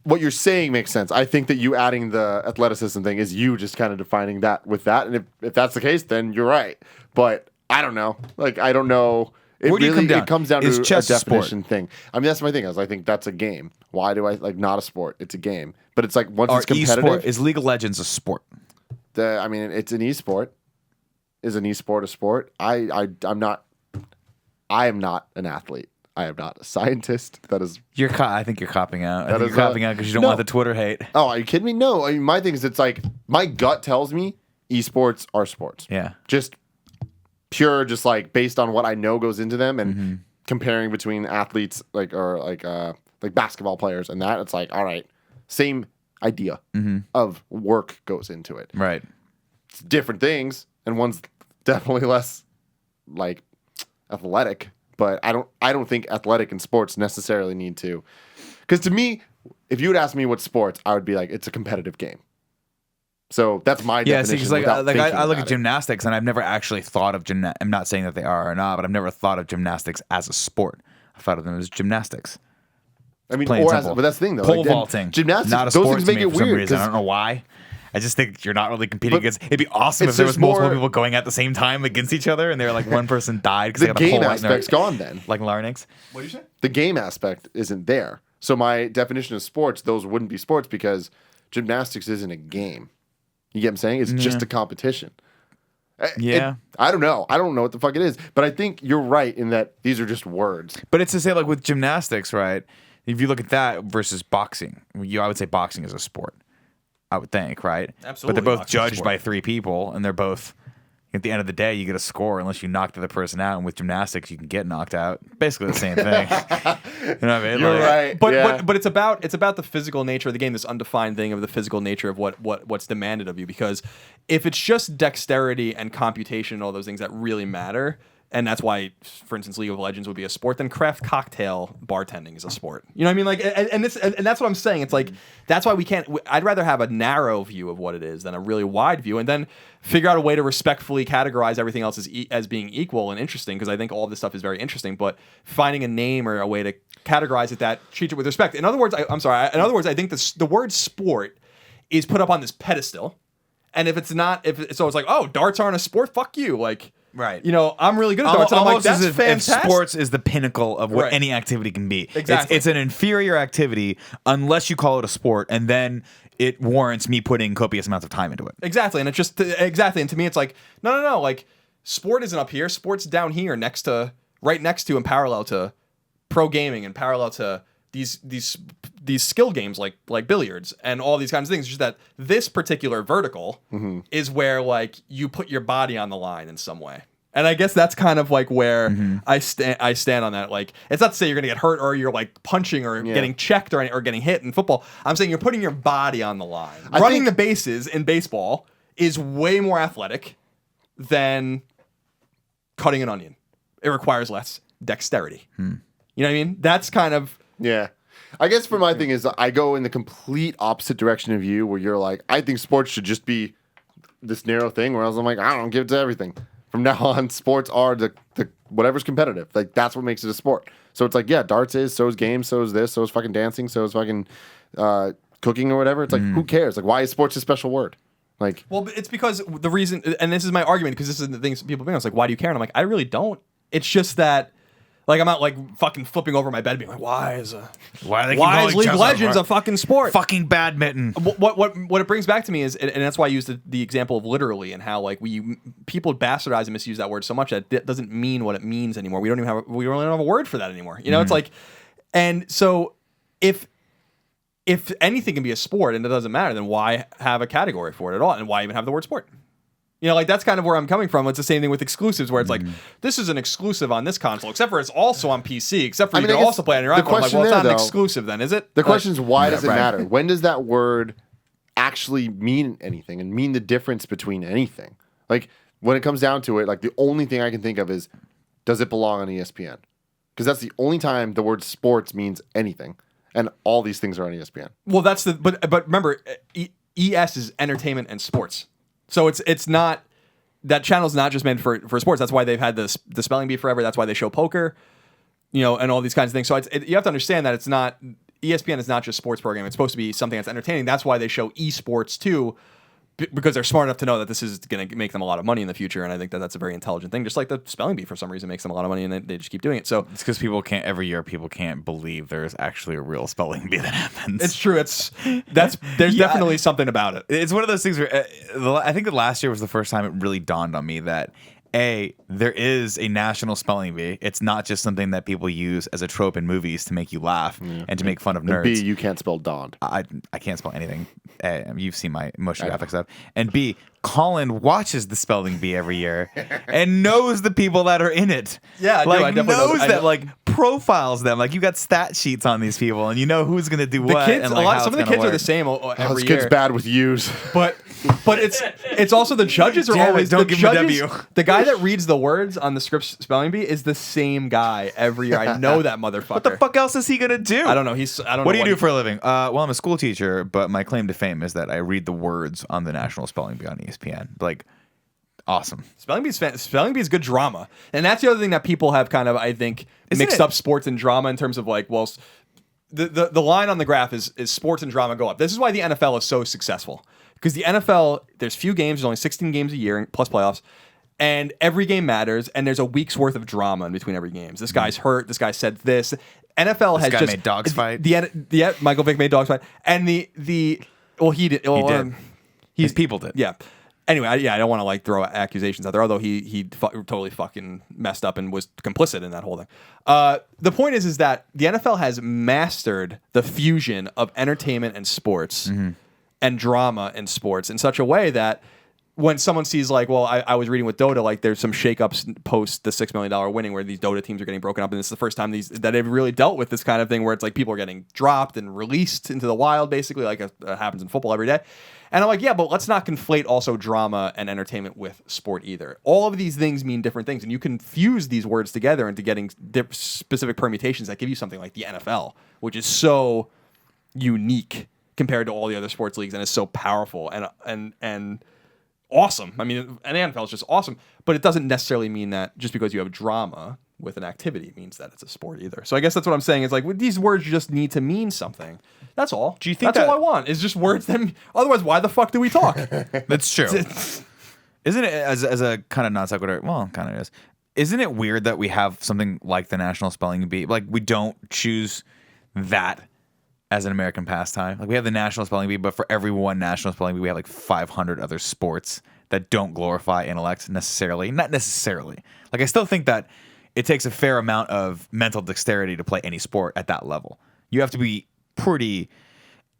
what you're saying makes sense. I think that you adding the athleticism thing is you just kind of defining that with that. And if that's the case, then you're right. But I don't know. Like, I don't know. Where do you come down? It comes down Is to a chess a sport? definition thing. I mean, that's my thing. I think that's a game. Why do I like not a sport? It's a game. But it's like once Or it's competitive. esport, is League of Legends a sport? I mean, it's an esport. Is an esport a sport? I'm not. I am not an athlete. I am not a scientist. That is. I think you're copping out. I That think is you're copping out because you don't no. want the Twitter hate. Oh, are you kidding me? No. I mean, my thing is, it's like my gut tells me esports are sports. Yeah. Just pure, just like based on what I know goes into them, and comparing between athletes like basketball players and that. It's like, all right, same idea of work goes into it. Right. It's different things, and one's definitely less like athletic. But I don't think athletic and sports necessarily need to. Because to me, if you would ask me what sports, I would be like, it's a competitive game. So that's my definition. See, because without thinking I look about at it. gymnastics, and I've never actually thought of I'm not saying that they are or not, but I've never thought of gymnastics as a sport. I thought of them as gymnastics. I mean, Plain and or as, simple. but that's the thing though. Pole like, then vaulting, gymnastics, not a those sport things to make me it for some weird. reason. I 'Cause- don't know why. I just think you're not really competing But against. It'd be awesome if it's there was just multiple more- people going at the same time against each other, and they're like one person died because they the got a game pole right in their- aspect's gone then. like larynx. What do you say? The game aspect isn't there. So my definition of sports, those wouldn't be sports because gymnastics isn't a game. You get what I'm saying? It's just a competition. Yeah. I don't know. I don't know what the fuck it is. But I think you're right in that these are just words. But it's to say, like with gymnastics, right? If you look at that versus boxing, I would say boxing is a sport. I would think, right? Absolutely, But they're both boxing's a judged sport. by 3 people, and they're both. At the end of the day, you get a score unless you knock the other person out. And with gymnastics, you can get knocked out. Basically the same thing. You know what I mean? You're Like, right. But yeah. but it's about the physical nature of the game, this undefined thing of the physical nature of what's demanded of you. Because if it's just dexterity and computation and all those things that really matter, and that's why, for instance, League of Legends would be a sport, then craft cocktail bartending is a sport. You know what I mean? Like, and that's what I'm saying. It's like that's why we can't. I'd rather have a narrow view of what it is than a really wide view, and then figure out a way to respectfully categorize everything else as being equal and interesting. Because I think all of this stuff is very interesting, but finding a name or a way to categorize it that treats it with respect. In other words, I'm sorry. In other words, I think the word sport is put up on this pedestal, and if it's not, so it's like, oh, darts aren't a sport. Fuck you, like. Right. You know, I'm really good at darts. And I'm like, that's if fantastic. Sports is the pinnacle of what Right. any activity can be. Exactly. It's an inferior activity unless you call it a sport, and then it warrants me putting copious amounts of time into it. Exactly. And it's just, exactly. And to me, it's like, no. Like, sport isn't up here. Sport's down here right next to and parallel to pro gaming and parallel to these skill games like billiards and all these kinds of things. It's just that this particular vertical is where like you put your body on the line in some way. And I guess that's kind of like where I stand on that. Like, it's not to say you're gonna get hurt or you're like punching or getting checked or getting hit in football. I'm saying you're putting your body on the line. Running the bases in baseball is way more athletic than cutting an onion. It requires less dexterity. You know what I mean? That's kind of. Yeah. I guess for my thing is I go in the complete opposite direction of you where you're like, I think sports should just be this narrow thing, whereas I'm like, I don't give it to everything. From now on, sports are the whatever's competitive. Like, that's what makes it a sport. So it's like, yeah, darts is, so is games, so is this, so is fucking dancing, so is fucking cooking or whatever. It's like, who cares? Like, why is sports a special word? Like, Well, it's because the reason, and this is my argument, because this is the things people bring up. It's like, why do you care? And I'm like, I really don't. It's just that. Like, I'm not like fucking flipping over my bed being like, why is League of Legends a fucking sport? Fucking badminton. What it brings back to me is, and that's why I used the example of literally and how like people bastardize and misuse that word so much that it doesn't mean what it means anymore. We don't even have a word for that anymore. You know, it's like, and so if anything can be a sport and it doesn't matter, then why have a category for it at all? And why even have the word sport? You know, like, that's kind of where I'm coming from. It's the same thing with exclusives, where it's like, this is an exclusive on this console, except for it's also on PC, except for you can also play on your iPhone. I'm like, well, it's not an exclusive then, is it? The question is, why does it matter? When does that word actually mean anything and mean the difference between anything? Like, when it comes down to it, like, the only thing I can think of is, does it belong on ESPN? Because that's the only time the word sports means anything, and all these things are on ESPN. Well, that's but remember, ES is entertainment and sports. So it's not, that channel's not just meant for sports. That's why they've had the spelling bee forever. That's why they show poker, you know, and all these kinds of things. So you have to understand that it's not, ESPN is not just sports programming. It's supposed to be something that's entertaining. That's why they show esports too, because they're smart enough to know that this is going to make them a lot of money in the future. And I think that that's a very intelligent thing. Just like the spelling bee for some reason makes them a lot of money, and they just keep doing it. So It's because every year people can't believe there's actually a real spelling bee that happens. it's true. There's definitely something about it. It's one of those things where I think that last year was the first time it really dawned on me that there is a national spelling bee. It's not just something that people use as a trope in movies to make you laugh and to make fun of nerds. And B, you can't spell Dond. I can't spell anything. You've seen my motion graphic stuff. And B, Colin watches the spelling bee every year and knows the people that are in it. Yeah, I do. like I definitely know. knows that, like, profiles them. Like, you got stat sheets on these people, and you know who's gonna do what. Kids, and like some of the kids are the same every This year. kid's bad with U's. But it's also the judges are Damn it, always don't the give him a judges. W. The guy that reads the words on the script spelling bee is the same guy every year. I know that motherfucker. What the fuck else is he gonna do? I don't know. I don't know. What do you do for a living? Well, I'm a school teacher, but my claim to fame is that I read the words on the National Spelling Bee on ESPN. Like, awesome. Spelling bee is good drama, and that's the other thing that people have kind of, I think, mixed up sports and drama in terms of like, well, the line on the graph is sports and drama go up. This is why the NFL is so successful, because the NFL, there's few games, there's only 16 games a year plus playoffs, and every game matters, and there's a week's worth of drama in between every game. This guy's hurt. This guy said this. NFL has just made dogs fight. The Michael Vick made dogs fight, and he did. His people did. Yeah. Anyway, I don't want to like throw accusations out there, although he totally fucking messed up and was complicit in that whole thing. The point is that the NFL has mastered the fusion of entertainment and sports and drama in sports in such a way that when someone sees like, well, I was reading with Dota, like there's some shakeups post the $6 million winning where these Dota teams are getting broken up, and this is the first time that they've really dealt with this kind of thing where it's like people are getting dropped and released into the wild, basically, like it happens in football every day. And I'm like, yeah, but let's not conflate also drama and entertainment with sport either. All of these things mean different things, and you can fuse these words together into getting specific permutations that give you something like the NFL, which is so unique compared to all the other sports leagues and is so powerful and awesome. I mean, and the NFL is just awesome, but it doesn't necessarily mean that just because you have drama with an activity means that it's a sport either. So I guess that's what I'm saying. It's like with these words just need to mean something. That's all. Do you think that's all I want? Is just words that otherwise why the fuck do we talk? That's true. Isn't it as a kind of non sequitur? Well, kind of is. Isn't it weird that we have something like the National Spelling Bee? Like we don't choose that as an American pastime. Like we have the National Spelling Bee, but for every one National Spelling Bee, we have like 500 other sports that don't glorify intellect necessarily. Not necessarily. Like I still think that it takes a fair amount of mental dexterity to play any sport at that level. You have to be pretty,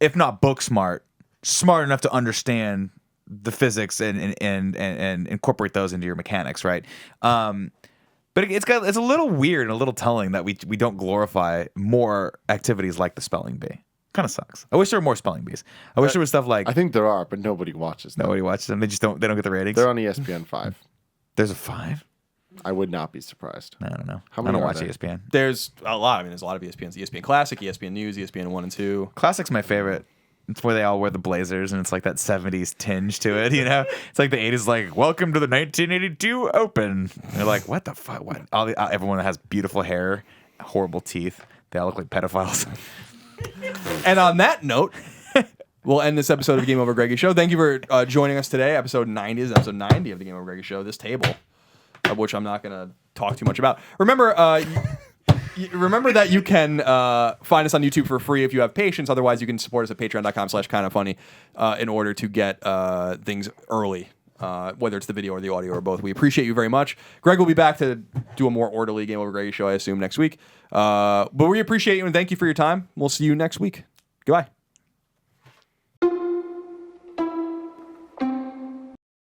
if not book smart enough to understand the physics and incorporate those into your mechanics, right? But it's a little weird and a little telling that we don't glorify more activities like the spelling bee. Kind of sucks. I wish there were more spelling bees. I wish there was stuff like I think there are, but nobody watches them. Nobody watches them. They don't get the ratings. They're on ESPN 5. There's a 5? I would not be surprised. I don't know. How I many don't are watch there? ESPN. There's a lot. I mean, there's a lot of ESPNs. ESPN Classic, ESPN News, ESPN 1 and 2. Classic's my favorite. It's where they all wear the blazers and it's like that 70s tinge to it, you know? It's like the 80s, like, welcome to the 1982 Open. And they're like, what the fuck? What? Everyone that has beautiful hair, horrible teeth, they all look like pedophiles. And on that note, we'll end this episode of the Game Over Greggy Show. Thank you for joining us today. Episode 90 is episode 90 of the Game Over Greggy Show. This table, of which I'm not going to talk too much about. Remember, remember that you can find us on YouTube for free if you have patience. Otherwise, you can support us at patreon.com/kindoffunny in order to get things early, whether it's the video or the audio or both. We appreciate you very much. Greg will be back to do a more orderly Game Over Greggy show, I assume, next week. But we appreciate you and thank you for your time. We'll see you next week. Goodbye.